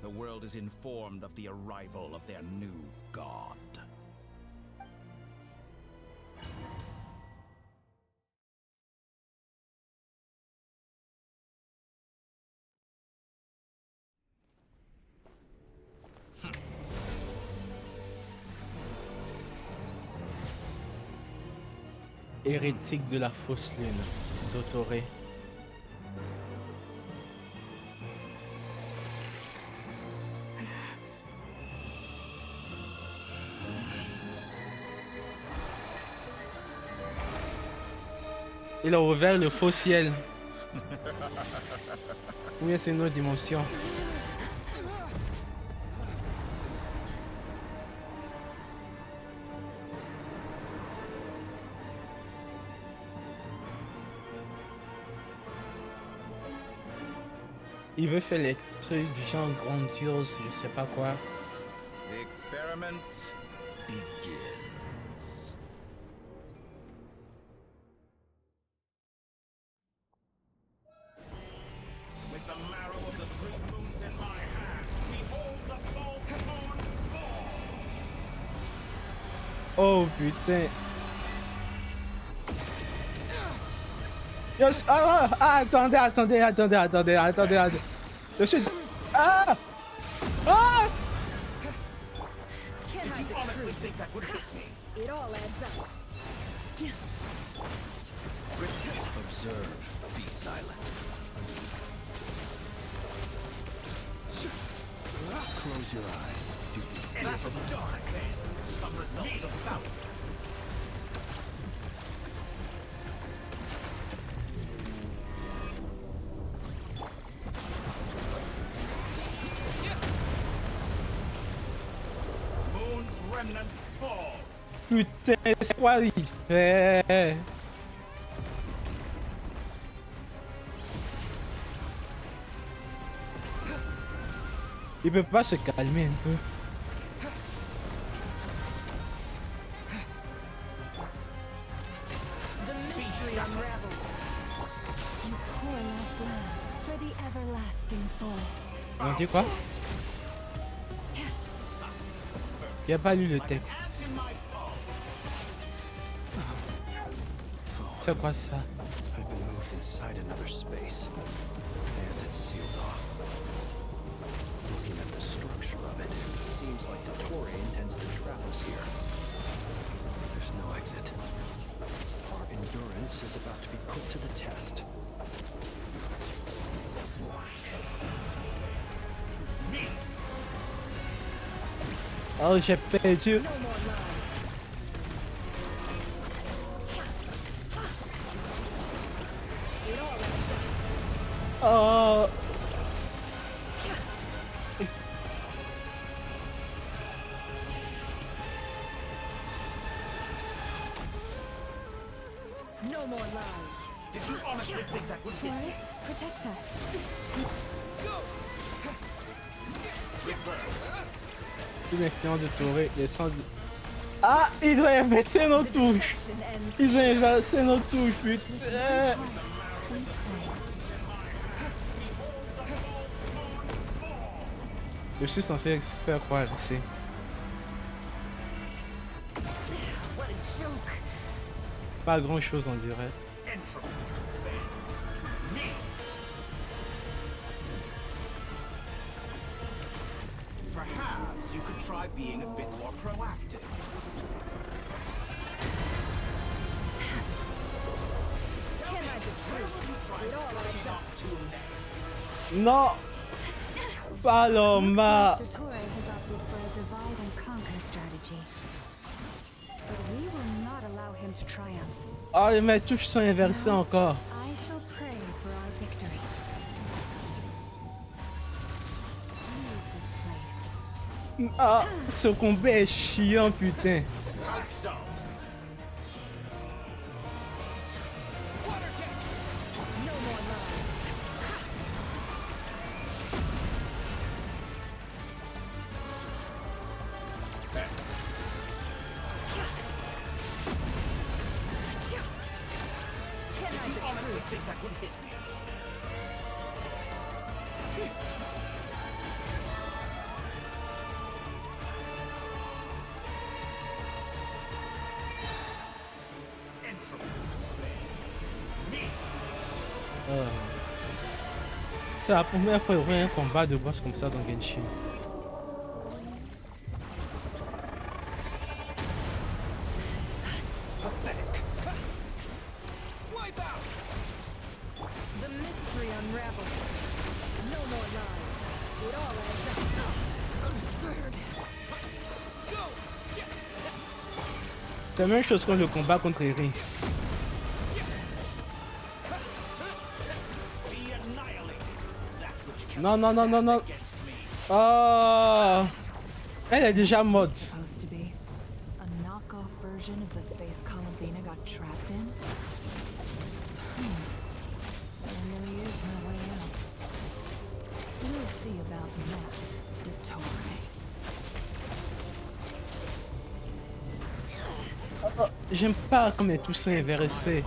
the world is informed of the arrival of their new god. Hérétique de la fausse lune, Dottore. Il a ouvert le faux ciel. Ou bien c'est une autre dimension. Il veut faire les trucs du genre grandiose, je sais pas quoi. The experiment begins. With the marrow of the three moons in my hand, behold the false moons fall. Oh putain. Yes. Attendez. Je suis... Ah! Ah! Did you honestly think that would hit me? It all adds up. Observe. Be silent. Close your eyes. That's dark. Some results about it. Remnants fall. Putain, c'est quoi il fait? Il peut pas se calmer un peu. The mystery unravels. You poor lost land for the everlasting forest. On dit quoi? Il a pas lu le texte. C'est quoi ça? I've been moved inside another space, and it's sealed off. Looking at the structure of it, it seems like Dottore intends to trap us here. There's no exit. Our endurance is about to be put to the test. Oh, j'ai perdu. Oh. No more lies. Did you honestly think that would hit me? Forest, protect us. Tous les clients de Touré, les sangs de... Ah, ils ont inversé nos touches. Ils ont inversé nos touches, putain. Je suis censé se faire croire ici. Pas grand chose on dirait. Perhaps you could try being a bit more proactive. Tell me, where will you try splitting off to next? Non. Paloma. Dottore has opted for a divine divide and conquer strategy. But we will not allow him to triumph. Oh, mes touches sont inversées encore. I shall pray for our victory. Leave this place. Ah, ce combat est chiant, putain. C'est la première fois qu'il y a un combat de boss comme ça dans Genshin. C'est la même chose que le combat contre Eri. Non, non, non, non, non. Oh, elle est déjà morte. Supposed to be a knockoff version of the space Columbina got trapped in. There really is no way out. We'll see about that, Dottore. Oh, j'aime pas comme tout ça inversé.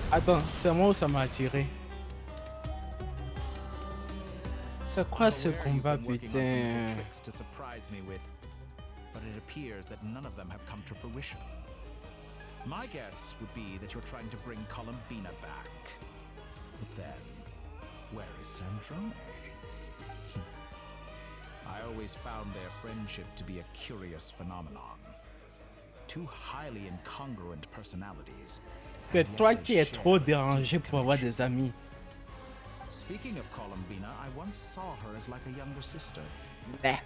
Attends, c'est moi où ça m'a attiré. C'est quoi ce combat, putain? But it appears that none of them have come to fruition. My guess would be that you're trying to bring Columbina back. But then, where is Sandrone? I always found their friendship to be a curious phenomenon. Two highly incongruent personalities. C'est toi qui es trop dérangé pour avoir des amis. Speaking of Columbina, I once saw her as like a younger sister.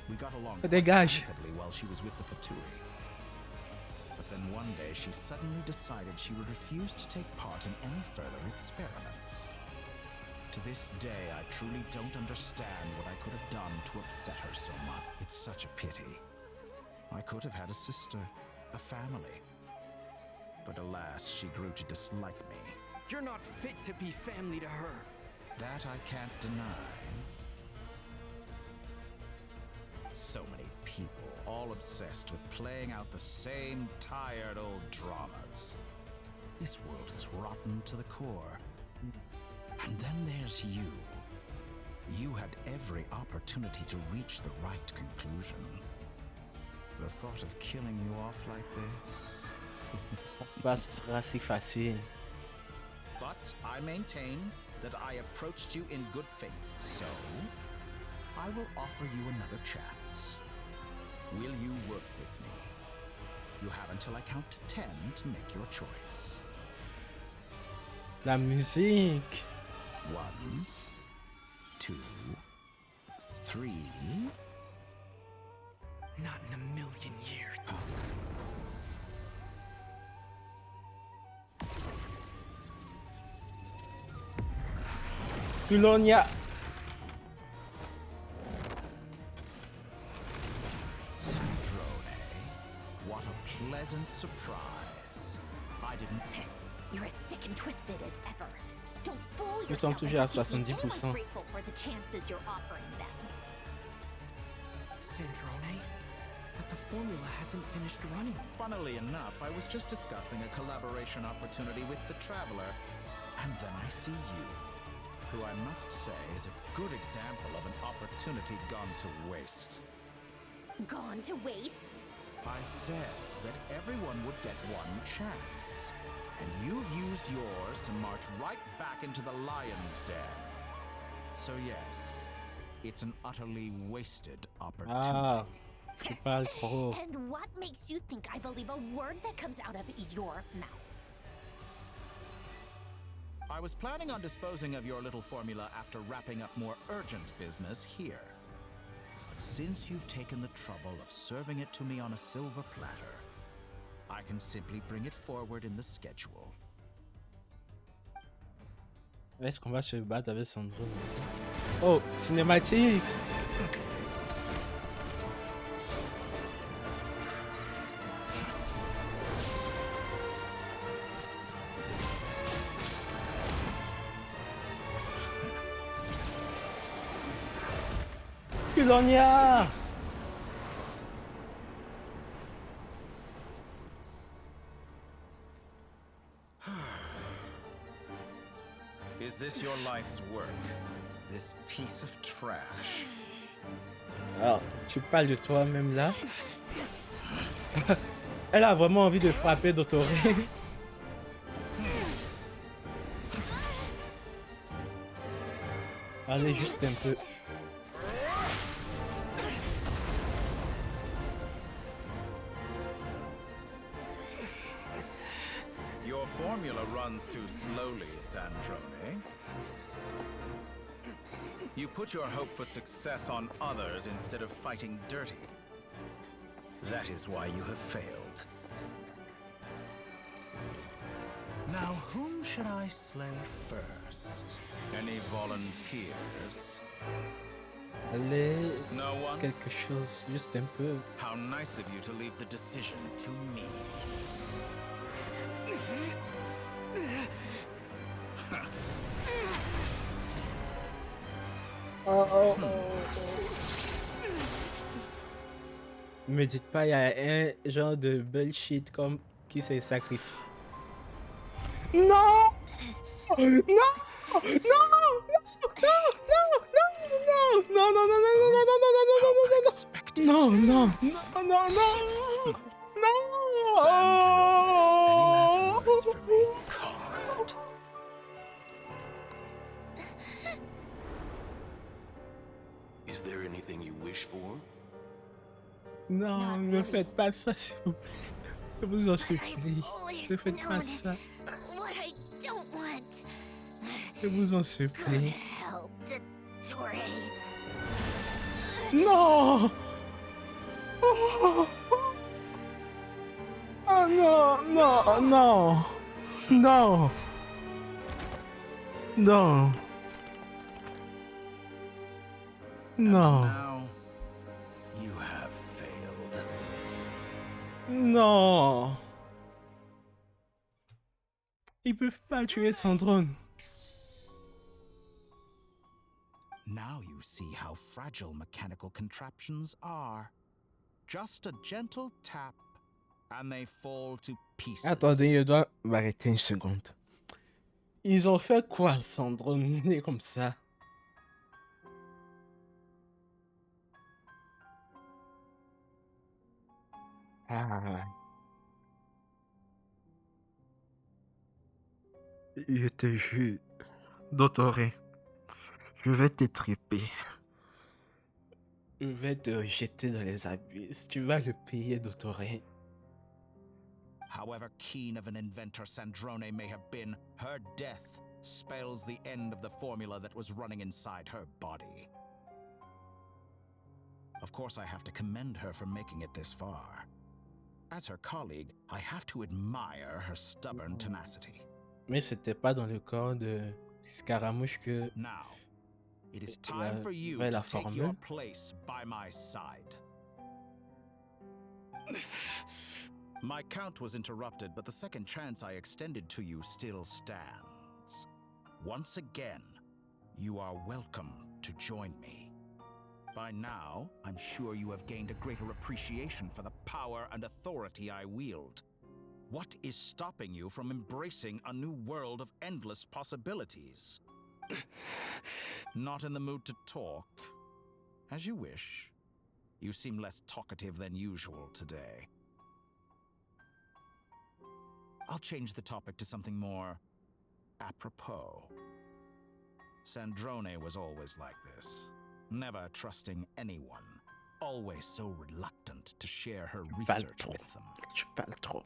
We got along Dégage. perfectly while she was with the Fatui. But then one day she suddenly decided she would refuse to take part in any further experiments. To this day, I truly don't understand what I could have done to upset her so much. It's such a pity. I could have had a sister, a family. But alas, she grew to dislike me. You're not fit to be family to her. That I can't deny. So many people, all obsessed with playing out the same tired old dramas. This world is rotten to the core. And then there's you. You had every opportunity to reach the right conclusion. The thought of killing you off like this? C'est pas, ce sera si facile. But I maintain that I approached you in good faith, so I will offer you another chance. Will you work with me? You have until I count to 10 to make your choice. La musique. 1, 2, 3. Not in a million years. Culonia. Sandrone, what a pleasant surprise. I didn't... You're as sick and twisted as ever. Don't fool Nous sommes yourself toujours à into thinking 70%. anyone's grateful for the chances you're offering them. Sandrone? But the formula hasn't finished running. Funnily enough, I was just discussing a collaboration opportunity with the Traveler, and then I see you, who I must say is a good example of an opportunity gone to waste. Gone to waste? I said that everyone would get one chance. And you've used yours to march right back into the lion's den. So yes, it's an utterly wasted opportunity. Ah, tu parles trop. And what makes you think I believe a word that comes out of your mouth? I was planning on disposing of your little formula after wrapping up more urgent business here. But since you've taken the trouble of serving it to me on a silver platter, I can simply bring it forward in the schedule. Est-ce qu'on va se battre avec Sandrone ici? Oh, cinématique! Culonia! Is this your life's work? This piece of trash? Alors, tu parles de toi-même là? Elle a vraiment envie de frapper Dottore. Allez, juste un peu. Your formula runs too slowly, Sandrone. You put your hope for success on others instead of fighting dirty. That is why you have failed. Now, whom should I slay first? Any volunteers? Allez, No one? quelque chose, juste un peu. How nice of you to leave the decision to me. Me dites pas, il y a un genre de bullshit comme qui s'est sacrifié. Non! Non! Non! Non! Non! Non! Non! Non! Non! Non! Non! Non! Non! Non! Non! Non! Non! Non! Non! Is there anything you wish for? Non, ne faites pas ça, s'il vous plaît. Je vous en supplie. Ne faites pas ça. What I don't want. Je vous en supplie. Hell, Dottore. Non! Oh, oh non, non, non. Non. Non. Non. Now, you have failed. Non. Ils peuvent pas tuer Sandrone. Now you see how fragile mechanical contraptions are. Just a gentle tap, and they fall to pieces. Attendez, je dois m'arrêter une seconde. Ils ont fait quoi, Sandrone? Il est comme ça. Ah. Je te jure, Dottore, je vais t'étriper. Je vais te jeter dans les abysses. Tu vas le payer, Dottore. However keen of an inventor Sandrone may have been, her death spells the end of the formula that was running inside her body. Of course, I have to commend her for making it this far. As her colleague, I have to admire her stubborn tenacity. Mais c'était pas dans le corps de Scaramouche que Now, it is time for you la to take your formule. place by my side. My count was interrupted, but the second chance I extended to you still stands. Once again, you are welcome to join me. By now, I'm sure you have gained a greater appreciation for the power and authority I wield. What is stopping you from embracing a new world of endless possibilities? Not in the mood to talk? As you wish. You seem less talkative than usual today. I'll change the topic to something more apropos. Sandrone was always like this, never trusting anyone, always so reluctant to share her research with them. Tu parles trop.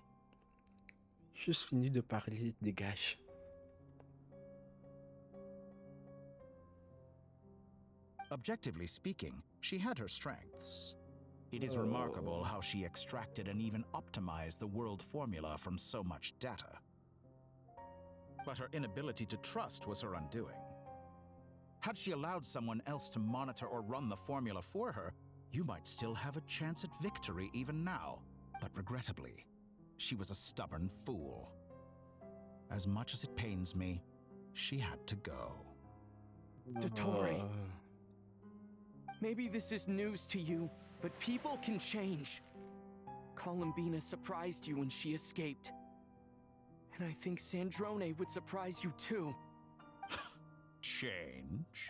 Juste fini de parler, dégage. Objectively speaking, she had her strengths. It is remarkable how she extracted and even optimized the world formula from so much data. But her inability to trust was her undoing. Had she allowed someone else to monitor or run the formula for her, you might still have a chance at victory even now. But regrettably, she was a stubborn fool. As much as it pains me, she had to go. Dottore. Maybe this is news to you, but people can change. Columbina surprised you when she escaped. And I think Sandrone would surprise you too. Change?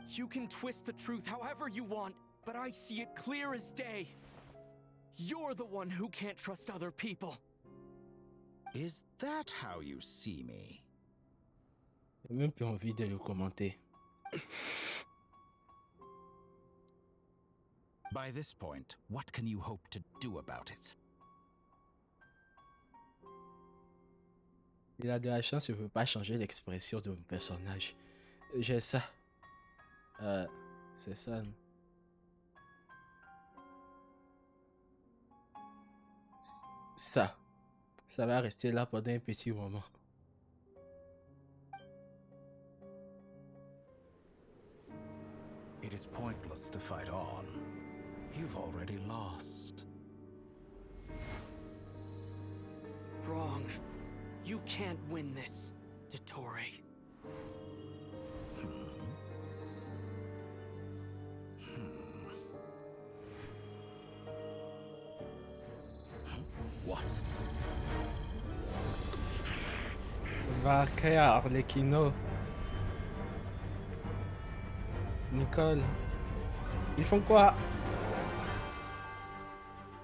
You can twist the truth however you want, but I see it clear as day. You're the one who can't trust other people. Is that how you see me? J'ai même plus envie de le commenter. By this point, what can you hope to do about it? Il a de la chance, je ne peux pas changer l'expression de mon personnage. J'ai ça. C'est ça. Ça. Ça va rester là pendant un petit moment. It is pointless to fight on. You've already lost. Wrong. You can't win this, Dottore. What? Va créer Arlecchino. Nicole. Ils font quoi?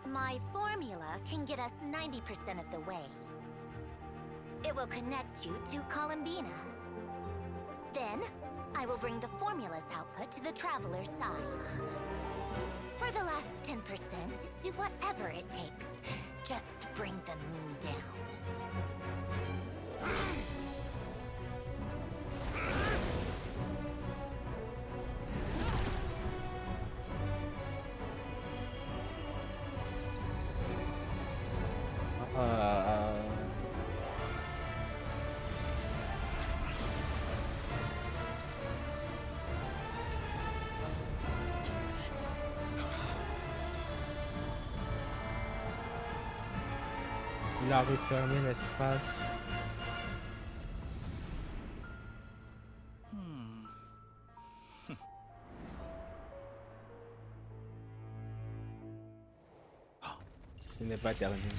My formula can get us 90% of the way. It will connect you to Columbina. Then, I will bring the formula's output to the traveler's side. For the last 10%, do whatever it takes. Just bring the moon down. Il a refermé l'espace. Ce n'est pas terminé.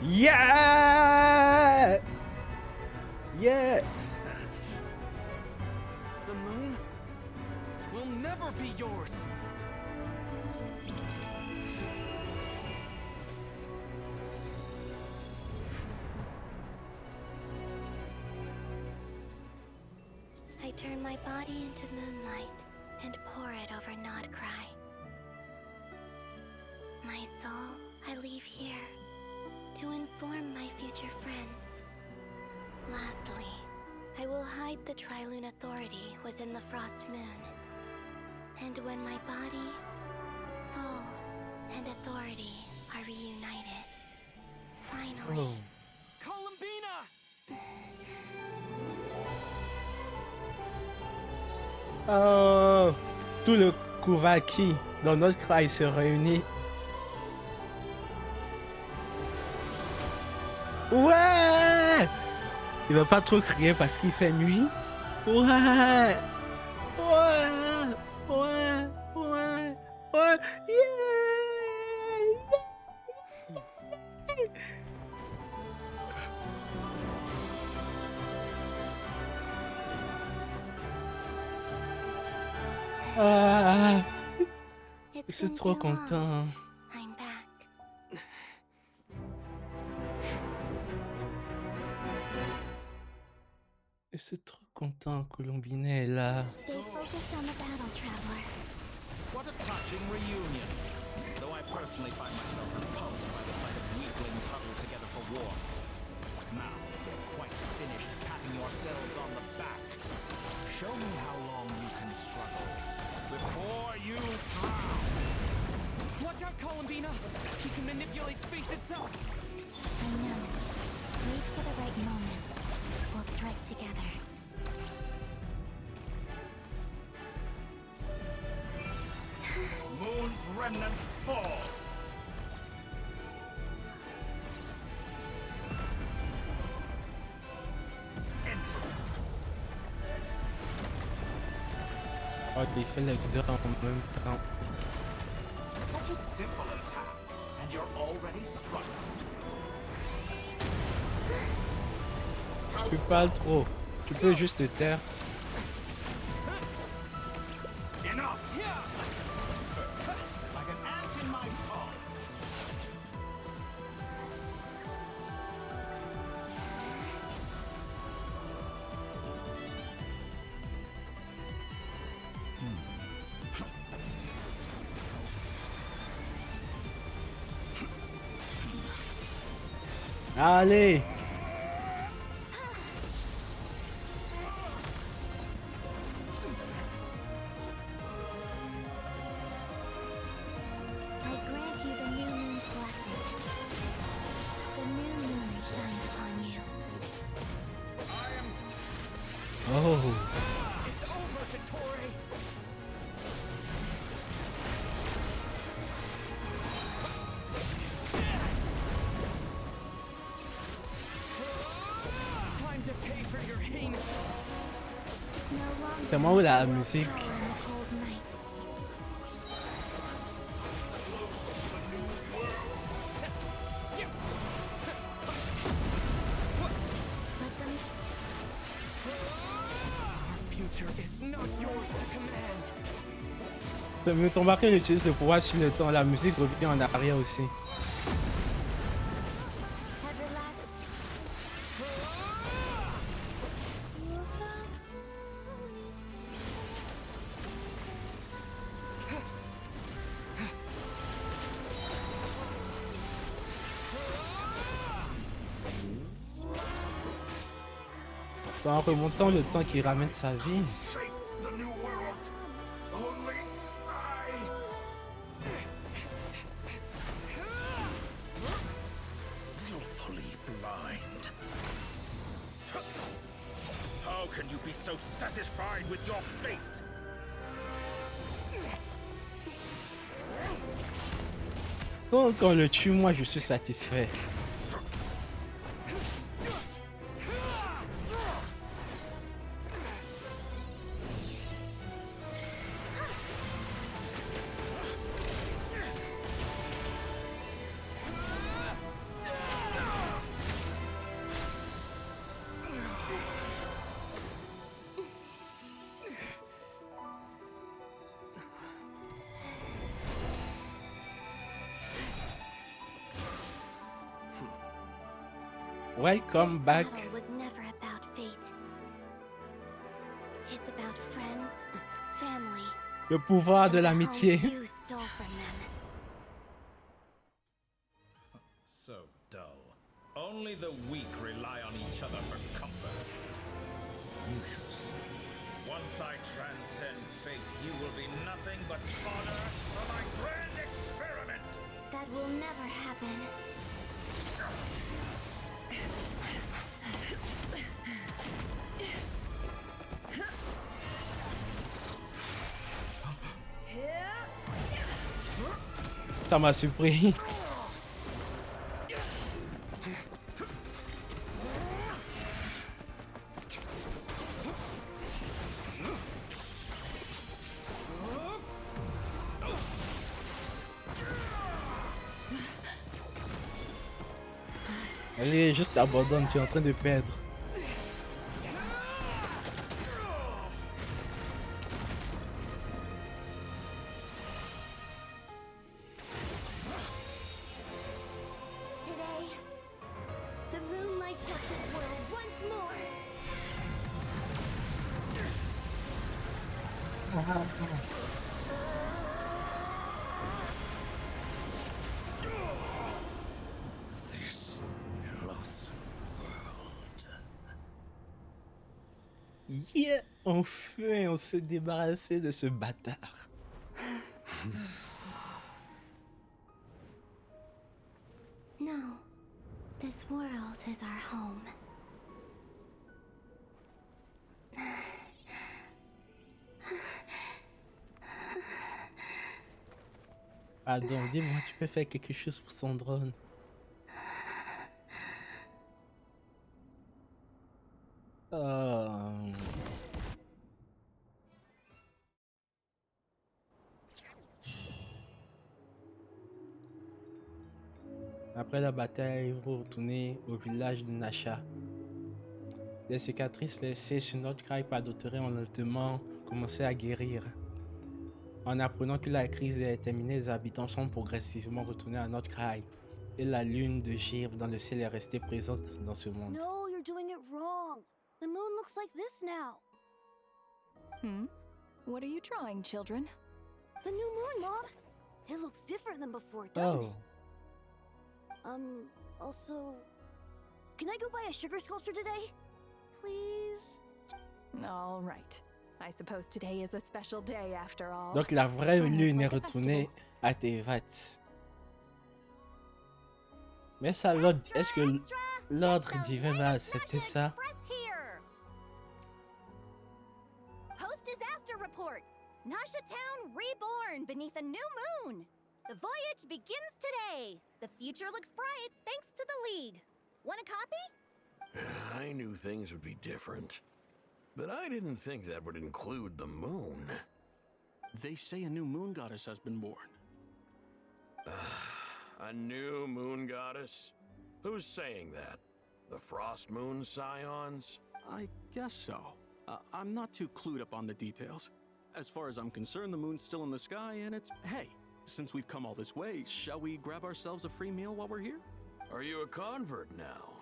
Yeah! Yeah! The moon will never be yours. I turn my body into moonlight and pour it over Nodcry. My soul I leave here to inform my future friends. Lastly, I will hide the Trilune Authority within the Frost Moon. And when my body, soul, and authority are reunited, finally... Columbina! Oh! Tout le Kuvaki dans notre craie se réunit. Ouais! Il va pas trop crier parce qu'il fait nuit. Ouais! Ouais! Ouais! Ouais! Ouais! Yeah! Je suis trop content. I'm back. Je suis trop content que Columbina est là. Stay focused on the battle, traveler. What a touching reunion. Though I personally find myself repulsed by the sight of weaklings huddled together for war. Now, you're quite finished patting yourselves on the back. Show me how long you can struggle before you drown. Watch out, Columbina! He can manipulate space itself! I know. Wait for the right moment. We'll strike together. Moon's remnants fall. Oh, il fait les deux en même temps. Such a simple attack, and you're already struggling. Tu parles trop. Tu peux juste te taire. Enough! First, like an ant in my palm. Allez! I grant you the new moon's blessing. The new moon shines upon you. Oh! It's over, Dottore! Time to pay for your heinous. No longer C'est moi où la musique. in the cold night. Let them Our future is not yours to command. Ton marqué utilise le pouvoir sur le temps. La musique revient en arrière aussi. C'est en remontant le temps qui ramène sa vie. Shape the new world. Only I. Willfully blind. How can you be so satisfied with your fate? Quand on le tue, moi je suis satisfait. Welcome back. Battle was never about fate. It's about friends, family, Le pouvoir de l'amitié. you stole from them. So dull. Only the weak rely on each other for comfort. You shall see. Once I transcend fate, you will be nothing but fodder for my grand experiment. That will never happen. Ça m'a surpris. Allez, juste abandonne, tu es en train de perdre. lights up this world once more. This loathsome world. Yeah, enfin, on s'est débarrassé de ce bâtard. No, this world is our home. Pardon, dis-moi, tu peux faire quelque chose pour son drone. Oh. Après la bataille, vous retournez au village de Nasha. Les cicatrices laissées sur notre craie par Dottore ont lentement commencé à guérir. En apprenant que la crise est terminée, les habitants sont progressivement retournés à notre craie. Et la lune de givre dans le ciel est restée présente dans ce monde. No, you're doing it wrong. The moon looks like this now. What are you drawing, children? The new moon, Mom. It looks different than before, doesn't it? Also, can I go buy a sugar sculpture today? Please? All right. I suppose today is a special day after all. Donc la vraie Almost lune est like a retournée festival. à Tevat. Mais ça, l'ordre, est-ce que l'ordre divin va accepter ça? Here. Post-disaster report. Nasha Town reborn beneath a new moon. The voyage begins today. The future looks bright thanks to the League. Want a copy? I knew things would be different, but I didn't think that would include the moon. They say a new moon goddess has been born. A new moon goddess? Who's saying that? The Frost Moon Scions? I guess so. I'm not too clued up on the details. As far as I'm concerned, the moon's still in the sky, and it's... Hey, since we've come all this way, shall we grab ourselves a free meal while we're here? Are you a convert now?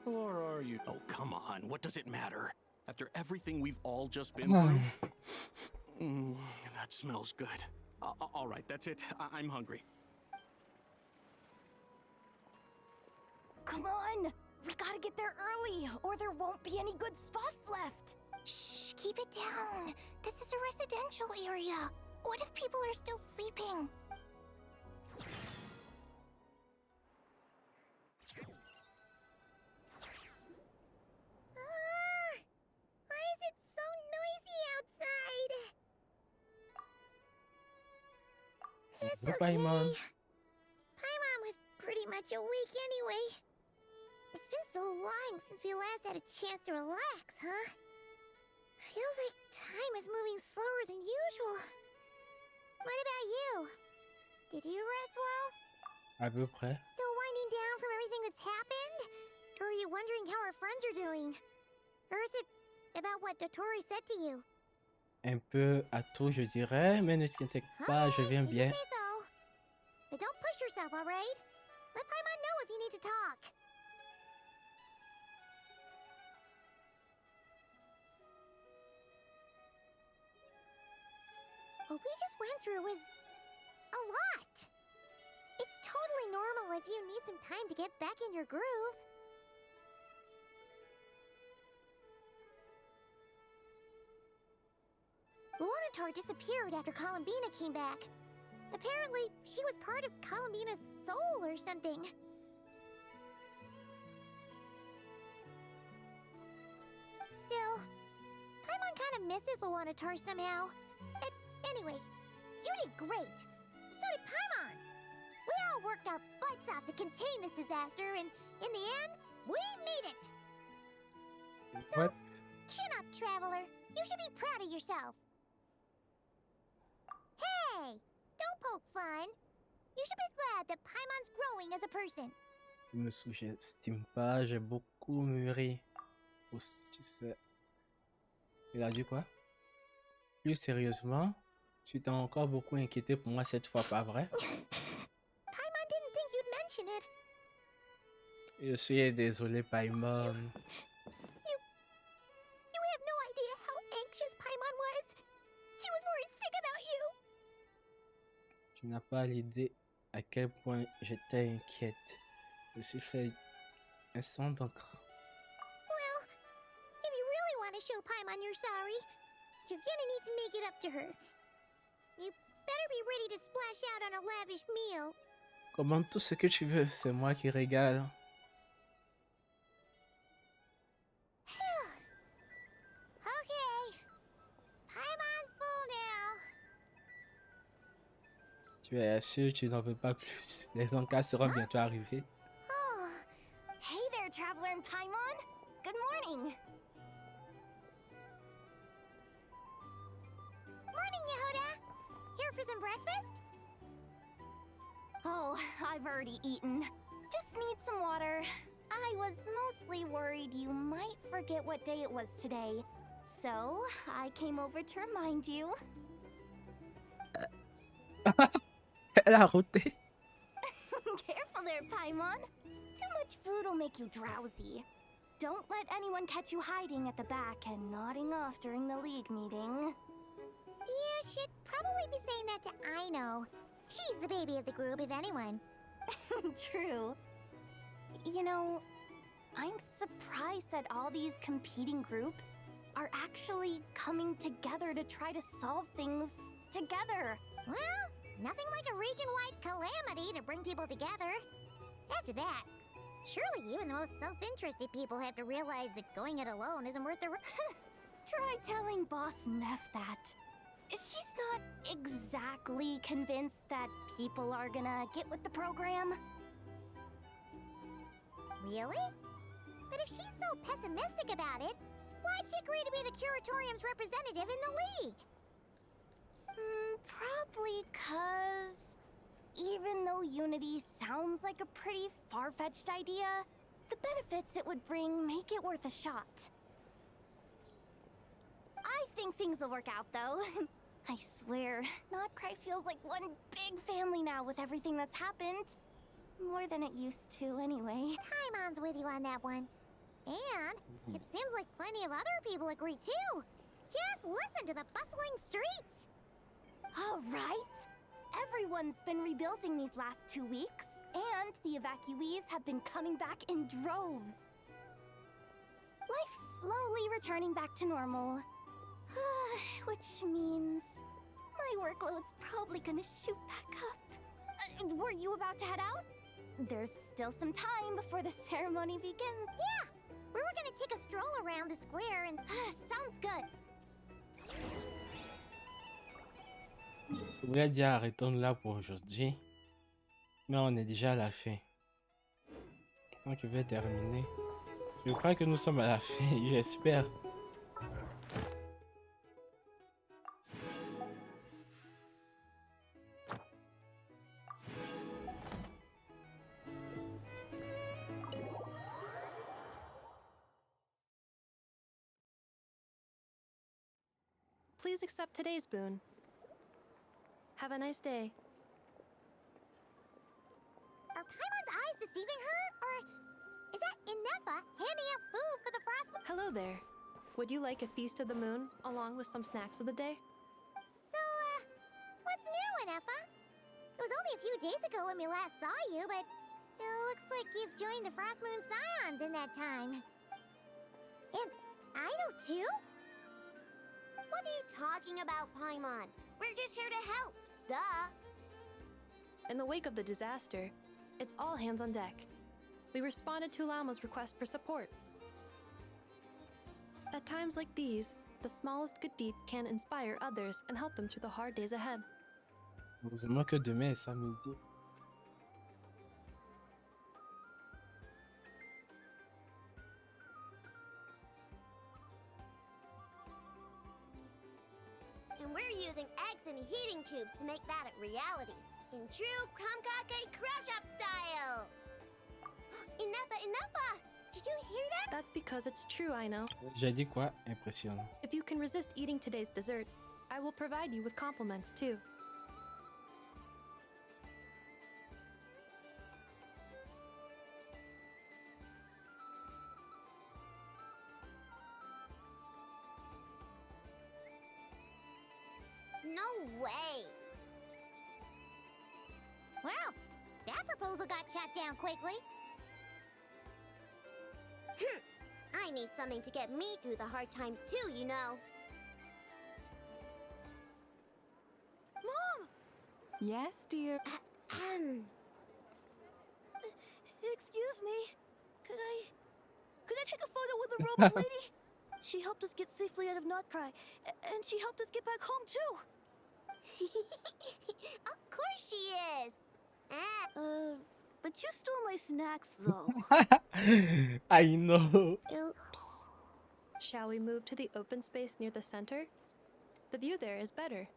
Or are you... Oh, come on. What does it matter? After everything we've all just been through? That smells good. All right, that's it. I'm hungry. Come on! We gotta get there early, or there won't be any good spots left. Shh, keep it down. This is a residential area. What if people are still sleeping? Why is it so noisy outside? It's okay. Paimon. Paimon was pretty much awake anyway. It's been so long since we last had a chance to relax, huh? Feels like time is moving slower than usual. What about you? Did you rest well? À peu près. Still winding down from everything that's happened? Or are you wondering how our friends are doing? Or is it about what Dottore said to you? Un peu à tout, je dirais, mais ne t'inquiète pas, je viens If you bien. say so. But don't push yourself, alright? Let Paimon know if you need to talk. What we just went through was a lot. It's totally normal if you need some time to get back in your groove. Lunatar disappeared after Columbina came back. Apparently, she was part of Columbina's soul or something. Still, Paimon kind of misses Lunatar somehow. But anyway, you did great. So did Paimon. We all worked our butts off to contain this disaster, and in the end, we made it. So, What? chin up, Traveler. You should be proud of yourself. Hey, don't poke fun. You should be glad that Paimon's growing as a person. Je me sous-estime pas, j'ai beaucoup mûri. Tu sais. Il a dit quoi? Plus sérieusement, tu t'es encore beaucoup inquiété pour moi cette fois, pas vrai? Paimon didn't think you'd mention it. Je suis désolé, Paimon. You have no idea how anxious Paimon was. She was worried sick about you. Tu n'as pas l'idée à quel point j'étais inquiète. Je me suis fait un sang d'encre. Well, if you really want to show Paimon you're sorry, you're gonna need to make it up to her. You better be ready to splash out on a lavish meal. Commande tout ce que tu veux, c'est moi qui régale. Okay. Paimon's full now. Tu es sûr, tu n'en veux pas plus. Les encas seront bientôt arrivés. Oh, hey there, traveler and Paimon. Good morning. Morning, Yehuda. Here for some breakfast? Oh, I've already eaten. Just need some water. I was mostly worried you might forget what day it was today. So, I came over to remind you. Elle a roté. Careful there, Paimon. Too much food will make you drowsy. Don't let anyone catch you hiding at the back and nodding off during the league meeting. You should probably be saying that to Aino. She's the baby of the group, if anyone. True. You know, I'm surprised that all these competing groups are actually coming together to try to solve things together. Well, nothing like a region-wide calamity to bring people together. After that, surely even the most self-interested people have to realize that going it alone isn't worth the Try telling Boss Neff that. She's not exactly convinced that people are gonna get with the program. Really? But if she's so pessimistic about it, why'd she agree to be the Curatorium's representative in the league? Probably 'cause even though unity sounds like a pretty far-fetched idea, the benefits it would bring make it worth a shot. I think things will work out, though. I swear, Notcry feels like one big family now with everything that's happened. More than it used to, anyway. Paimon's with you on that one. And it seems like plenty of other people agree, too. Just listen to the bustling streets. All right. Everyone's been rebuilding these last 2 weeks, and the evacuees have been coming back in droves. Life's slowly returning back to normal. Which means my workload's probably gonna shoot back up. Were you about to head out? There's still some time before the ceremony begins. Yeah, we were gonna take a stroll around the square and... Sounds good. Je voulais dire arrêtons là pour aujourd'hui, mais on est déjà à la fin. Donc je vais terminer. Je crois que nous sommes à la fin, j'espère. Please accept today's boon. Have a nice day. Are Paimon's eyes deceiving her? Or is that Inefa handing out food for the frost? Hello there. Would you like a feast of the moon, along with some snacks of the day? So, what's new, Inefa? It was only a few days ago when we last saw you, but it looks like you've joined the Frost Moon Scions in that time. And Aino, too? What are you talking about, Paimon? We're just here to help. Duh. In the wake of the disaster, it's all hands on deck. We responded to Lauma's request for support. At times like these, the smallest good deed can inspire others and help them through the hard days ahead. Heureusement que demain est samedi. And we're using eggs and heating tubes to make that a reality. In true Kamkake crab shop style! Enough! Did you hear that? That's because it's true, I know. J'ai dit quoi? Impressionnant. If you can resist eating today's dessert, I will provide you with compliments too. way. Well, that proposal got shot down quickly. I need something to get me through the hard times too, you know. Mom! Yes, dear? Excuse me. Could I take a photo with the robot lady? She helped us get safely out of Notcry, and she helped us get back home too. Of course she is. But you stole my snacks though. I know. Oops. Shall we move to the open space near the center? The view there is better.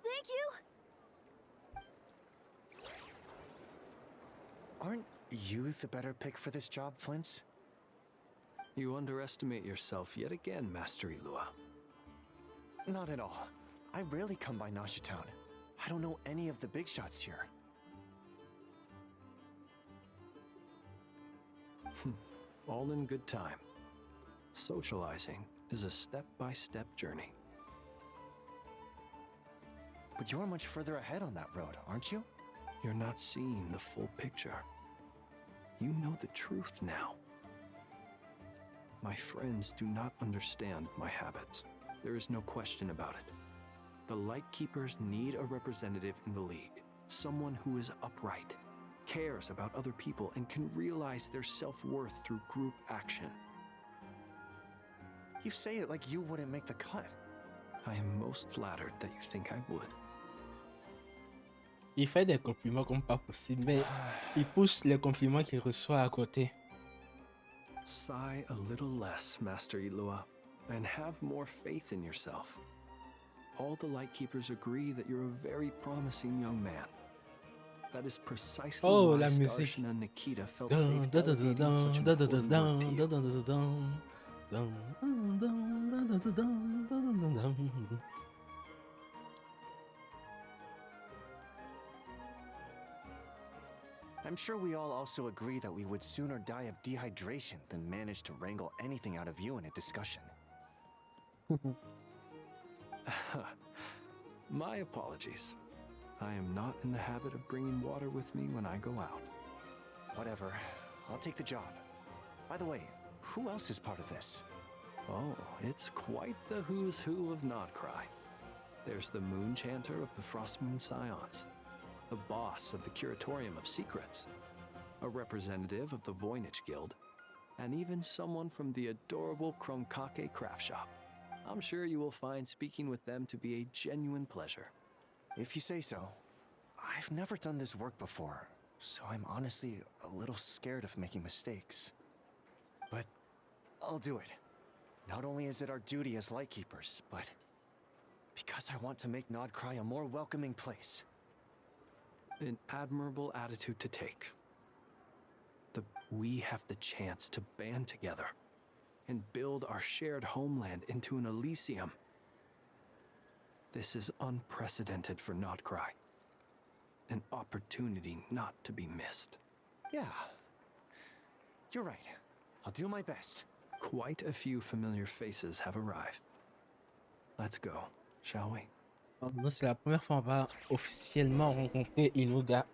Thank you. Aren't you the better pick for this job, Flint's? You underestimate yourself yet again, Master Ilua. Not at all. I rarely come by Nasha Town. I don't know any of the big shots here. All in good time. Socializing is a step-by-step journey. But you're much further ahead on that road, aren't you? You're not seeing the full picture. You know the truth now. My friends do not understand my habits. There is no question about it. The Lightkeepers need a representative in the League. Someone who is upright, cares about other people, and can realize their self-worth through group action. You say it like you wouldn't make the cut. I am most flattered that you think I would. Il fait des compliments comme pas possible, mais il pousse les compliments qu'il reçoit à côté. Sigh a little less, Master Ilua, and have more faith in yourself. All the Lightkeepers agree that you're a very promising young man. That is precisely why la musique. Starshina Nikita felt safe delegating such important work to you. I'm sure we all also agree that we would sooner die of dehydration than manage to wrangle anything out of you in a discussion. My apologies. I am not in the habit of bringing water with me when I go out. Whatever. I'll take the job. By the way, who else is part of this? Oh, it's quite the who's who of Notcry. There's the Moon Chanter of the Frost Moon Scions, the boss of the Curatorium of Secrets, a representative of the Voynich Guild, and even someone from the adorable Kromkake craft shop. I'm sure you will find speaking with them to be a genuine pleasure. If you say so. I've never done this work before, so I'm honestly a little scared of making mistakes. But I'll do it. Not only is it our duty as Lightkeepers, but because I want to make Notcry a more welcoming place. An admirable attitude to take. We have the chance to band together and build our shared homeland into an Elysium. This is unprecedented for Notcry. An opportunity not to be missed. Yeah. You're right. I'll do my best. Quite a few familiar faces have arrived. Let's go, shall we? Moi, c'est la première fois qu'on va officiellement rencontrer Inuga.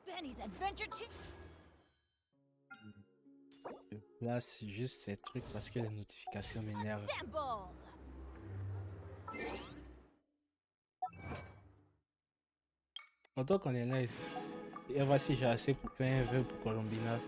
Benny's Adventure Chip. Je place juste ces trucs parce que les notifications m'énervent. Autant qu'on est là, et voici j'ai assez pour faire un vœu pour Columbina.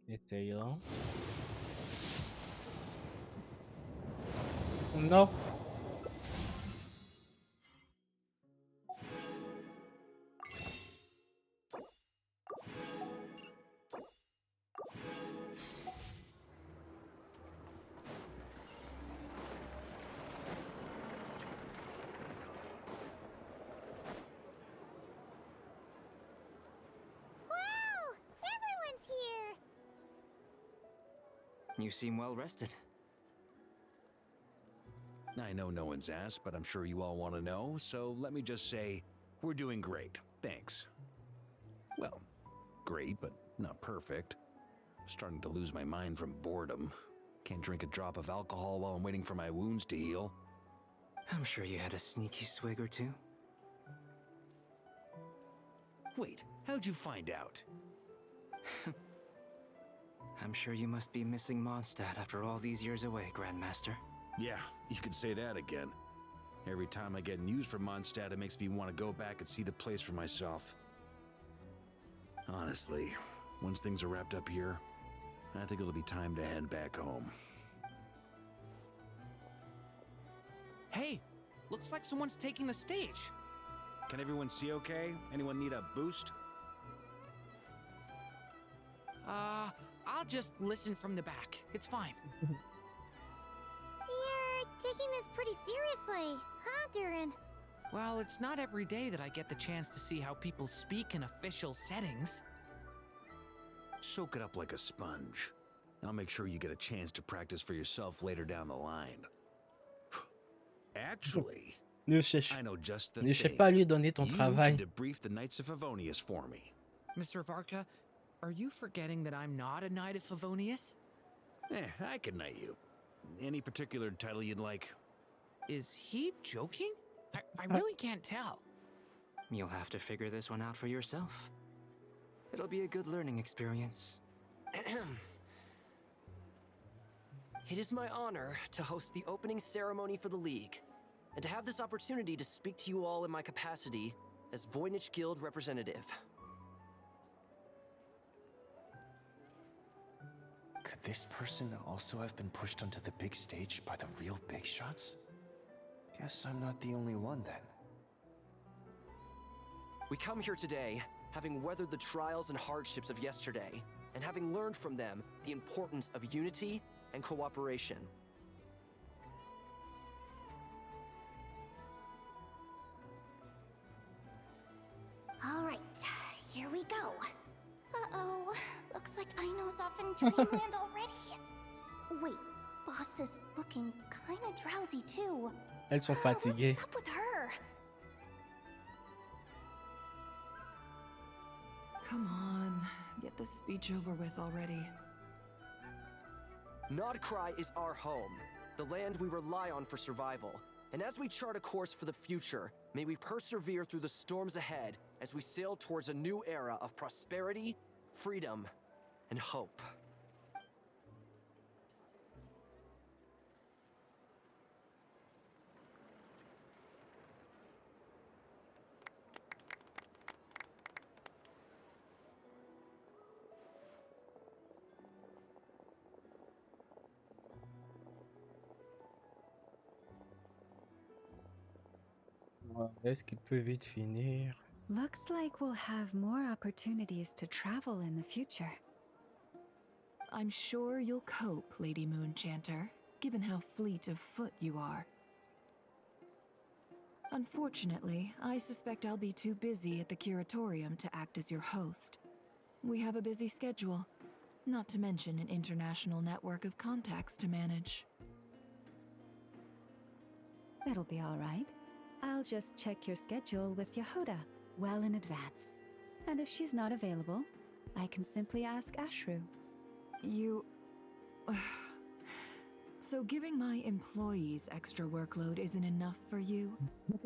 Essayons. Non. You seem well rested. I know no one's asked, but I'm sure you all want to know, so let me just say, we're doing great. Thanks. Well, great, but not perfect. Starting to lose my mind from boredom. Can't drink a drop of alcohol while I'm waiting for my wounds to heal. I'm sure you had a sneaky swig or two. Wait, how'd you find out? I'm sure you must be missing Mondstadt after all these years away, Grandmaster. Yeah, you could say that again. Every time I get news from Mondstadt, it makes me want to go back and see the place for myself. Honestly, once things are wrapped up here, I think it'll be time to head back home. Hey, looks like someone's taking the stage. Can everyone see okay? Anyone need a boost? I'll just listen from the back. It's fine. You're taking this pretty seriously, huh, Durin? Well, it's not every day that I get the chance to see how people speak in official settings. Soak it up like a sponge. I'll make sure you get a chance to practice for yourself later down the line. Actually, I know just the ne cherche thing. pas à lui donner ton You travail. can debrief the Knights of Favonius for me. Mr. Varka, are you forgetting that I'm not a Knight of Favonius? I can knight you. Any particular title you'd like? Is he joking? I really can't tell. You'll have to figure this one out for yourself. It'll be a good learning experience. It is my honor to host the opening ceremony for the League, and to have this opportunity to speak to you all in my capacity as Voynich Guild representative. Could this person also have been pushed onto the big stage by the real big shots? Guess I'm not the only one then. We come here today, having weathered the trials and hardships of yesterday, and having learned from them the importance of unity and cooperation. All right, here we go. Uh-oh, looks like Aino's off in dreamland already. Wait, Boss is looking kinda drowsy too. Elles sont fatiguées. What's up with her? Come on, get this speech over with already. Nodcry is our home, the land we rely on for survival. And as we chart a course for the future, may we persevere through the storms ahead as we sail towards a new era of prosperity, freedom, and hope. Est-ce qu'il peut vite finir? Looks like we'll have more opportunities to travel in the future. I'm sure you'll cope, Lady Moonchanter, given how fleet of foot you are. Unfortunately, I suspect I'll be too busy at the curatorium to act as your host. We have a busy schedule, not to mention an international network of contacts to manage. That'll be all right. I'll just check your schedule with Yehuda well in advance. And if she's not available, I can simply ask Ashru. You... So giving my employees extra workload isn't enough for you?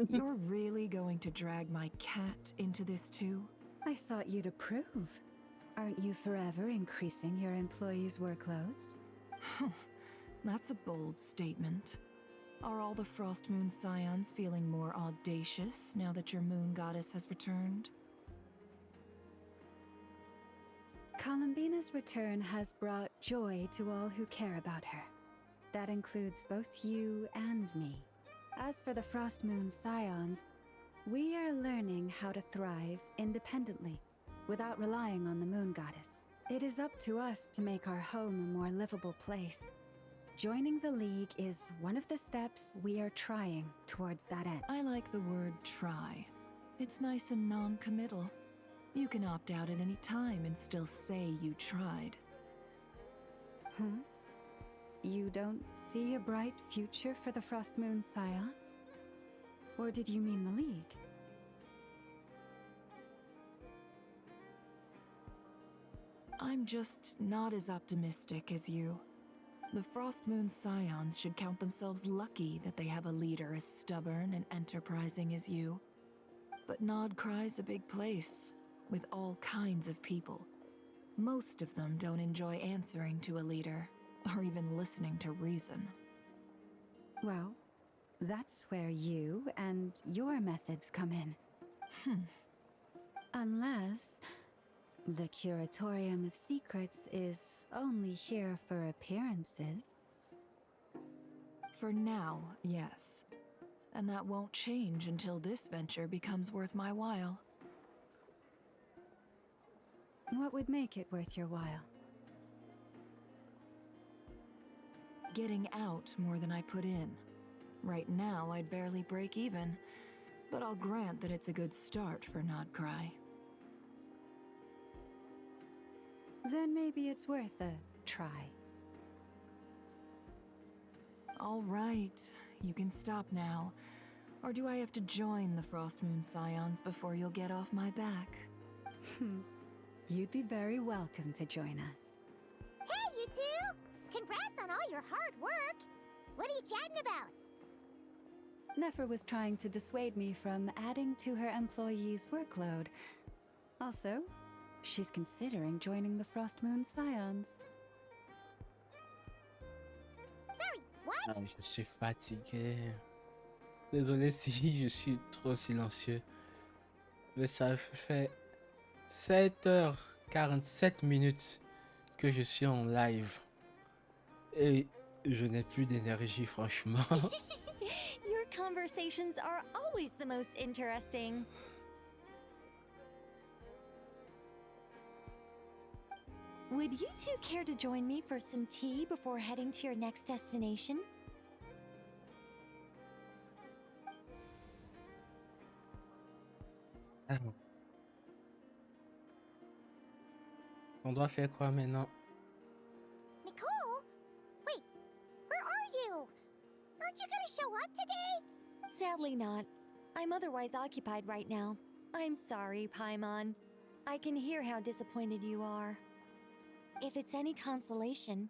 You're really going to drag my cat into this too? I thought you'd approve. Aren't you forever increasing your employees' workloads? That's a bold statement. Are all the Frost Moon Scions feeling more audacious now that your moon goddess has returned? Columbina's return has brought joy to all who care about her. That includes both you and me. As for the Frost Moon Scions, we are learning how to thrive independently, without relying on the moon goddess. It is up to us to make our home a more livable place. Joining the League is one of the steps we are trying towards that end. I like the word try. It's nice and non-committal. You can opt out at any time and still say you tried. You don't see a bright future for the Frost Moon Scions? Or did you mean the League? I'm just not as optimistic as you. The Frost Moon Scions should count themselves lucky that they have a leader as stubborn and enterprising as you. But Nodcry's a big place, with all kinds of people. Most of them don't enjoy answering to a leader, or even listening to reason. Well, that's where you and your methods come in. Unless the Curatorium of Secrets is only here for appearances. For now, yes. And that won't change until this venture becomes worth my while. What would make it worth your while? Getting out more than I put in. Right now, I'd barely break even, but I'll grant that it's a good start for Nodcry. Then maybe it's worth a try. All right, you can stop now. Or do I have to join the Frost Moon Scions before you'll get off my back? You'd be very welcome to join us. Hey, you two! Congrats on all your hard work! What are you chatting about? Nefer was trying to dissuade me from adding to her employees' workload. Also, she's considering joining the Frost Moon Scions. Sorry, what? Ah, je suis fatigué. Désolé si je suis trop silencieux. Mais ça fait 7h47 que je suis en live. Et je n'ai plus d'énergie, franchement. Your conversations are always the most interesting. Would you two care to join me for some tea before heading to your next destination? Ah. On doit faire quoi maintenant? Nicole? Wait, where are you? Aren't you gonna show up today? Sadly not. I'm otherwise occupied right now. I'm sorry, Paimon. I can hear how disappointed you are. If it's any consolation,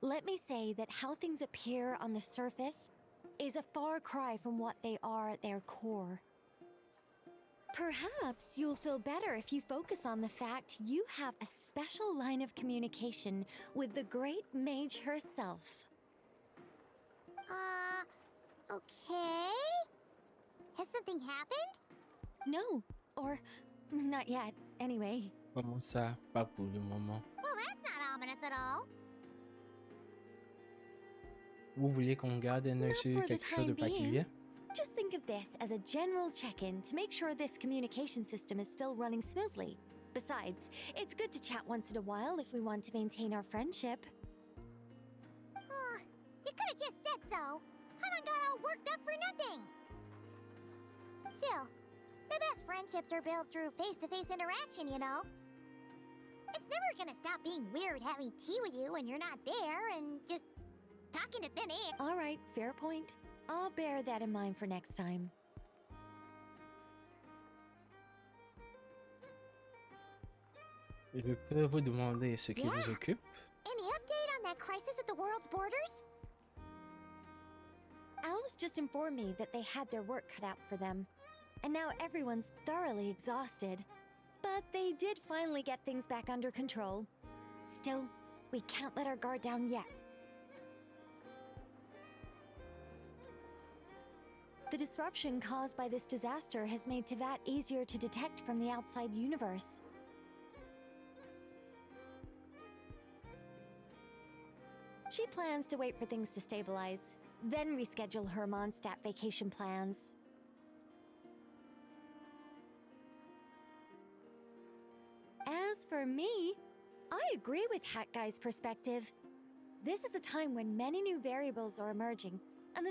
let me say that how things appear on the surface is a far cry from what they are at their core. Perhaps you'll feel better if you focus on the fact you have a special line of communication with the great mage herself. Okay? Has something happened? No, or not yet, anyway. Comment ça? Pas pour le moment. Well, that's not ominous at all. Vous voulez qu'on garde un œil sur For the quelque chose de time being, particulier? just think of this as a general check-in to make sure this communication system is still running smoothly. Besides, it's good to chat once in a while if we want to maintain our friendship. You could have just said so. Haven't got all worked up for nothing. Still, the best friendships are built through face-to-face interaction, you know. It's never gonna stop being weird having tea with you when you're not there and just talking to thin air. All right, fair point. I'll bear that in mind for next time. Je peux vous demander ce qui vous occupe? Any update on that crisis at the world's borders? Alice just informed me that they had their work cut out for them. And now everyone's thoroughly exhausted. But they did finally get things back under control. Still, we can't let our guard down yet. The disruption caused by this disaster has made Teyvat easier to detect from the outside universe. She plans to wait for things to stabilize, then reschedule her Mondstadt vacation plans. As for me, I agree with Hat Guy's perspective. This is a time when many new variables are emerging,